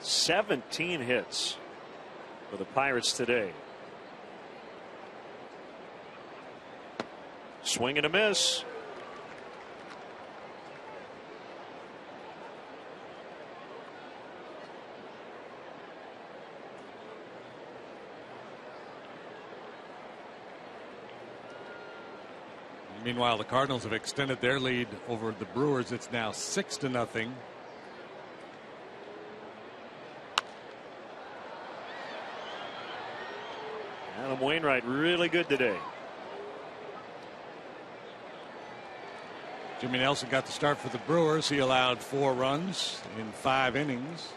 "17 hits for the Pirates today." Swing and a miss. Meanwhile, the Cardinals have extended their lead over the Brewers. It's now 6-0. Adam Wainwright really good today. Jimmy Nelson got the start for the Brewers. He allowed 4 runs in 5 innings.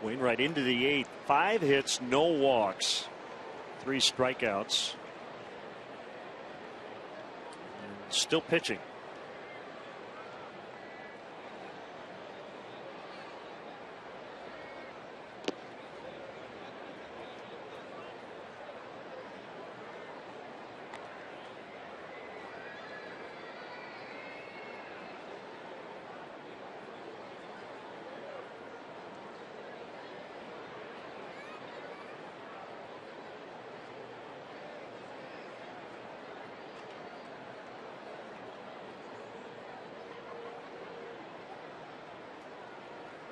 Wainwright into the 8th. 5 hits, no walks, 3 strikeouts. And still pitching.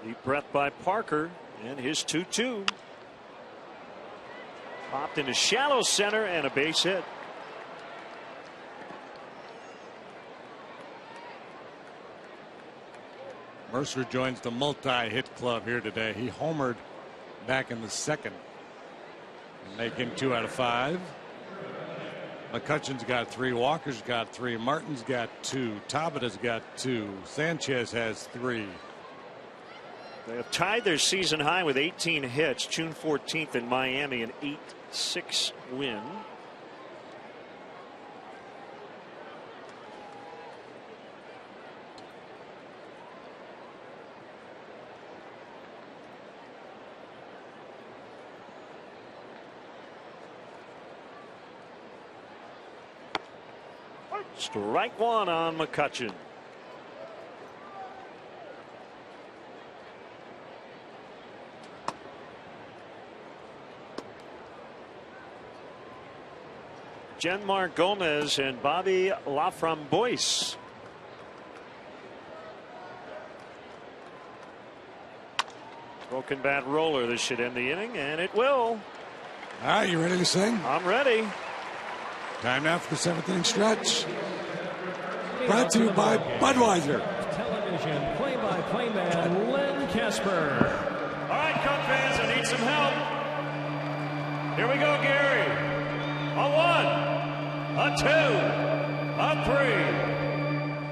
Deep breath by Parker, and his 2-2. Popped into shallow center and a base hit. Mercer joins the multi-hit club here today. He homered back in the 2nd, making 2 out of 5. McCutcheon's got 3. Walker's got 3. Martin's got 2. Tabata's got 2. Sanchez has 3. They have tied their season high with 18 hits. June 14th in Miami, an 8-6 win. Strike 1 on McCutcheon. Genmar Gomez and Bobby Laframboise. Broken bat roller. This should end the inning, and it will. All right, you ready to sing? I'm ready. Time now for the 7th inning stretch. Brought to you by Budweiser. Television play-by-play man Len Casper. All right, Cub fans, I need some help. Here we go, Gary. A 1, a 2, a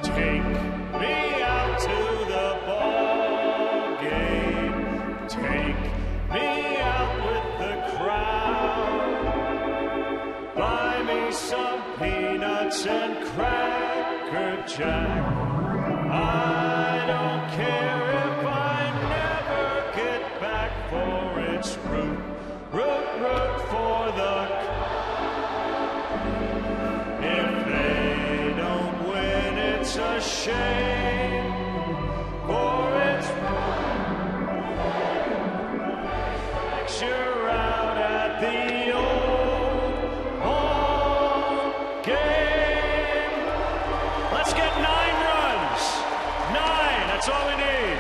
3. Take me out to the ball game. Take me out with the crowd. Buy me some peanuts and Cracker Jack. I don't care if I never get back, for it's root for the. If they don't win, it's a shame, for it's you're out at the old home game. Let's get 9 runs. 9, that's all we need.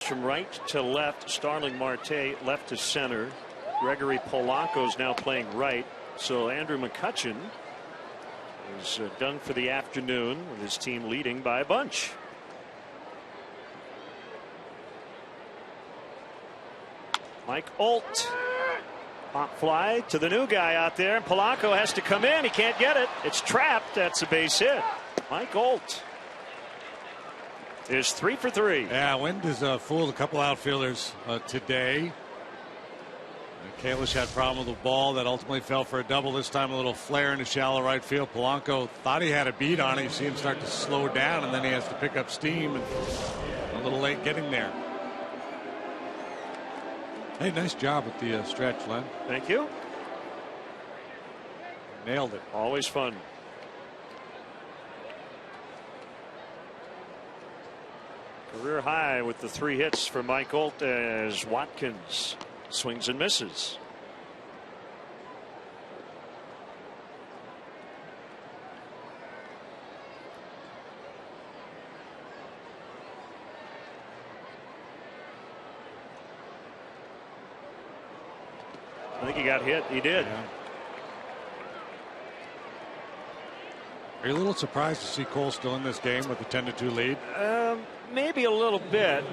From right to left, Starling Marte left to center. Gregory Polanco's now playing right. So Andrew McCutchen is done for the afternoon with his team leading by a bunch. Mike Olt. Pop fly to the new guy out there. Polanco has to come in. He can't get it. It's trapped. That's a base hit. Mike Olt is 3 for 3. Yeah, wind has fooled a couple outfielders today. Kalish had a problem with the ball that ultimately fell for a double. This time a little flare into shallow right field. Polanco thought he had a beat on it. You see him start to slow down, and then he has to pick up steam, and a little late getting there. Hey, nice job with the stretch, Len. Thank you. Nailed it. Always fun. Career high with the 3 hits for Mike Olt as Watkins swings and misses. I think he got hit. He did. Yeah. Are you a little surprised to see Cole still in this game with a 10-2 lead? Maybe a little bit.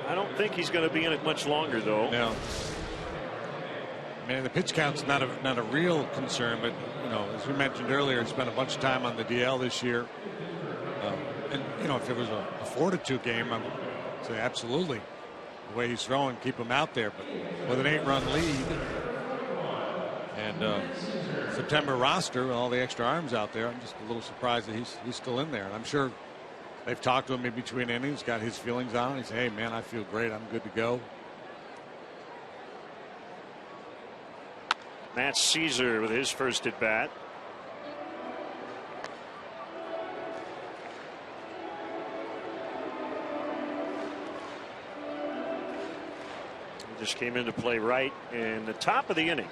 I don't think he's going to be in it much longer, though. No. I mean, the pitch count's not a real concern, but you know, as we mentioned earlier, he spent a bunch of time on the DL this year. And you know, if it was a 4-2 game, I'm say absolutely. The way he's throwing, keep him out there. But with an 8-run lead and September roster with all the extra arms out there, I'm just a little surprised that he's still in there. And I'm sure they've talked to him in between innings, got his feelings on it. He said, "Hey, man, I feel great. I'm good to go." Matt Caesar with his first at bat. He just came into play right in the top of the inning.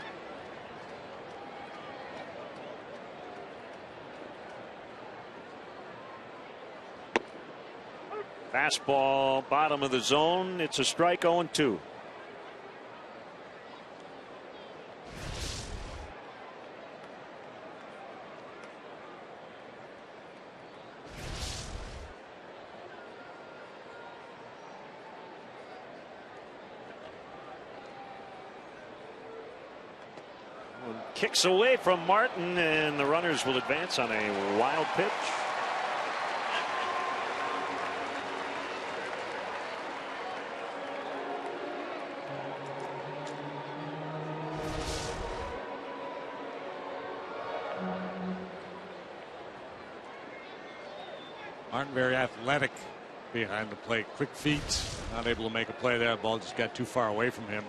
Fastball, bottom of the zone. It's a strike, 0-2. Kicks away from Martin, and the runners will advance on a wild pitch. Martin very athletic behind the plate. Quick feet. Not able to make a play there. The ball just got too far away from him.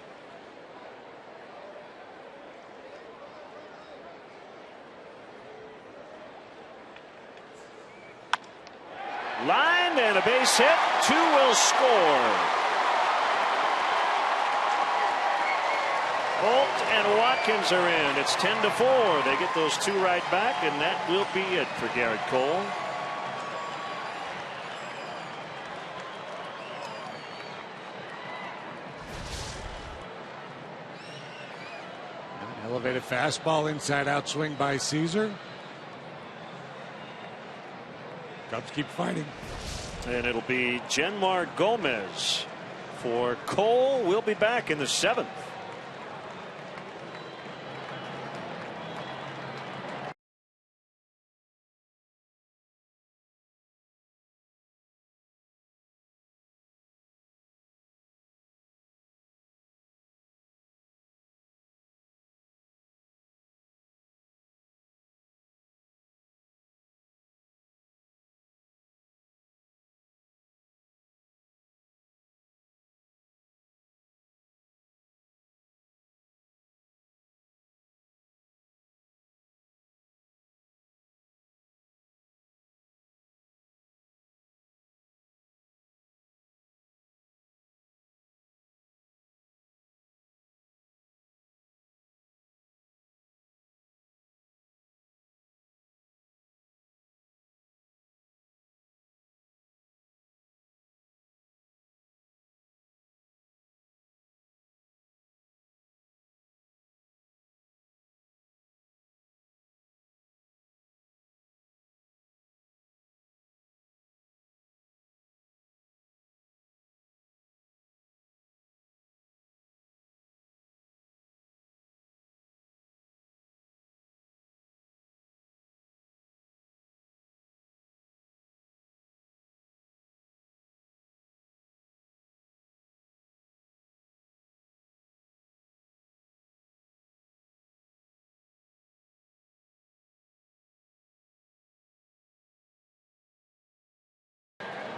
Line and a base hit. 2 will score. Holt and Watkins are in. It's 10-4. They get those 2 right back, and that will be it for Garrett Cole. An elevated fastball, inside out swing by Caesar. Cubs keep fighting. And it'll be Genmar Gomez for Cole. We'll be back in the 7th.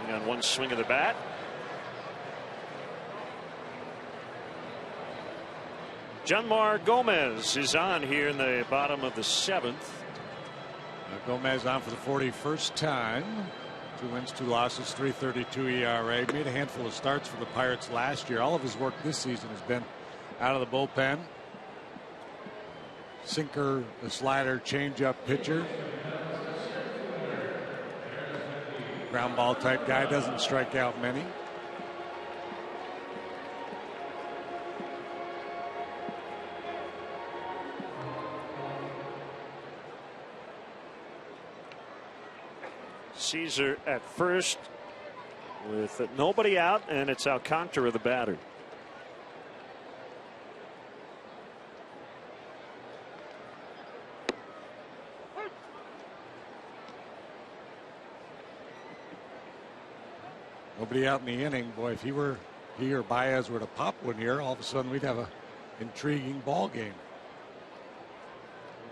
On one swing of the bat. Genmar Gomez is on here in the bottom of the 7th. Gomez on for the 41st time. 2 wins, 2 losses, 3.32 ERA. Made a handful of starts for the Pirates last year. All of his work this season has been out of the bullpen. Sinker, the slider, changeup pitcher. Ground ball type guy, doesn't strike out many. Caesar at first with nobody out, and it's Alcantara the batter. Nobody out in the inning. Boy, if he or Baez were to pop one here, all of a sudden we'd have a intriguing ball game.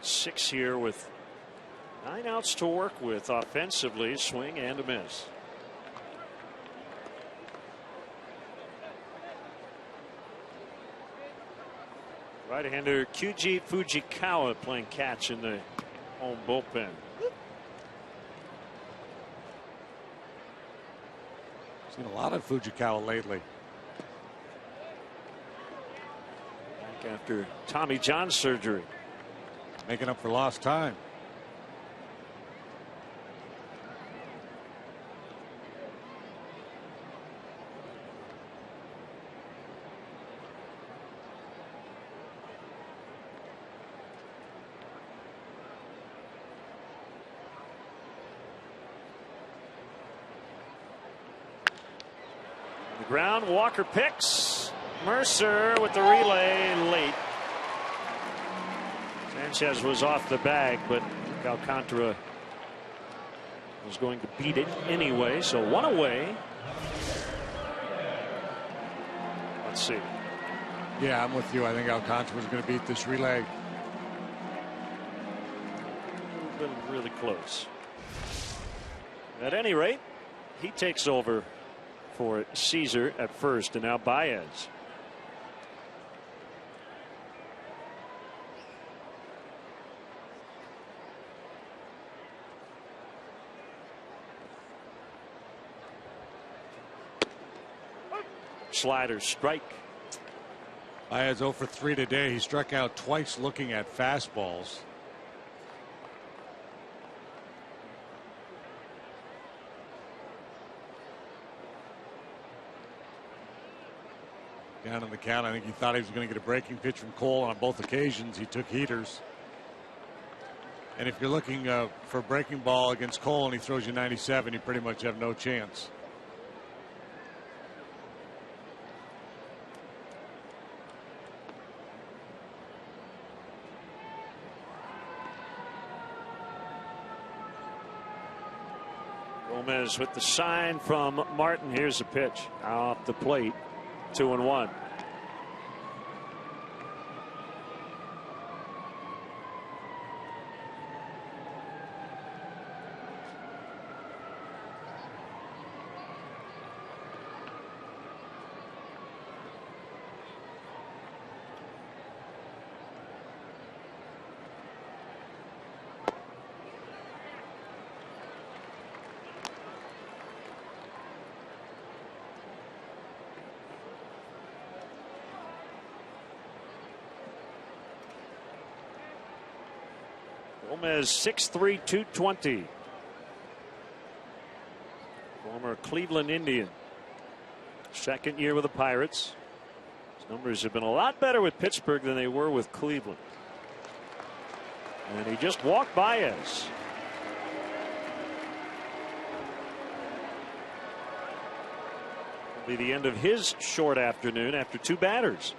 6 here with 9 outs to work with offensively. Swing and a miss. Right-hander Kyuji Fujikawa playing catch in the home bullpen. Seen a lot of Fujikawa lately. Back after Tommy John surgery. Making up for lost time. ground. Walker picks. Mercer with the relay late. Sanchez was off the bag, but Alcantara was going to beat it anyway. So one away. Let's see. Yeah, I'm with you. I think Alcantara was going to beat this relay. Been really close. At any rate, he takes over for Caesar at first, and now Baez. Slider strike. Baez 0 for 3 today. He struck out twice looking at fastballs. Down in the count, I think he thought he was going to get a breaking pitch from Cole. On both occasions he took heaters. And if you're looking for a breaking ball against Cole and he throws you 97, you pretty much have no chance. Gomez with the sign from Martin. Here's a pitch off the plate. 2-1. Gomez 6'3", 220. Former Cleveland Indian. Second year with the Pirates. His numbers have been a lot better with Pittsburgh than they were with Cleveland. And he just walked Baez. It'll be the end of his short afternoon after 2 batters.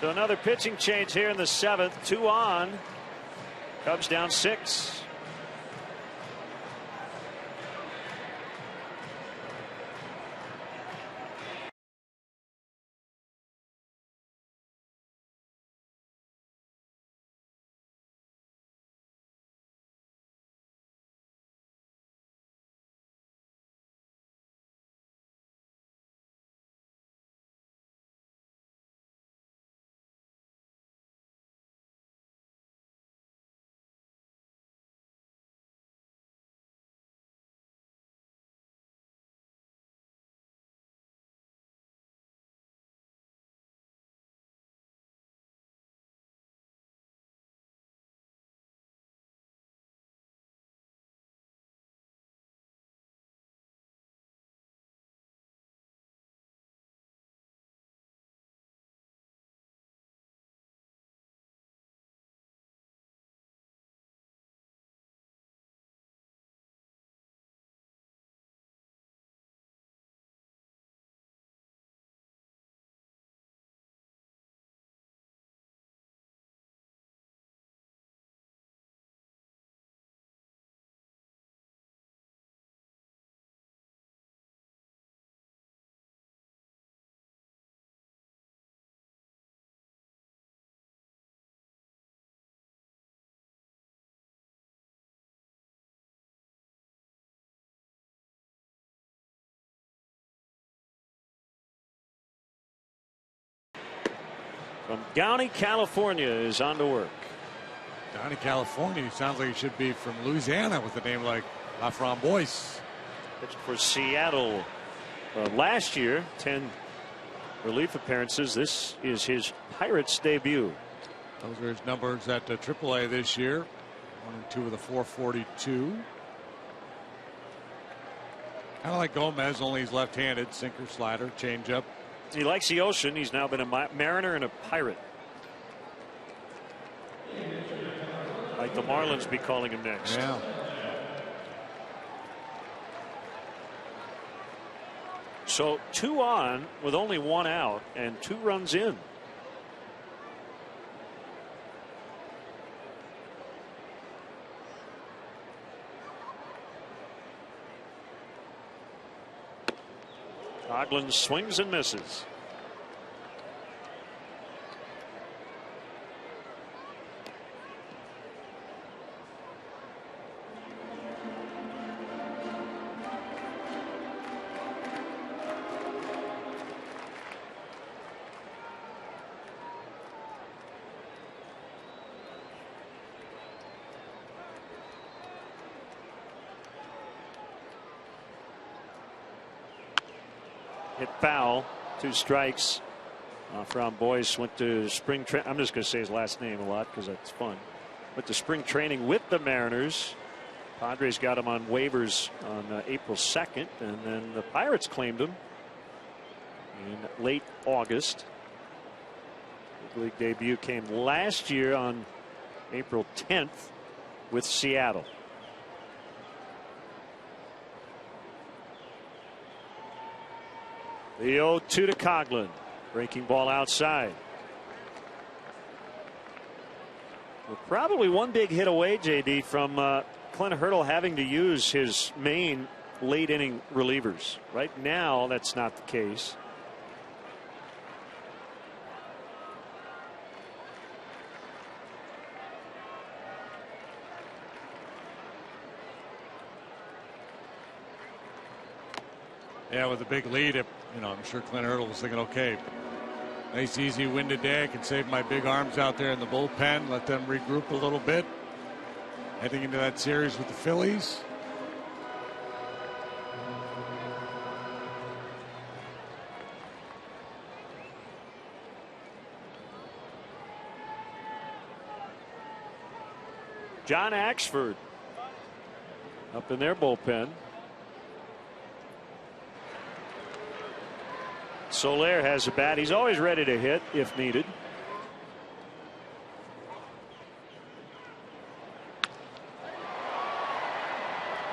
So another pitching change here in the 7th. 2 on. Cubs down 6. From Downey, California, is on to work. Downey, California. He sounds like he should be from Louisiana with a name like La Framboise. Pitched for Seattle last year. 10 relief appearances. This is his Pirates debut. Those are his numbers at AAA this year. 1 and 2 with a 442. Kind of like Gomez, only he's left-handed. Sinker, slider, changeup. He likes the ocean. He's now been a mariner and a pirate. Like the Marlins be calling him next. Yeah. So 2 on with only 1 out and 2 runs in. Oakland swings and misses. Hit foul, 2 strikes. From Boyce went to spring training. I'm just going to say his last name a lot because that's fun. Went to spring training with the Mariners. Padres got him on waivers on April 2nd, and then the Pirates claimed him in late August. Big league debut came last year on April 10th with Seattle. The 0-2 to Coghlan. Breaking ball outside. We're probably one big hit away, JD, from Clint Hurdle having to use his main late inning relievers. Right now, that's not the case. Yeah, with a big lead, I'm sure Clint Hurdle was thinking, okay, nice easy win today. I can save my big arms out there in the bullpen, let them regroup a little bit. Heading into that series with the Phillies. John Axford up in their bullpen. Soler has a bat. He's always ready to hit if needed.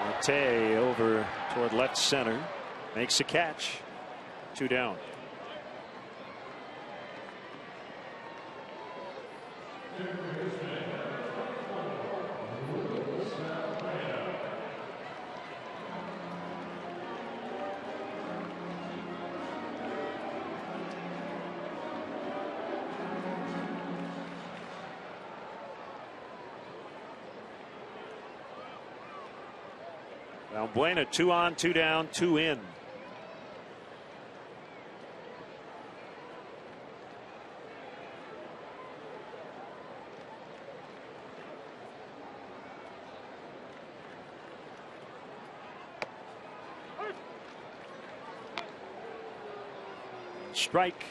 Marte over toward left center. Makes a catch. 2 down. Buena, 2 on, 2 down, 2 in. Strike.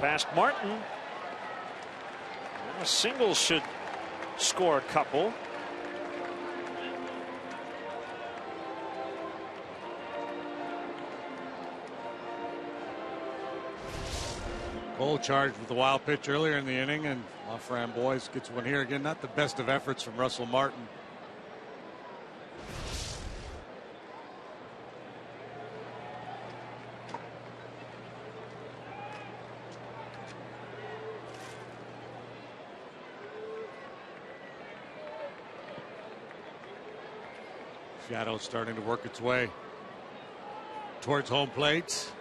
Past Martin. A single should score a couple. Cole charged with a wild pitch earlier in the inning, and Boyce gets one here again. Not the best of efforts from Russell Martin. Shadow starting to work its way towards home plate.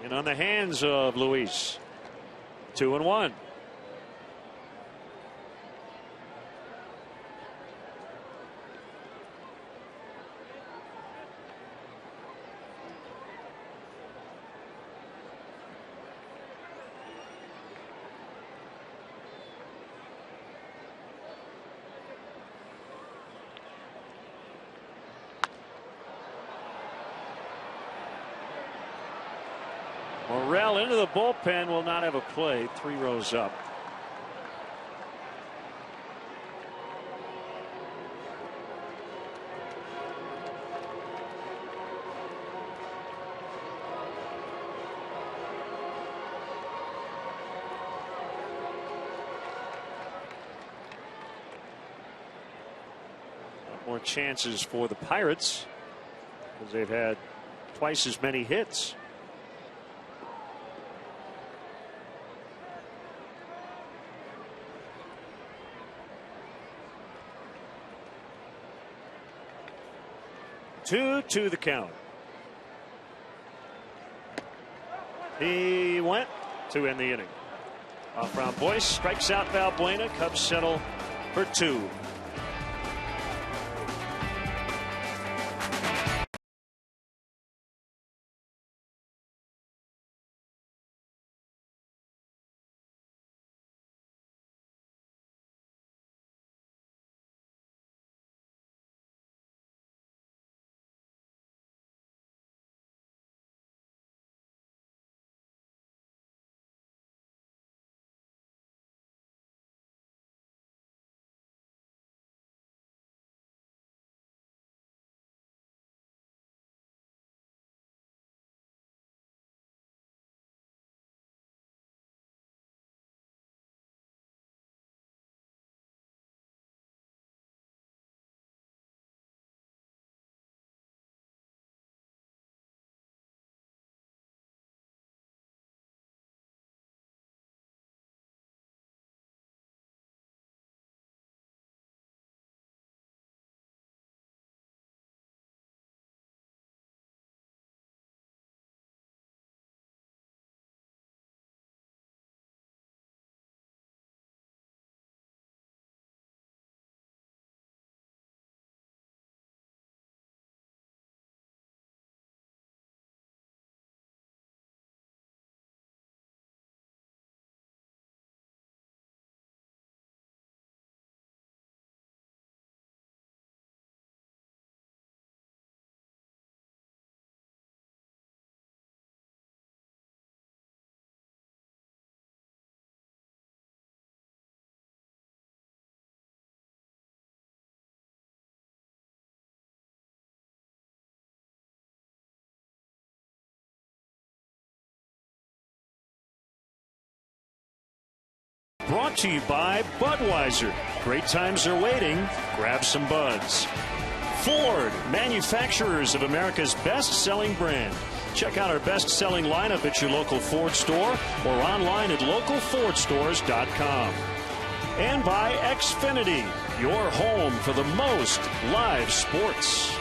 And on the hands of Luis. 2-1. Morrell into the bullpen, will not have a play. 3 rows up. More chances for the Pirates because they've had twice as many hits. Two to the count. He went to end the inning. Off round Boyce strikes out Valbuena. Cubs settle for 2. Brought to you by Budweiser. Great times are waiting. Grab some buds. Ford, manufacturers of America's best-selling brand. Check out our best-selling lineup at your local Ford store or online at localfordstores.com. And by Xfinity, your home for the most live sports.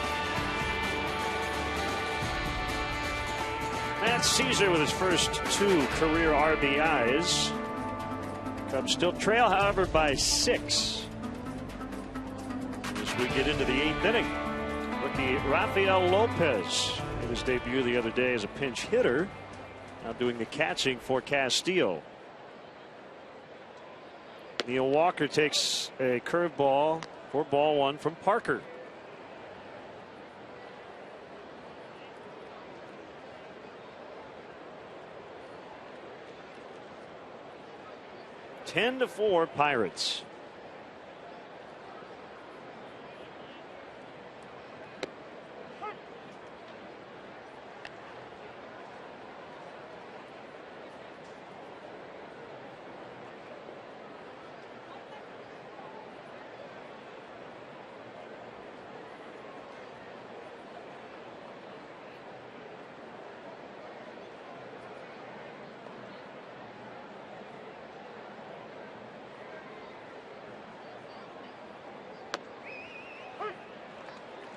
Matt Caesar with his first 2 career RBIs. Cubs still trail, however, by 6 as we get into the 8th inning. Rookie Rafael Lopez made his debut the other day as a pinch hitter, now doing the catching for Castillo. Neil Walker takes a curveball for ball 1 from Parker. Ten to 4 Pirates.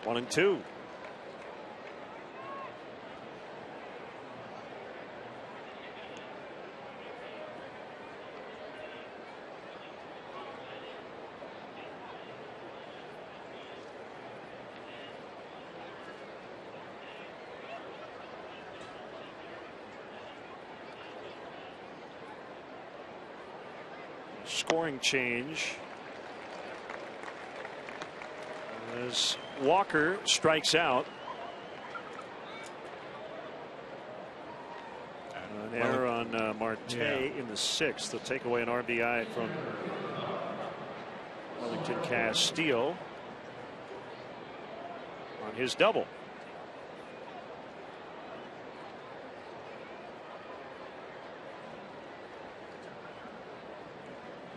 One and two. Scoring change as Walker strikes out. And An error on Marte in the 6th. They'll take away an RBI from Wellington Castillo on his double.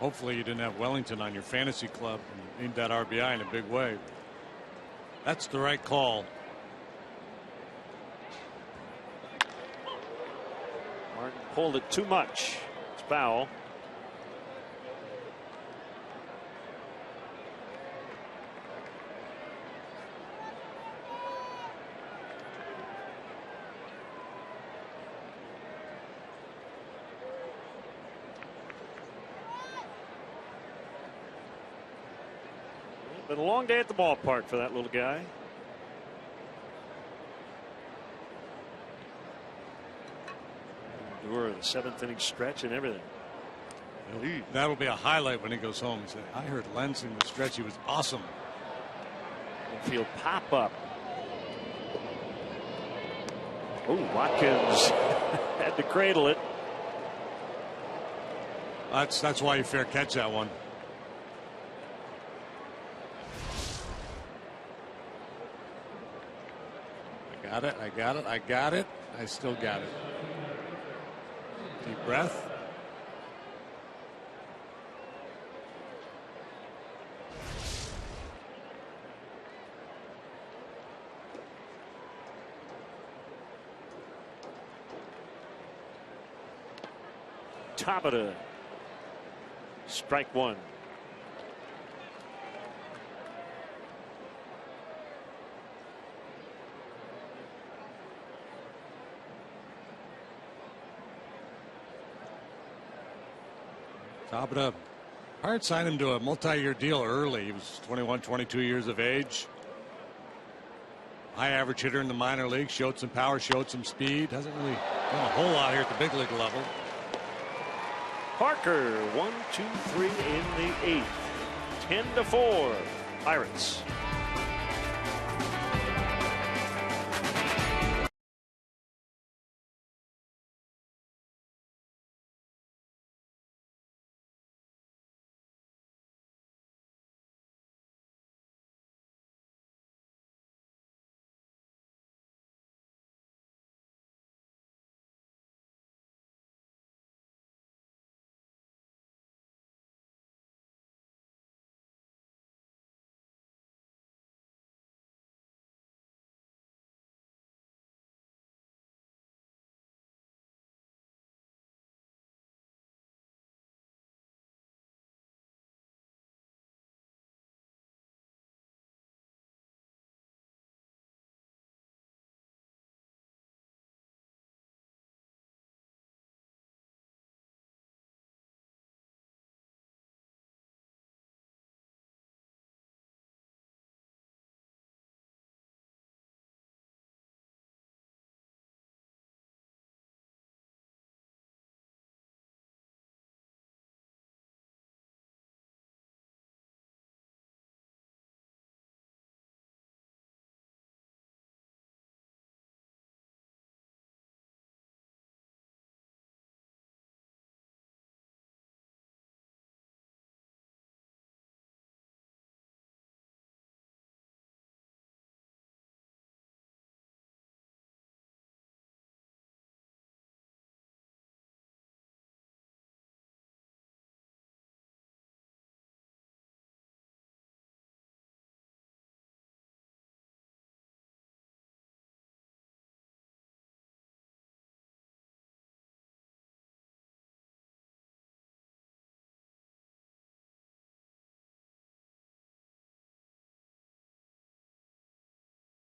Hopefully you didn't have Wellington on your fantasy club and need that RBI in a big way. That's the right call. Martin pulled it too much. It's foul. Been a long day at the ballpark for that little guy. Endure the 7th inning stretch and everything. That'll be a highlight when he goes home. He said, I heard Lenz in the stretch. He was awesome. Infield pop up. Oh, Watkins had to cradle it. That's why you fair catch that one. I got it. I still got it. Deep breath. Tabata. Strike one. Tabata. Pirates signed him to a multi-year deal early. He was 21, 22 years of age. High average hitter in the minor league. Showed some power, showed some speed. Hasn't really done a whole lot here at the big league level. Parker, 1, 2, 3 in the 8th. 10-4. Pirates.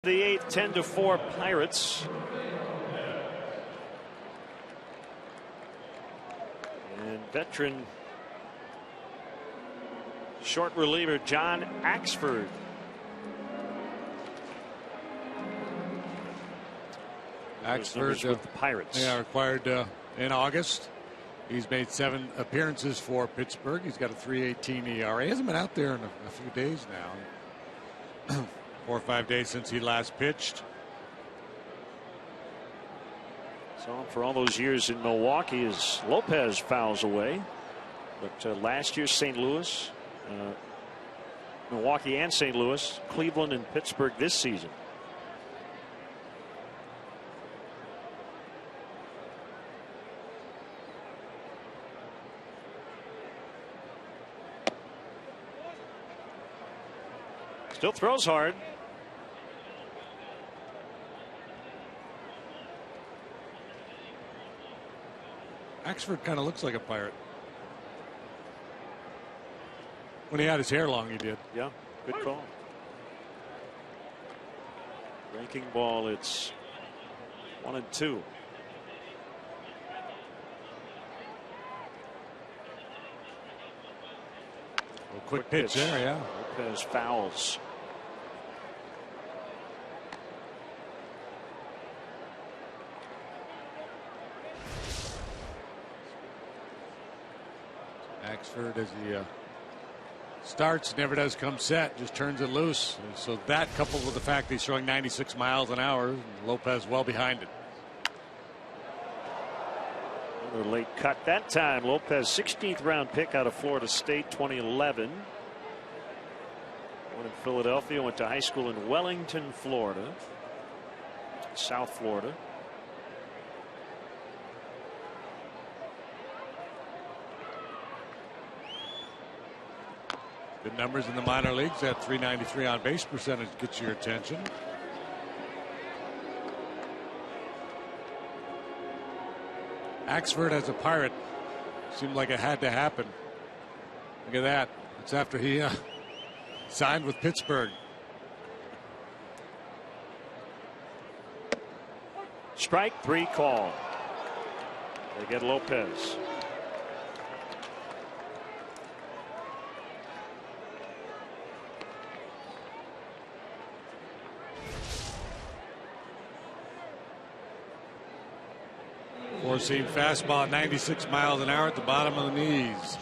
The 8th, 10-4 Pirates. And veteran short reliever John Axford. Axford with the Pirates. Yeah, acquired in August. He's made 7 appearances for Pittsburgh. He's got a 3.18 ERA. He hasn't been out there in a few days now. 4 or 5 days since he last pitched. Saw him for all those years in Milwaukee as Lopez fouls away. But last year, St. Louis, Milwaukee and St. Louis, Cleveland and Pittsburgh this season. Still throws hard. Axford kind of looks like a Pirate. When he had his hair long, he did. Yeah, good call. Breaking ball, it's 1-2. Quick pitch there, yeah. Lopez fouls. Axford, as he starts, never does come set, just turns it loose. And so that, coupled with the fact that he's throwing 96 miles an hour, Lopez well behind it. Another late cut that time. Lopez, 16th round pick out of Florida State, 2011. Born in Philadelphia, went to high school in Wellington, Florida, South Florida. Good numbers in the minor leagues. That .393 on base percentage gets your attention. Axford as a Pirate seemed like it had to happen. Look at that. It's after he signed with Pittsburgh. Strike 3 call. They get Lopez. Four-seam fastball, 96 miles an hour at the bottom of the knees.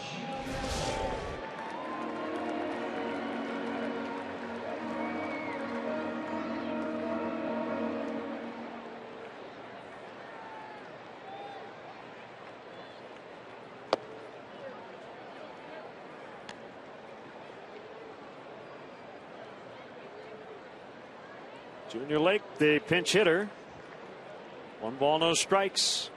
Junior Lake, the pinch hitter. 1 ball, no strikes.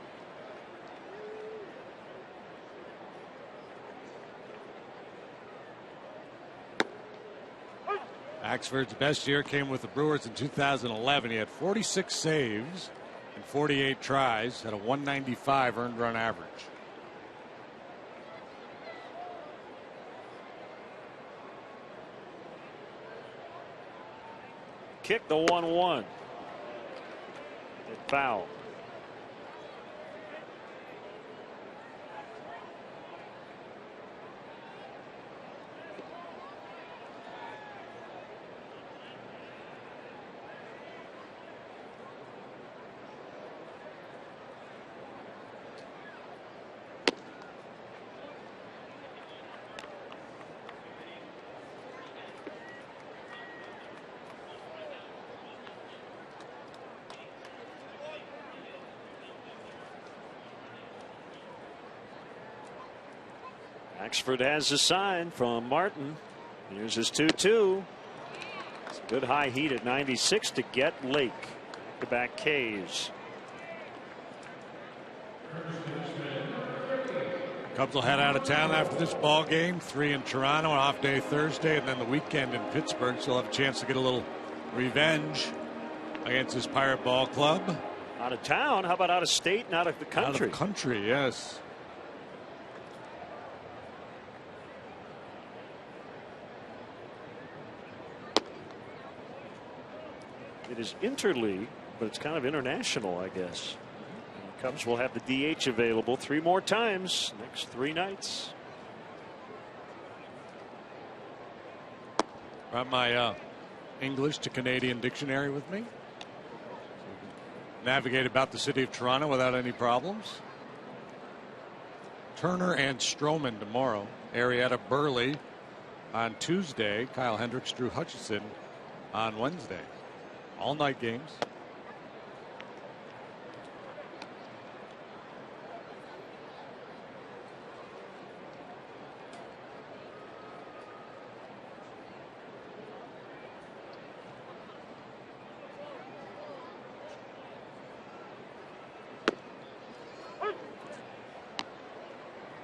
Axford's best year came with the Brewers in 2011. He had 46 saves and 48 tries, had a 195 earned run average. Kick the 1-1. It foul. Axford has a sign from Martin. Here's his 2-2. It's a good high heat at 96 to get Lake. Back-to-back Ks. Cubs will head out of town after this ball game. 3 in Toronto, an off day Thursday, and then the weekend in Pittsburgh. So he'll have a chance to get a little revenge against his Pirate Ball Club. Out of town? How about out of state and out of the country? Out of the country, yes. It is interleague, but it's kind of international, I guess. And the Cubs will have the DH available 3 more times next 3 nights. Got my English to Canadian dictionary with me. Navigate about the city of Toronto without any problems. Turner and Stroman tomorrow. Arrieta, Burley on Tuesday. Kyle Hendricks, Drew Hutchison on Wednesday. All night games.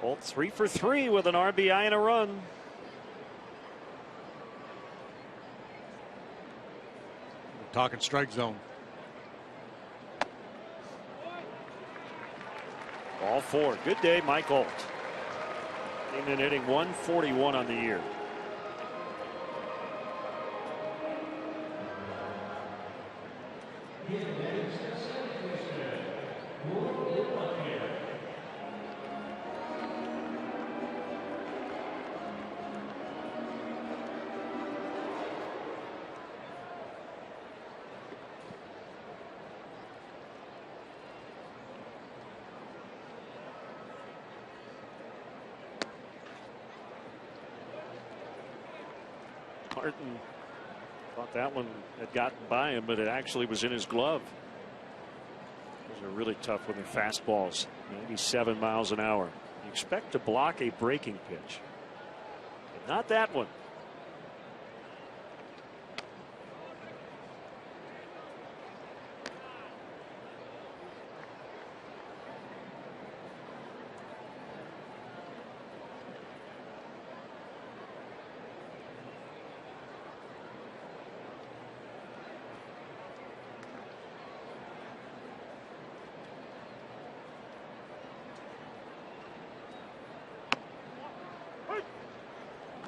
Both 3 for 3 with an RBI and a run. We're talking strike zone. Ball 4. Good day, Mike Holt. Came in hitting 141 on the year. Martin thought that one had gotten by him, but it actually was in his glove. Those are really tough when they're fastballs, 97 miles an hour. You expect to block a breaking pitch, but not that one.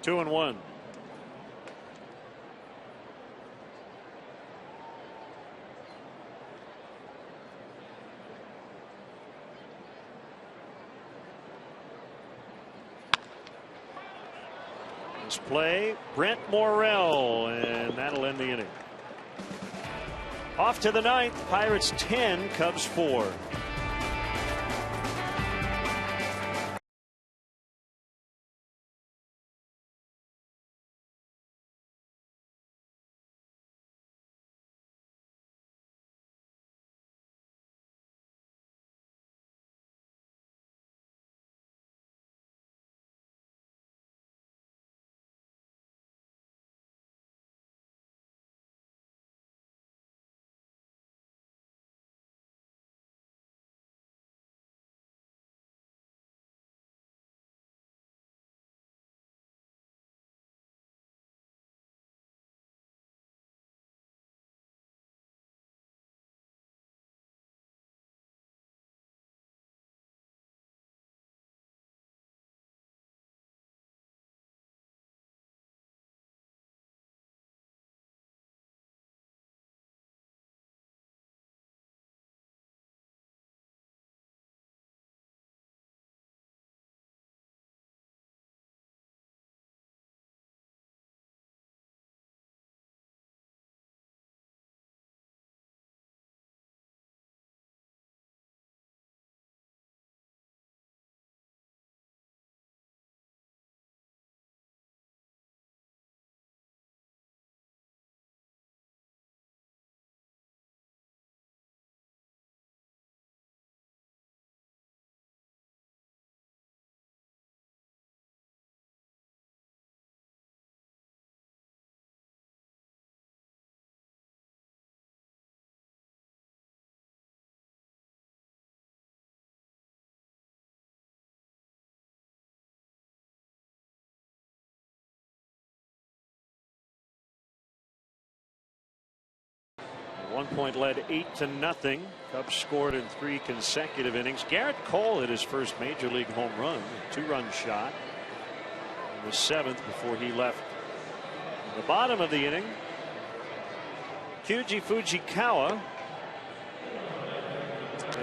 Two and one. This play, Brent Morrell, and that'll end the inning. Off to the ninth. Pirates 10, Cubs 4. At one point led 8-0. Cubs scored in 3 consecutive innings. Garrett Cole hit his first major league home run, a 2-run shot in the 7th before he left the bottom of the inning. Kyuji Fujikawa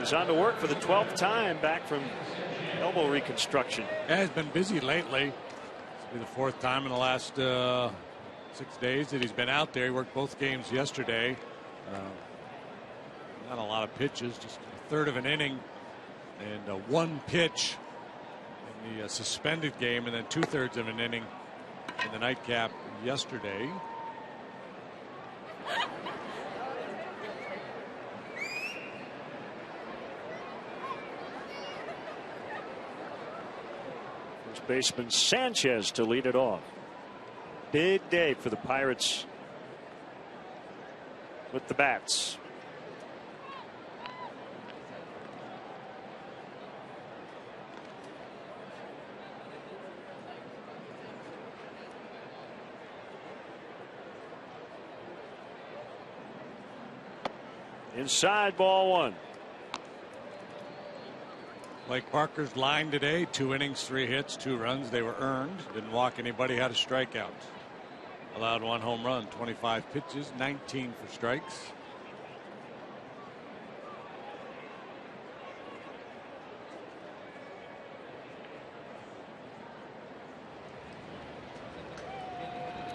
is on to work for the 12th time back from elbow reconstruction. Yeah, he's been busy lately. This will be the 4th time in the last 6 days that he's been out there. He worked both games yesterday. Not a lot of pitches, just a third of an inning and 1 pitch in the suspended game, and then 2/3 of an inning in the nightcap yesterday. First baseman Sanchez to lead it off. Big day for the Pirates with the bats. Inside, ball one. Blake Parker's line today, 2 innings, 3 hits, 2 runs. They were earned. Didn't walk anybody, had a strikeout. Allowed 1 home run, 25 pitches, 19 for strikes.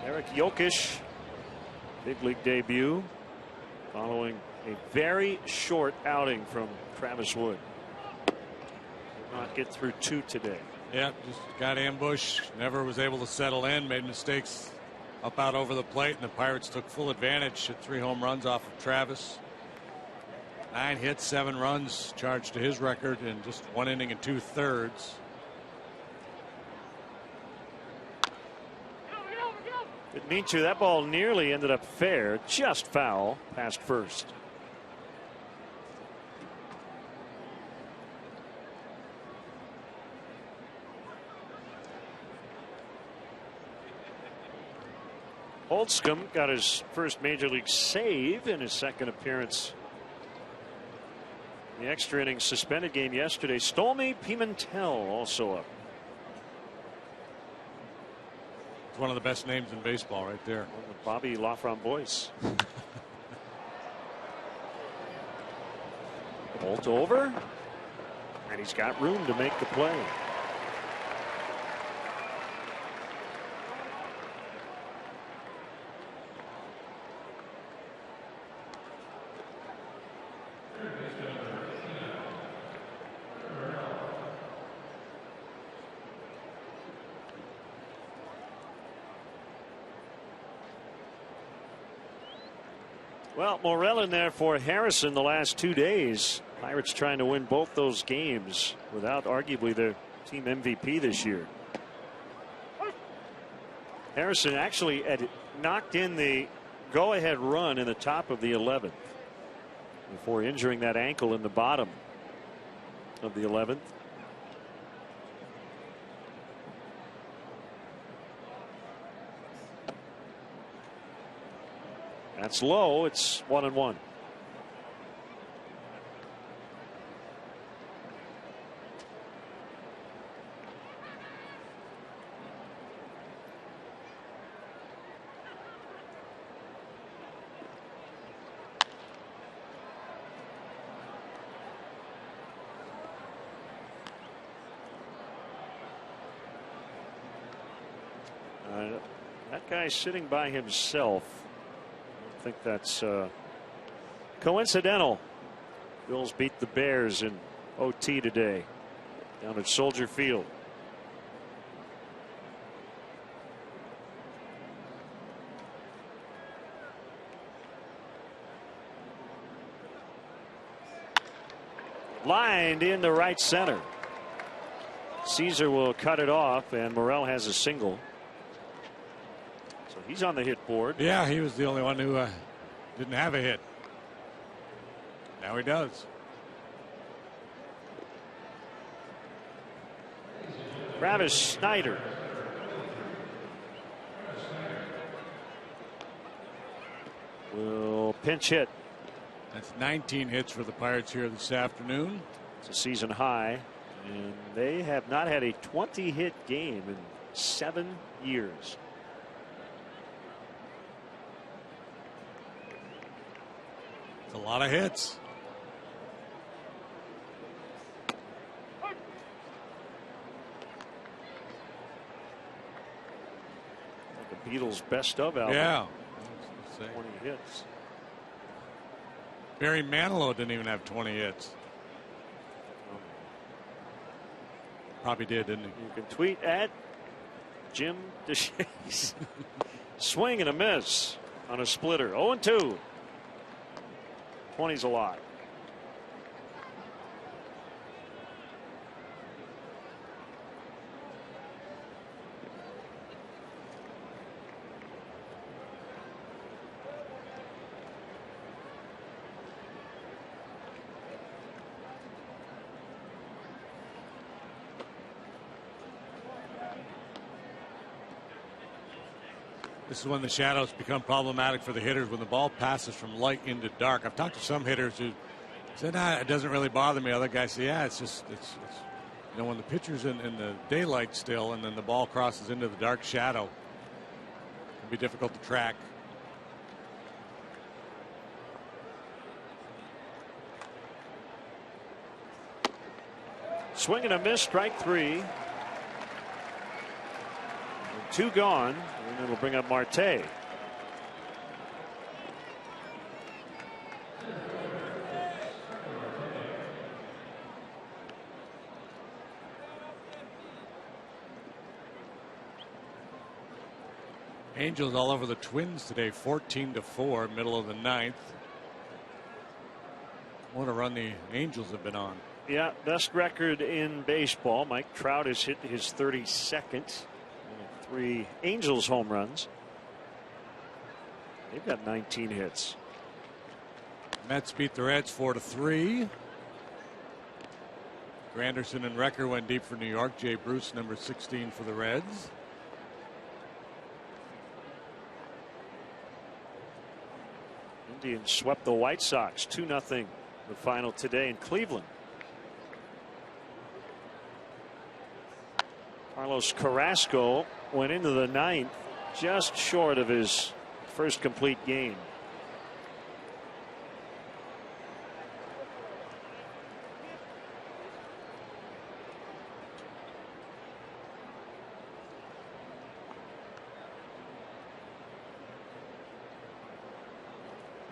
Eric Yokish, big league debut, following a very short outing from Travis Wood. Did not get through 2 today. Yeah, just got ambushed, never was able to settle in, made mistakes up out over the plate, and the Pirates took full advantage. Hit 3 home runs off of Travis. 9 hits, 7 runs charged to his record in just 1 inning and 2/3. Didn't mean to. That ball nearly ended up fair, just foul past first. Holtzcomb got his first major league save in his second appearance. The extra inning suspended game yesterday. Stolmy Pimentel also up. It's one of the best names in baseball right there. Bobby Laframboise. Holt over, and he's got room to make the play. Well, Morel in there for Harrison the last 2 days. Pirates trying to win both those games without arguably their team MVP this year. Harrison actually had knocked in the go-ahead run in the top of the 11th before injuring that ankle in the bottom of the 11th. That's low. It's 1-1. That guy's sitting by himself. I think that's coincidental. Bills beat the Bears in OT today down at Soldier Field. Lined in the right center. Caesar will cut it off, and Morel has a single. So he's on the hit board. Yeah, he was the only one who didn't have a hit. Now he does. Travis Snyder. Will pinch hit. That's 19 hits for the Pirates here this afternoon. It's a season high, and they have not had a 20-hit game in 7 years. It's a lot of hits. Like the Beatles' best of album. Yeah. 20 hits. Barry Manilow didn't even have 20 hits. Probably did, didn't he? You can tweet at Jim DeShays. Swing and a miss on a splitter. 0-2. 20's a lot. This is when the shadows become problematic for the hitters, when the ball passes from light into dark. I've talked to some hitters who said, it doesn't really bother me. Other guys say, yeah, it's when the pitcher's in the daylight still and then the ball crosses into the dark shadow, it can be difficult to track. Swing and a miss, strike 3. 2 gone, and it'll bring up Marte. Angels all over the Twins today, 14-4, middle of the 9th. What a run the Angels have been on. Yeah, best record in baseball. Mike Trout has hit his 32nd. 3 Angels home runs. They've got 19 hits. Mets beat the Reds 4-3. Granderson and Recker went deep for New York. Jay Bruce, number 16 for the Reds. Indians swept the White Sox 2-0. The final today in Cleveland. Carlos Carrasco went into the 9th just short of his first complete game.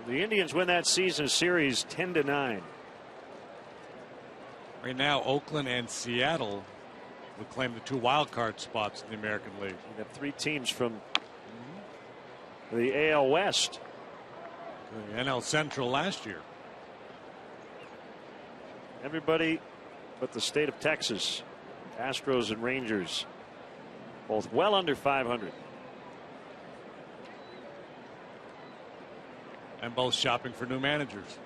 The Indians win that season series 10-9. Right now, Oakland and Seattle would claim the 2 wild card spots in the American League. You have 3 teams from the AL West. The NL Central last year. Everybody but the state of Texas. Astros and Rangers. Both well under 500. And both shopping for new managers.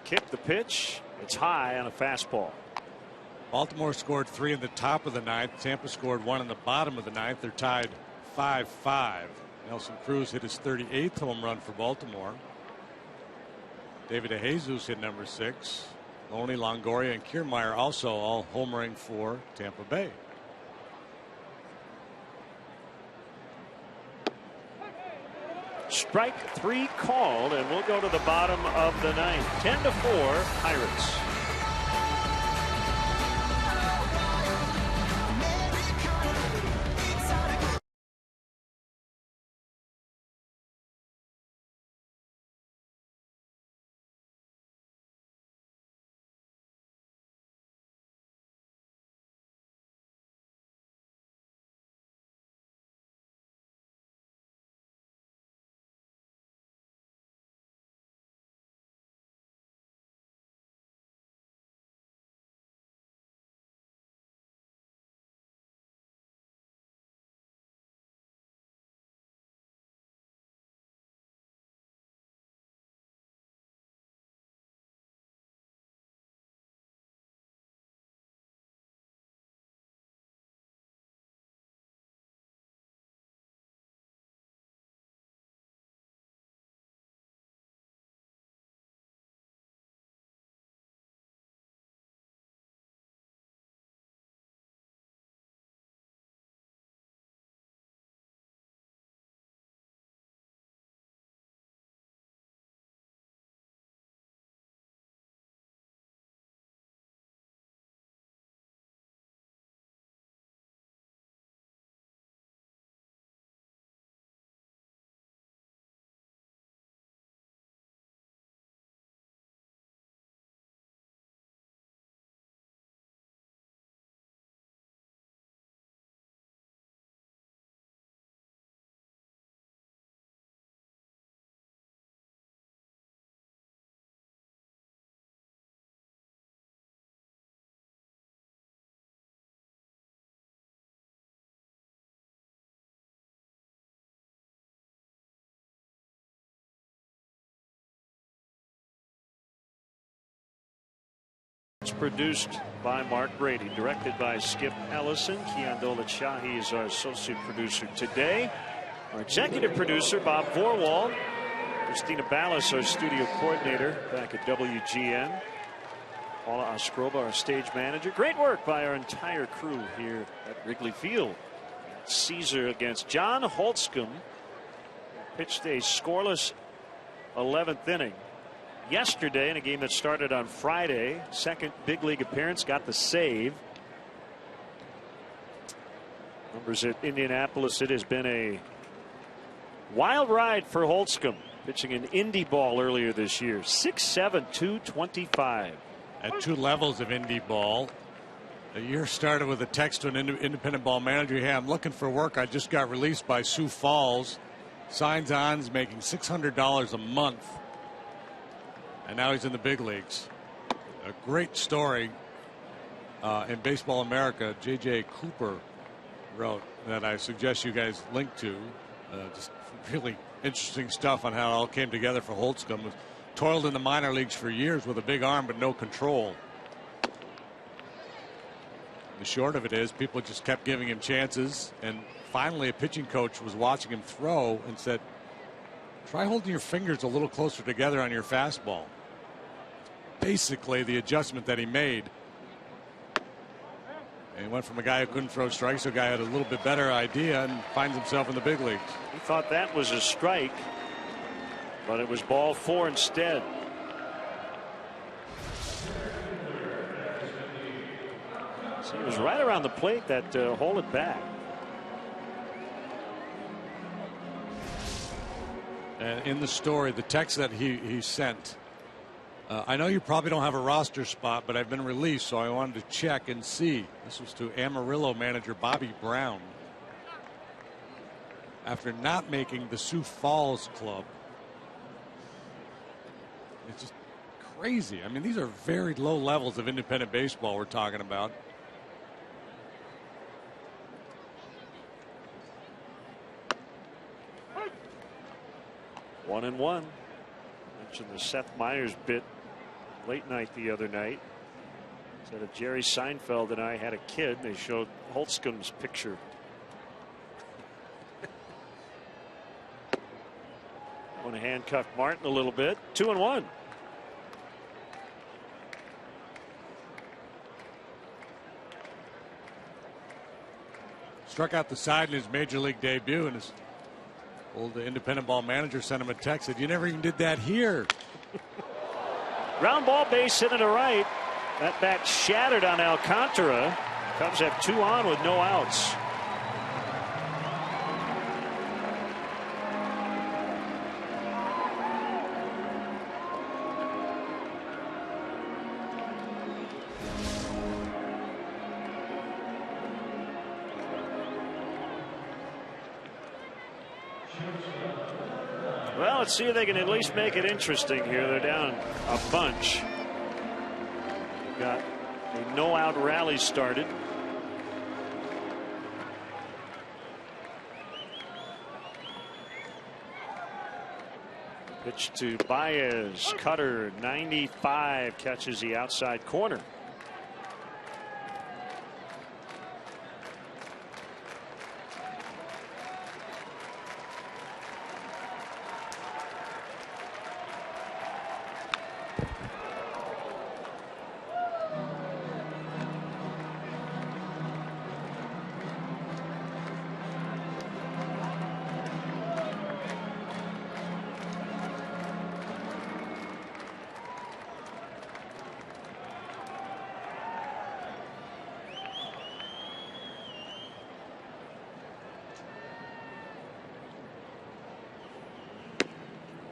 Kick, the pitch. It's high on a fastball. Baltimore scored 3 in the top of the 9th. Tampa scored 1 in the bottom of the 9th. They're tied 5-5. Nelson Cruz hit his 38th home run for Baltimore. David DeJesus hit number 6. Loney, Longoria, and Kiermaier also all homering for Tampa Bay. Strike 3 called, and we'll go to the bottom of the 9th. 10-4 Pirates. produced by Mark Brady, directed by Skip Ellison. Keondola Chahi is our associate producer today. Our executive producer, Bob Vorwald. Christina Ballas, our studio coordinator back at WGN. Paula Ostroba, our stage manager. Great work by our entire crew here at Wrigley Field. Caesar against John Holtzcomb pitched a scoreless 11th inning yesterday in a game that started on Friday. Second big league appearance, got the save. Numbers at Indianapolis. It has been a wild ride for Holtzcomb, pitching an indie ball earlier this year. 6'7", 225. At 2 levels of indie ball. The year started with a text to an independent ball manager. Hey, I'm looking for work. I just got released by Sioux Falls. Signs on, is making $600 a month. And now he's in the big leagues. A great story in Baseball America. J.J. Cooper wrote that I suggest you guys link to. Just really interesting stuff on how it all came together for Holtzcomb. Toiled in the minor leagues for years with a big arm but no control. The short of it is people just kept giving him chances, and finally a pitching coach was watching him throw and said, try holding your fingers a little closer together on your fastball. Basically the adjustment that he made. And he went from a guy who couldn't throw strikes to a guy who had a little bit better idea and finds himself in the big leagues. He thought that was a strike, but it was ball 4 instead. So he was right around the plate that hold it back. And in the story, the text that he sent, I know you probably don't have a roster spot, but I've been released, so I wanted to check and see. This was to Amarillo manager Bobby Brown. After not making the Sioux Falls club. It's just crazy. I mean, these are very low levels of independent baseball we're talking about. One and one. Mentioned the Seth Meyers bit late night the other night. Said if Jerry Seinfeld and I had a kid, they showed Holtzcomb's picture. Want to handcuff Martin a little bit. 2-1. Struck out the side in his major league debut, and his old independent ball manager sent him a text, said, you never even did that here. Ground ball, base hit to right. That bat shattered on Alcantara. Cubs have 2 on with no outs. Well, let's see if they can at least make it interesting here. They're down a bunch. Got a no-out rally started. Pitch to Baez. Cutter, 95, catches the outside corner.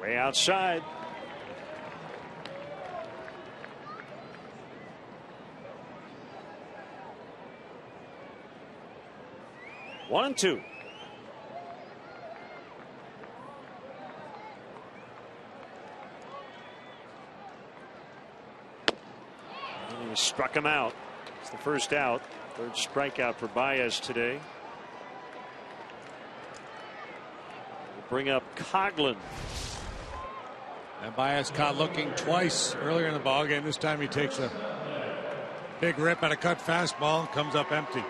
Way outside. One and two. And he struck him out. It's the first out. Third strikeout for Baez today. We'll bring up Coghlan. And Baez caught looking twice earlier in the ballgame. This time he takes a Big rip at a cut fastball, comes up empty.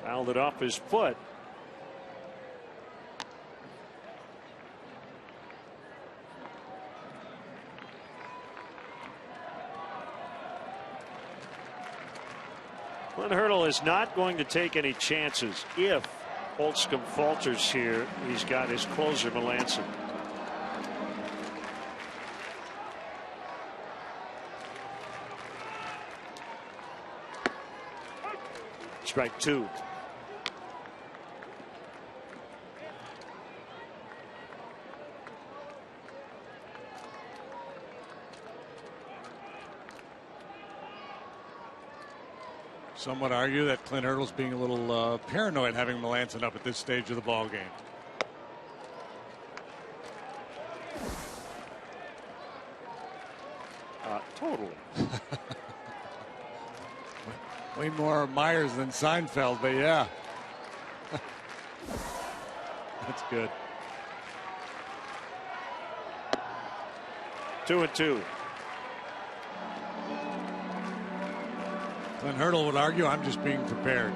Fouled it off his foot. Clint Hurdle is not going to take any chances. If Holtzcomb falters here, he's got his closer, Melanson. Strike two. Some would argue that Clint Hurdle's being a little paranoid having Melanson up at this stage of the ball game. Totally. Way more Myers than Seinfeld, but yeah. That's good. 2-2. Clint Hurdle would argue I'm just being prepared.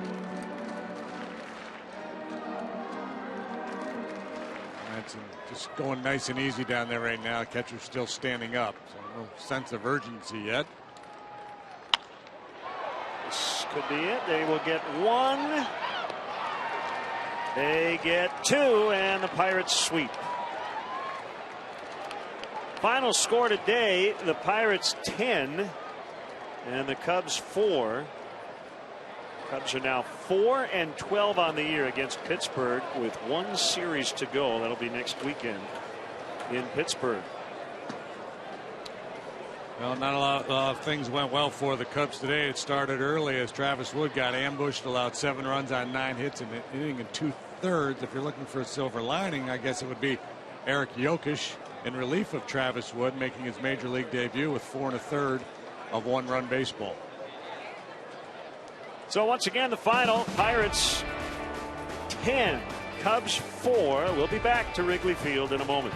Melanson just going nice and easy down there right now. Catcher's still standing up, so no sense of urgency yet. This could be it. They will get one. They get two, and the Pirates sweep. Final score today, the Pirates 10 and the Cubs 4. Cubs are now 4-12 on the year against Pittsburgh with one series to go. That'll be next weekend in Pittsburgh. Well, not a lot of things went well for the Cubs today. It started early as Travis Wood got ambushed, allowed 7 runs on 9 hits in an inning and 2/3. If you're looking for a silver lining, I guess it would be Eric Yokish in relief of Travis Wood, making his major league debut with 4 1/3 of one-run baseball. So once again, the final, Pirates 10, Cubs 4. We'll be back to Wrigley Field in a moment.